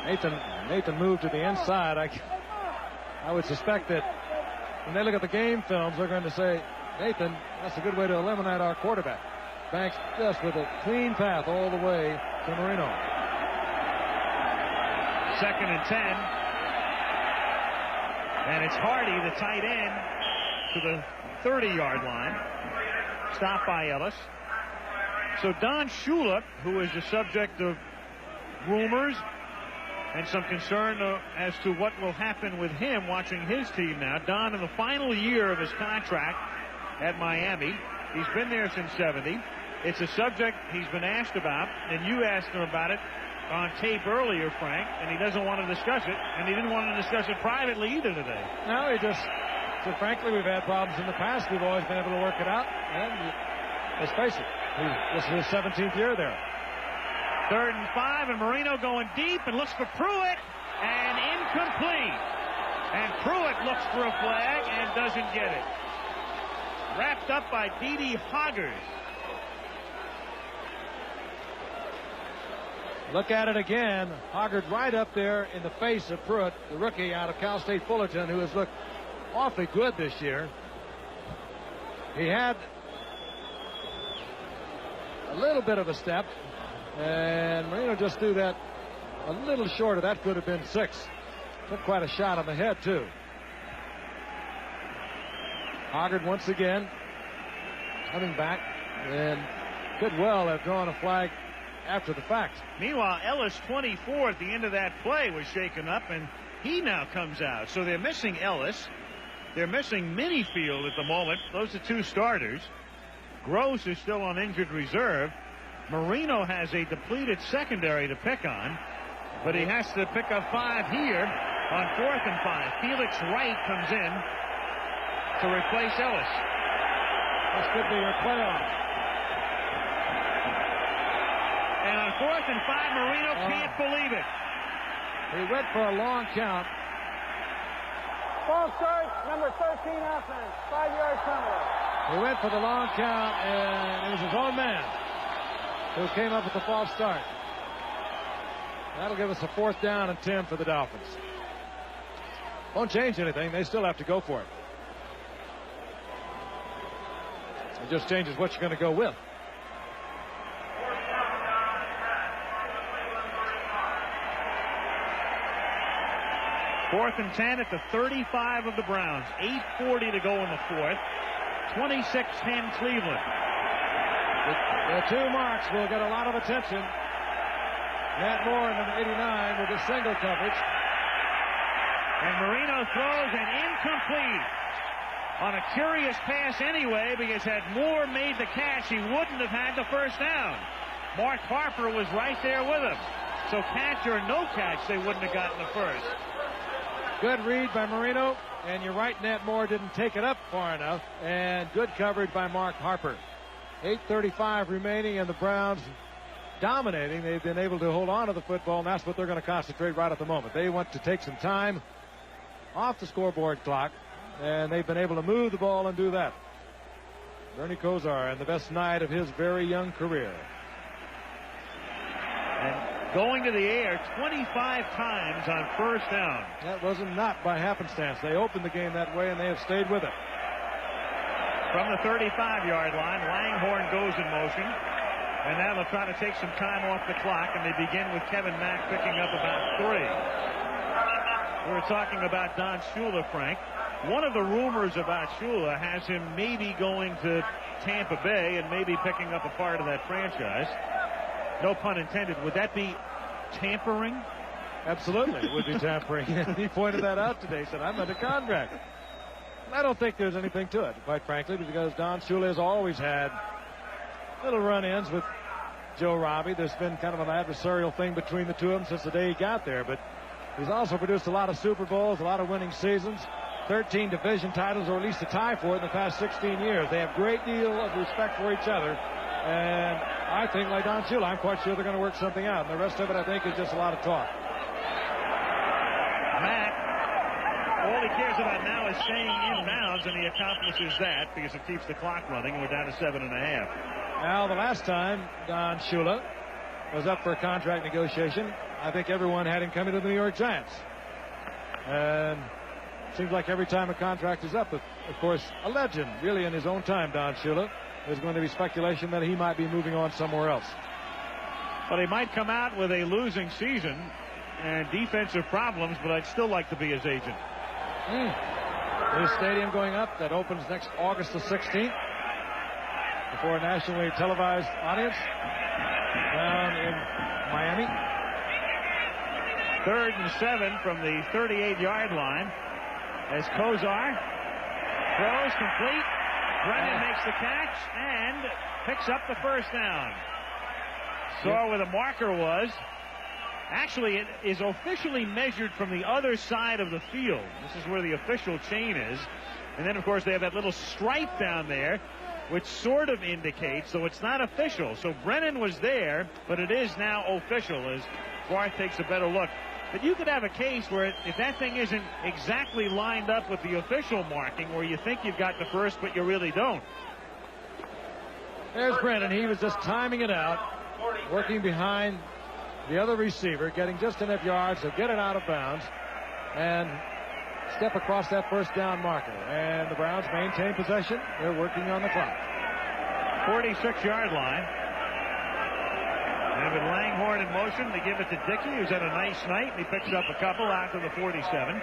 Nathan moved to the inside. I would suspect that when they look at the game films, they're going to say, Nathan, that's a good way to eliminate our quarterback. Banks just with a clean path all the way to Marino. 2nd and 10. And it's Hardy, the tight end, to the 30-yard line. Stopped by Ellis. So Don Shula, who is the subject of rumors and some concern as to what will happen with him watching his team now. Don in the final year of his contract at Miami. He's been there since 70. It's a subject he's been asked about, and you asked him about it on tape earlier, Frank, and he doesn't want to discuss it, and he didn't want to discuss it privately either today. No, he just said, frankly, we've had problems in the past. We've always been able to work it out, and let's face it, this is his 17th year there. 3rd and 5, and Marino going deep and looks for Pruitt, and incomplete. And Pruitt looks for a flag and doesn't get it. Wrapped up by Dede Hoggard. Look at it again. Hoggard right up there in the face of Pruitt, the rookie out of Cal State Fullerton, who has looked awfully good this year. He had a little bit of a step, and Marino just threw that a little short of that. Could have been 6. Took quite a shot on the head, too. Hoggard once again coming back, and could well have drawn a flag after the fact. Meanwhile, Ellis, 24 at the end of that play, was shaken up, and he now comes out. So they're missing Ellis. They're missing Minifield at the moment. Those are 2 starters. Gross is still on injured reserve. Marino has a depleted secondary to pick on, but he has to pick up 5 here on 4th and 5. Felix Wright comes in to replace Ellis. This could be your playoff. And on 4th and 5, Marino can't believe it. He went for a long count. False start, number 13 offense, 5-yard penalty. He went for the long count, and it was his own man who came up with the false start. That'll give us a 4th down and 10 for the Dolphins. Won't change anything. They still have to go for it. It just changes what you're going to go with. 4th and 10 at the 35 of the Browns. 8:40 to go in the 4th. 26-10 Cleveland. The 2 marks will get a lot of attention. Matt Moore in the 89 with his single coverage. And Marino throws an incomplete on a curious pass anyway, because had Moore made the catch, he wouldn't have had the 1st down. Mark Harper was right there with him. So catch or no catch, they wouldn't have gotten the 1st. Good read by Marino, and you're right, Nat Moore didn't take it up far enough, and good coverage by Mark Harper. 8:35 remaining, and the Browns dominating. They've been able to hold on to the football, and that's what they're going to concentrate right at the moment. They want to take some time off the scoreboard clock, and they've been able to move the ball and do that. Bernie Kosar in the best night of his very young career. And going to the air 25 times on first down. That wasn't not by happenstance. They opened the game that way, and they have stayed with it. From the 35-yard line, Langhorne goes in motion. And now they'll try to take some time off the clock, and they begin with Kevin Mack picking up about 3. We were talking about Don Shula, Frank. One of the rumors about Shula has him maybe going to Tampa Bay and maybe picking up a part of that franchise. No pun intended. Would that be tampering? Absolutely, it would be tampering. He pointed that out today. He said, I'm under contract. I don't think there's anything to it, quite frankly, because Don Shula has always had little run-ins with Joe Robbie. There's been kind of an adversarial thing between the two of them since the day he got there. But he's also produced a lot of Super Bowls, a lot of winning seasons, 13 division titles, or at least a tie for it in the past 16 years. They have a great deal of respect for each other. And I think, like Don Shula, I'm quite sure they're going to work something out. And the rest of it, I think, is just a lot of talk. Matt, all he cares about now is staying in bounds, and he accomplishes that because it keeps the clock running, and we're down to 7.5. Now, the last time Don Shula was up for a contract negotiation, I think everyone had him coming to the New York Giants. And it seems like every time a contract is up, of course, a legend, really, in his own time, Don Shula, there's going to be speculation that he might be moving on somewhere else. But he might come out with a losing season and defensive problems, but I'd still like to be his agent. New stadium going up that opens next August the 16th before a nationally televised audience down in Miami. 3rd and 7 from the 38-yard line as Kosar throws complete. Brennan makes the catch and picks up the first down. Saw where the marker was. Actually, it is officially measured from the other side of the field. This is where the official chain is. And then, of course, they have that little stripe down there, which sort of indicates, so it's not official. So Brennan was there, but it is now official as Barth takes a better look. But you could have a case where if that thing isn't exactly lined up with the official marking, where you think you've got the first, but you really don't. There's Brennan. He was just timing it out, working behind the other receiver, getting just enough yards to get it out of bounds and step across that first down marker. And the Browns maintain possession. They're working on the clock. 46-yard line. And with Langhorne in motion, they give it to Dickey, who's had a nice night. He picks up a couple out to the 47.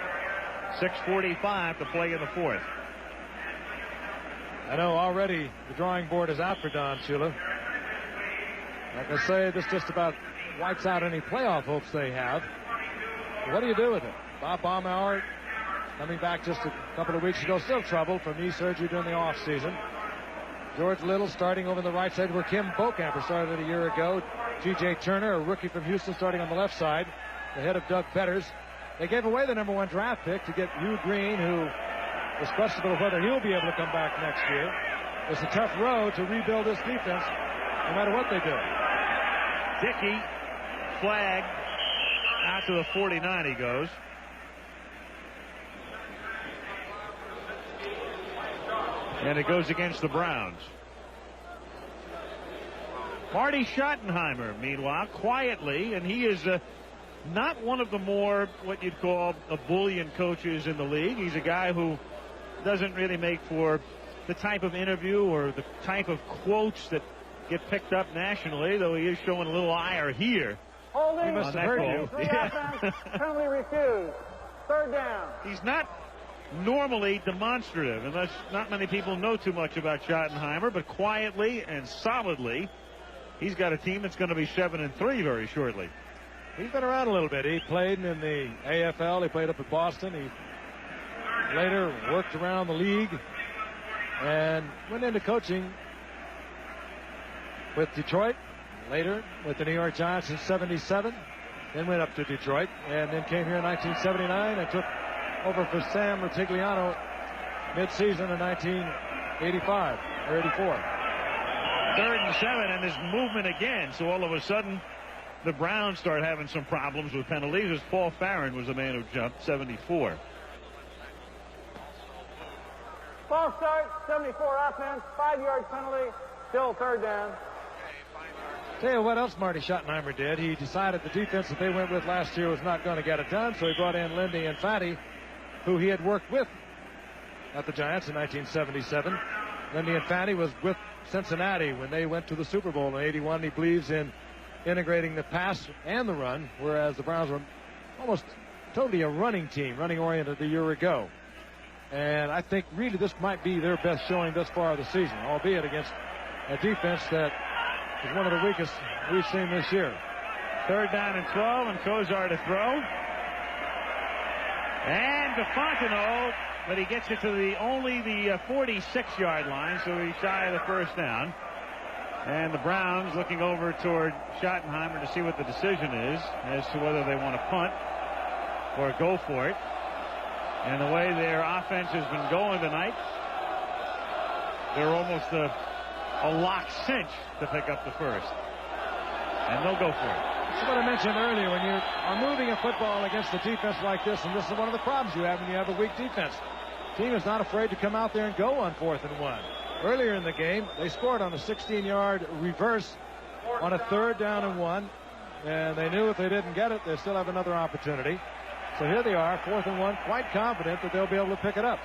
6:45 to play in the fourth. I know already the drawing board is out for Don Shula. Like I say, this just about wipes out any playoff hopes they have. What do you do with it? Bob Baumauer coming back just a couple of weeks ago, still troubled from knee surgery during the offseason. George Little starting over the right side where Kim Bokamper started a year ago. G.J. Turner, a rookie from Houston, starting on the left side, the head of Doug Betters. They gave away the #1 draft pick to get Hugh Green, who is questionable whether he'll be able to come back next year. It's a tough road to rebuild this defense, no matter what they do. Dickey, flag, out to the 49 he goes. And it goes against the Browns. Marty Schottenheimer, meanwhile, quietly, and he is not one of the more what you'd call ebullient coaches in the league. He's a guy who doesn't really make for the type of interview or the type of quotes that get picked up nationally, though he is showing a little ire here. Holding. He must have heard you. Penalty refused. 3rd down. He's not normally demonstrative, unless not many people know too much about Schottenheimer, but quietly and solidly, he's got a team that's going to be 7-3 very shortly. He's been around a little bit. He played in the AFL. He played up at Boston. He later worked around the league and went into coaching with Detroit, later with the New York Giants in '77, then went up to Detroit, and then came here in 1979 and took over for Sam Rutigliano mid-season in 1985 or 84. 3rd and 7, and there's movement again. So all of a sudden, the Browns start having some problems with penalties, as Paul Farron was the man who jumped 74. False start, 74 offense, 5-yard penalty, still 3rd down. Tell you what else Marty Schottenheimer did. He decided the defense that they went with last year was not going to get it done, so he brought in Lindy Infante, who he had worked with at the Giants in 1977. Lindy Infante was with Cincinnati when they went to the Super Bowl in '81. He believes in integrating the pass and the run, whereas the Browns were almost totally a running team, running-oriented a year ago. And I think really this might be their best showing thus far of the season, albeit against a defense that is one of the weakest we've seen this year. 3rd down and 12, and Kozar to throw. And DeFontenot, but he gets it to only the 46-yard line, so he's shy of the 1st down. And the Browns looking over toward Schottenheimer to see what the decision is as to whether they want to punt or go for it. And the way their offense has been going tonight, they're almost a lock cinch to pick up the 1st. And they'll go for it. That's what I mentioned earlier. When you are moving a football against a defense like this, and this is one of the problems you have when you have a weak defense. The team is not afraid to come out there and go on 4th and 1. Earlier in the game, they scored on a 16-yard reverse on a 3rd down and 1. And they knew if they didn't get it, they still have another opportunity. So here they are, 4th and 1, quite confident that they'll be able to pick it up.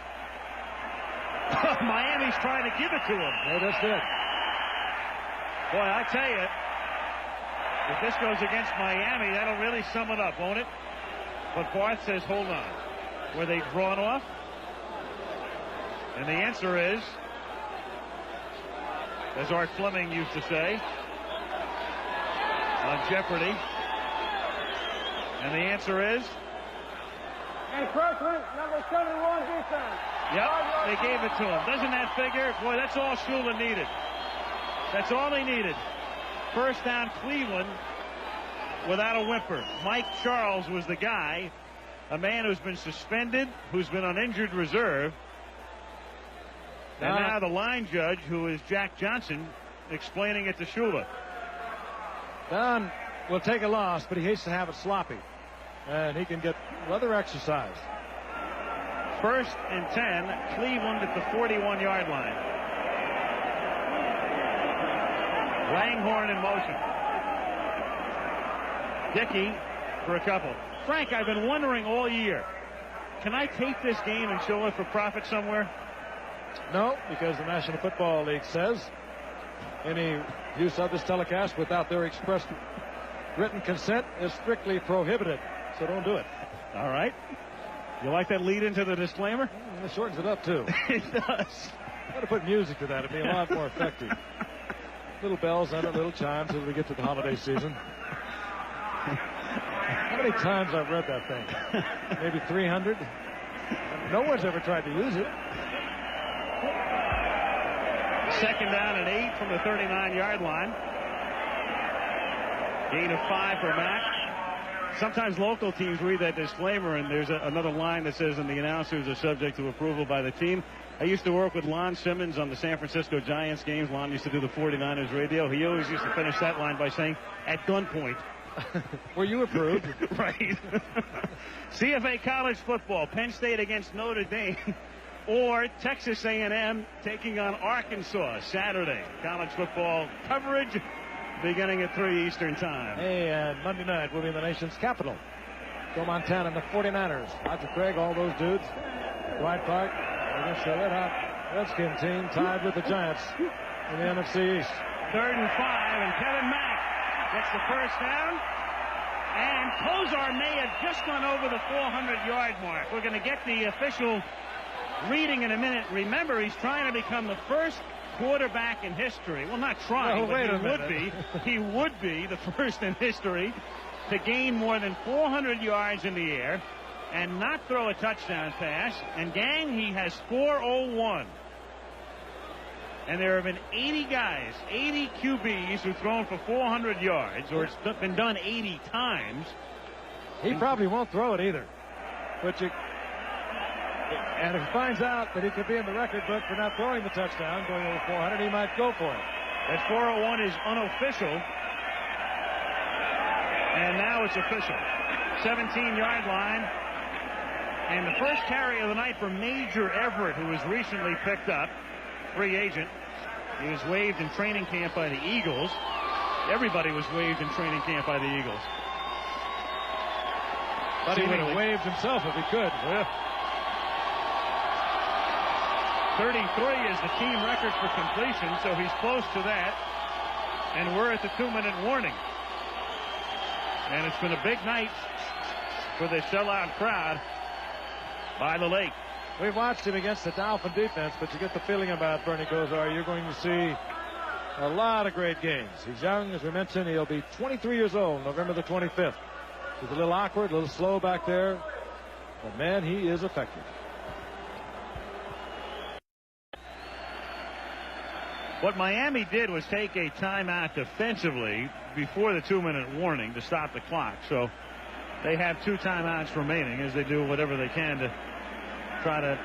Miami's trying to give it to them. They just did. Boy, I tell you, if this goes against Miami, that'll really sum it up, won't it? But Barth says, hold on. Were they drawn off? And the answer is, as Art Fleming used to say on Jeopardy, and the answer is? Encroachment, number 71 defense. Yep, they gave it to him. Doesn't that figure? Boy, that's all Shula needed. That's all he needed. 1st down, Cleveland, without a whimper. Mike Charles was the guy, a man who's been suspended, who's been on injured reserve. And now the line judge, who is Jack Johnson, explaining it to Shula. Don will take a loss, but he hates to have it sloppy. And he can get rather exercised. 1st and 10, Cleveland at the 41-yard line. Langhorne in motion. Dickey for a couple. Frank, I've been wondering all year, can I take this game and show it for profit somewhere? No, because the National Football League says any use of this telecast without their express written consent is strictly prohibited. So don't do it. All right. You like that lead into the disclaimer? It shortens it up, too. It does. Got to put music to that. It'd be a lot more effective. Little bells on it, little chimes as we get to the holiday season. How many times I've read that thing? Maybe 300? No one's ever tried to use it. 2nd down and 8 from the 39-yard line. Gain of 5 for Mack. Sometimes local teams read that disclaimer, and there's another line that says, and the announcers are subject to approval by the team. I used to work with Lon Simmons on the San Francisco Giants games. Lon used to do the 49ers radio. He always used to finish that line by saying, at gunpoint. Were you approved? Right. CFA college football, Penn State against Notre Dame, or Texas A&M taking on Arkansas Saturday. College football coverage beginning at 3 Eastern time. Hey, and Monday night will be in the nation's capital. Joe Montana and the 49ers. Roger Craig, all those dudes. Dwight Clark against the red-hot Redskin team tied with the Giants in the NFC East. 3rd and 5, and Kevin Mack gets the 1st down. And Kozar may have just gone over the 400-yard mark. We're going to get the official reading in a minute. Remember, he's trying to become the first quarterback in history. Well, not trying, but he would be. He would be the first in history to gain more than 400 yards in the air and not throw a touchdown pass. And, gang, he has 401. And there have been 80 guys, 80 QBs who've thrown for 400 yards, or it's been done 80 times. He probably won't throw it either. But And if he finds out that he could be in the record book for not throwing the touchdown, going over 400, he might go for it. That 401 is unofficial. And now it's official. 17-yard line. And the first carry of the night for Major Everett, who was recently picked up, free agent. He was waived in training camp by the Eagles. Everybody was waived in training camp by the Eagles. But he would have waived himself if he could. Yeah. 33 is the team record for completion, so he's close to that. And we're at the 2-minute warning. And it's been a big night for the sellout crowd by the lake. We've watched him against the Dolphin defense, but you get the feeling about Bernie Kosar, you're going to see a lot of great games. He's young, as we mentioned. He'll be 23 years old, November the 25th. He's a little awkward, a little slow back there, but man, he is effective. What Miami did was take a timeout defensively before the 2-minute warning to stop the clock. So they have 2 timeouts remaining as they do whatever they can to try to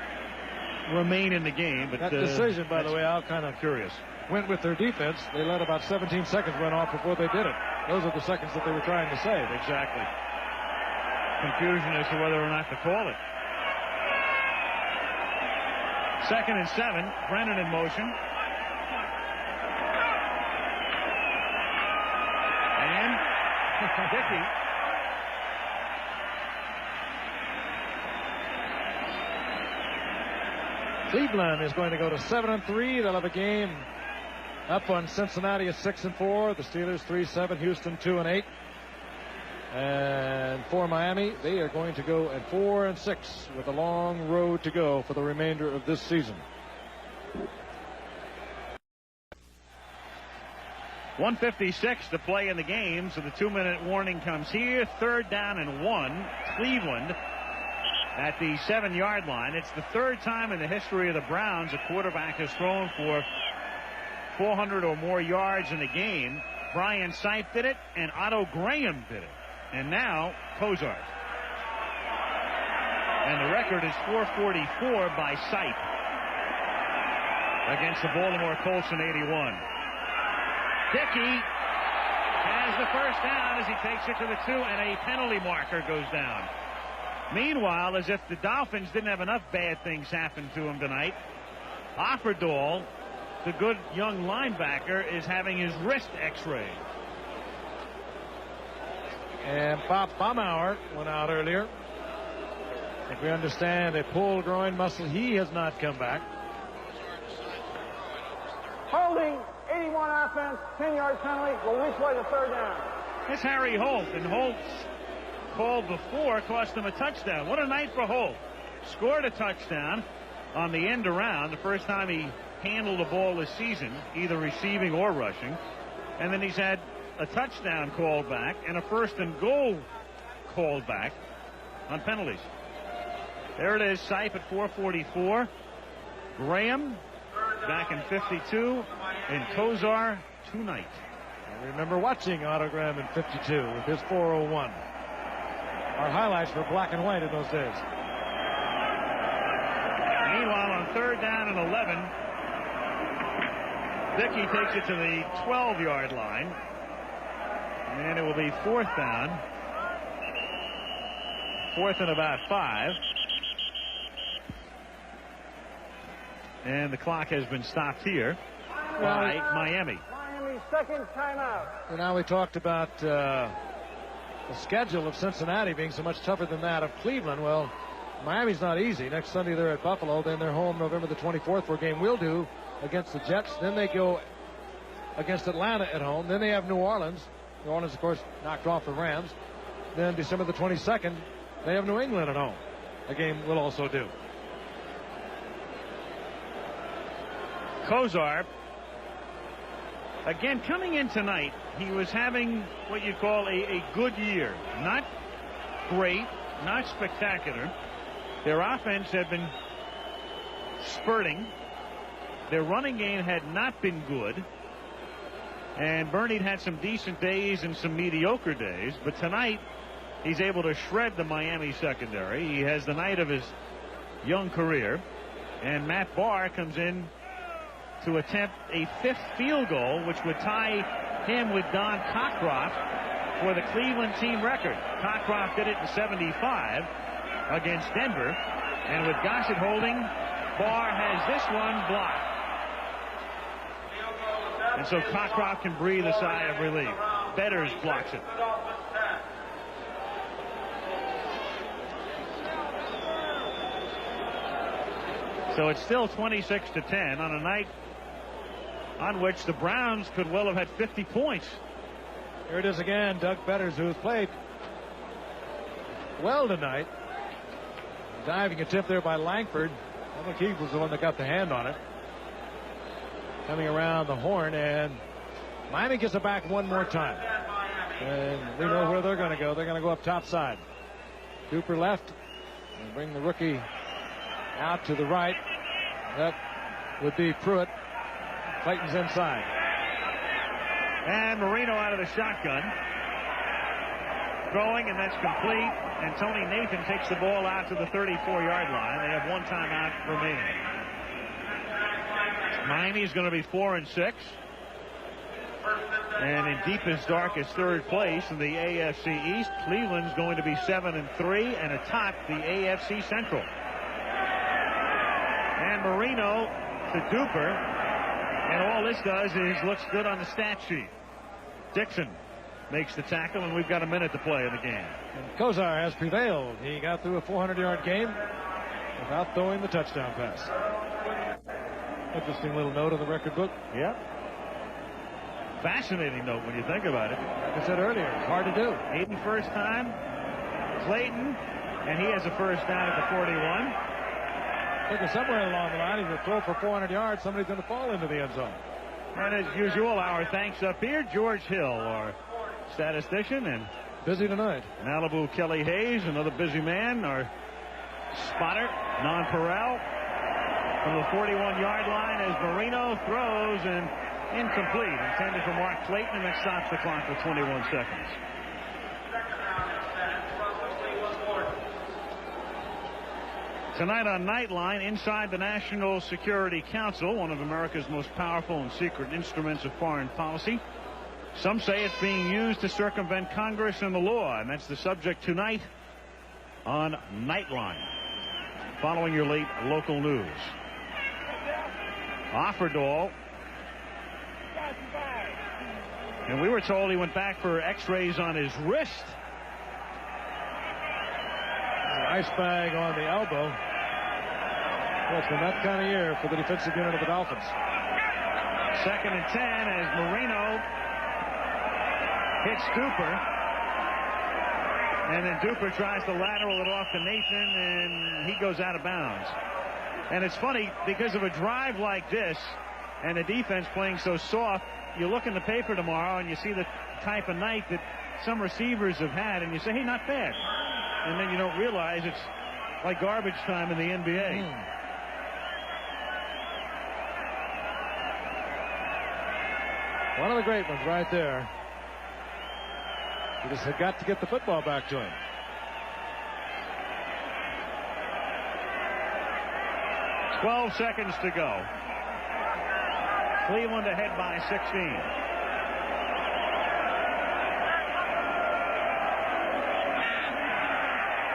remain in the game. But that decision, by the way, I'm kind of curious. Went with their defense. They let about 17 seconds run off before they did it. Those are the seconds that they were trying to save. Exactly. Confusion as to whether or not to call it. 2nd and 7. Brennan in motion. And Dickey. Cleveland is going to go to 7-3. They'll have a game up on Cincinnati at 6-4. The Steelers 3-7. Houston 2-8. And for Miami, they are going to go at 4-6 with a long road to go for the remainder of this season. 1:56 to play in the game, so the 2-minute warning comes here. 3rd down and 1. Cleveland at the 7-yard line. It's the 3rd time in the history of the Browns a quarterback has thrown for 400 or more yards in a game. Brian Sipe did it, and Otto Graham did it. And now Kosar. And the record is 444 by Sipe against the Baltimore Colts in 81. Dickey has the first down as he takes it to the 2, and a penalty marker goes down. Meanwhile, as if the Dolphins didn't have enough bad things happen to him tonight, Offerdahl, the good young linebacker, is having his wrist x-rayed. And Bob Baumauer went out earlier. If we understand, a pulled groin muscle. He has not come back. Holding, 81 offense, 10-yard penalty. Will replay the 3rd down. It's Harry Holt, and Holt's called before cost them a touchdown. What a night for Holt. Scored a touchdown on the end around, the first time he handled a ball this season, either receiving or rushing. And then he's had a touchdown called back and a 1st and goal called back on penalties. There it is, Sipe at 444. Graham back in 52, and Kosar tonight. I remember watching Otto Graham in 52 with his 401. Our highlights were black and white in those days. Meanwhile, on 3rd down and 11, Dickey takes it to the 12-yard line. And it will be 4th down. 4th and about 5. And the clock has been stopped here by Miami. Miami's 2nd timeout. And now we talked about the schedule of Cincinnati being so much tougher than that of Cleveland. Well, Miami's not easy. Next Sunday they're at Buffalo. Then they're home November the 24th for a game we'll do against the Jets. Then they go against Atlanta at home. Then they have New Orleans. New Orleans, of course, knocked off the Rams. Then December the 22nd, they have New England at home. A game we'll also do. Kosar, again, coming in tonight, he was having what you call a good year. Not great, not spectacular. Their offense had been spurting. Their running game had not been good. And Bernie had some decent days and some mediocre days. But tonight, he's able to shred the Miami secondary. He has the night of his young career. And Matt Barr comes in to attempt a 5th field goal, which would tie him with Don Cockcroft for the Cleveland team record. Cockcroft did it in 75 against Denver. And with Gossett holding, Barr has this one blocked. And so Cockcroft can breathe a sigh of relief. Betters blocks it. So it's still 26-10 on a night on which the Browns could well have had 50 points. Here it is again, Doug Betters, who's played well tonight. Diving attempt there by Langford. I think he was the one that got the hand on it. Coming around the horn, and Miami gets it back one more time. And we know where they're going to go. They're going to go up top side. Duper left and bring the rookie out to the right. That would be Pruitt. Clayton's inside. And Marino out of the shotgun. Throwing, and that's complete. And Tony Nathan takes the ball out to the 34-yard line. They have one timeout remaining. Miami's going to be 4-6. And in deepest, darkest third place in the AFC East, Cleveland's going to be 7-3 and atop the AFC Central. And Marino to Duper. And all this does is looks good on the stat sheet. Dixon makes the tackle, and we've got a minute to play in the game. And Kozar has prevailed. He got through a 400-yard game without throwing the touchdown pass. Interesting little note in the record book. Yeah. Fascinating note when you think about it. Like I said earlier, it's hard to do. 81st time. Clayton, and he has a first down at the 41. Figure somewhere along the line, if you throw for 400 yards, somebody's going to fall into the end zone. And as usual, our thanks up here, George Hill, our statistician, and busy tonight. Malibu Kelly Hayes, another busy man, our spotter, Non-Perel, from the 41-yard line as Marino throws, and incomplete, intended for Mark Clayton, and that stops the clock with 21 seconds. Tonight on Nightline, inside the National Security Council, one of America's most powerful and secret instruments of foreign policy. Some say it's being used to circumvent Congress and the law, and that's the subject tonight on Nightline, following your late local news. Offerdahl, and we were told he went back for x-rays on his wrist. Ice bag on the elbow. Well, it's been that kind of year for the defensive unit of the Dolphins. 2nd and 10 as Marino hits Duper. And then Duper tries to lateral it off to Nathan, and he goes out of bounds. And it's funny, because of a drive like this and the defense playing so soft, you look in the paper tomorrow and you see the type of night that some receivers have had, and you say, hey, not bad. And then you don't realize it's like garbage time in the NBA. One of the great ones right there. He just had got to get the football back to him. "12 seconds to go. Cleveland ahead by 16.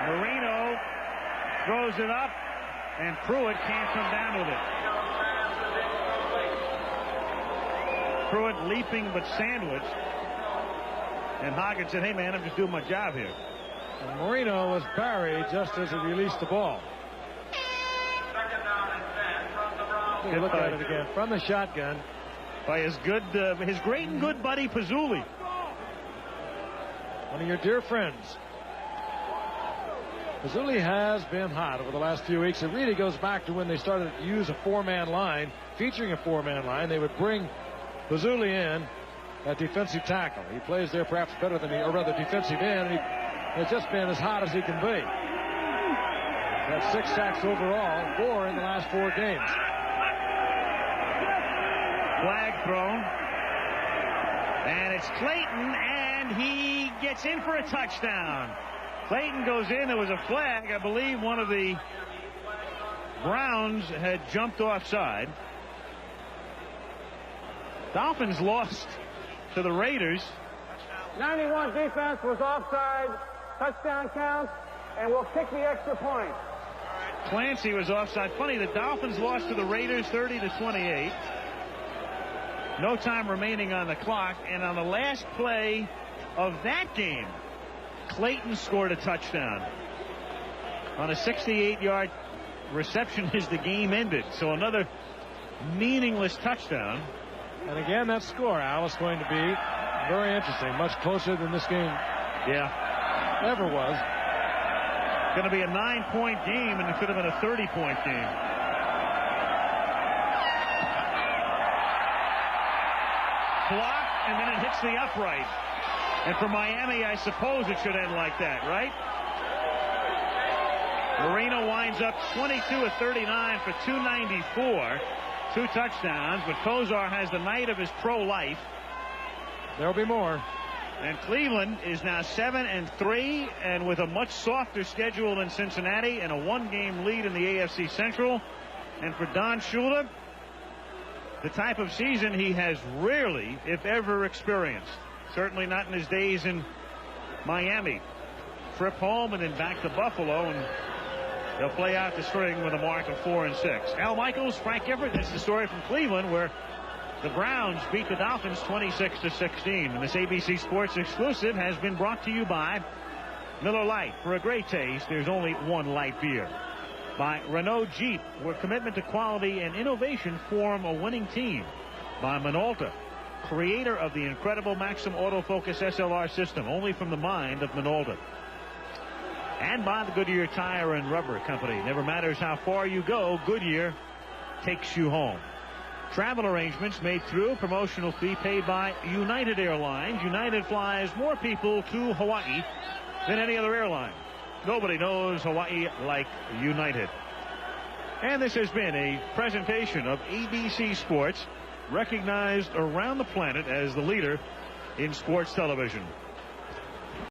Marino throws it up, and Pruitt can't come down with it. Pruitt leaping but sandwiched. And Hoggett said, hey, man, I'm just doing my job here. And Marino was buried just as he released the ball. Look at it again from the shotgun by his great and good buddy Pazzulli, one of your dear friends. Pazzulli has been hot over the last few weeks. It really goes back to when they started to use a 4-man line, featuring a 4-man line. They would bring Pazzulli in at defensive tackle. He plays there perhaps better than defensive end, and he has just been as hot as he can be. That's 6 sacks overall, 4 in the last 4 games. Flag thrown. And it's Clayton, and he gets in for a touchdown. Clayton goes in. There was a flag. I believe one of the Browns had jumped offside. Dolphins lost to the Raiders. 91 defense was offside. Touchdown counts, and we'll kick the extra point. Clancy was offside. Funny, the Dolphins lost to the Raiders 30-28. No time remaining on the clock, and on the last play of that game, Clayton scored a touchdown on a 68-yard reception as the game ended. So another meaningless touchdown. And again, that score, Al, is going to be very interesting. Much closer than this game ever was. Going to be a 9-point game, and it could have been a 30-point game. Block, and then it hits the upright. And for Miami, I suppose it should end like that, right? Marino winds up 22 of 39 for 294. 2 touchdowns, but Kosar has the night of his pro life. There'll be more. And Cleveland is now 7-3, and with a much softer schedule than Cincinnati and a 1-game lead in the AFC Central. And for Don Shula, the type of season he has rarely, if ever, experienced. Certainly not in his days in Miami. Trip home and then back to Buffalo, and they'll play out the string with a mark of 4-6. Al Michaels, Frank Gifford. That's the story from Cleveland, where the Browns beat the Dolphins 26-16. And this ABC Sports exclusive has been brought to you by Miller Lite. For a great taste, there's only one light beer. By Renault Jeep, where commitment to quality and innovation form a winning team. By Minolta, creator of the incredible Maxim Autofocus SLR system, only from the mind of Minolta. And by the Goodyear Tire and Rubber Company. Never matters how far you go, Goodyear takes you home. Travel arrangements made through promotional fee paid by United Airlines. United flies more people to Hawaii than any other airline. Nobody knows Hawaii like United. And this has been a presentation of ABC Sports, recognized around the planet as the leader in sports television.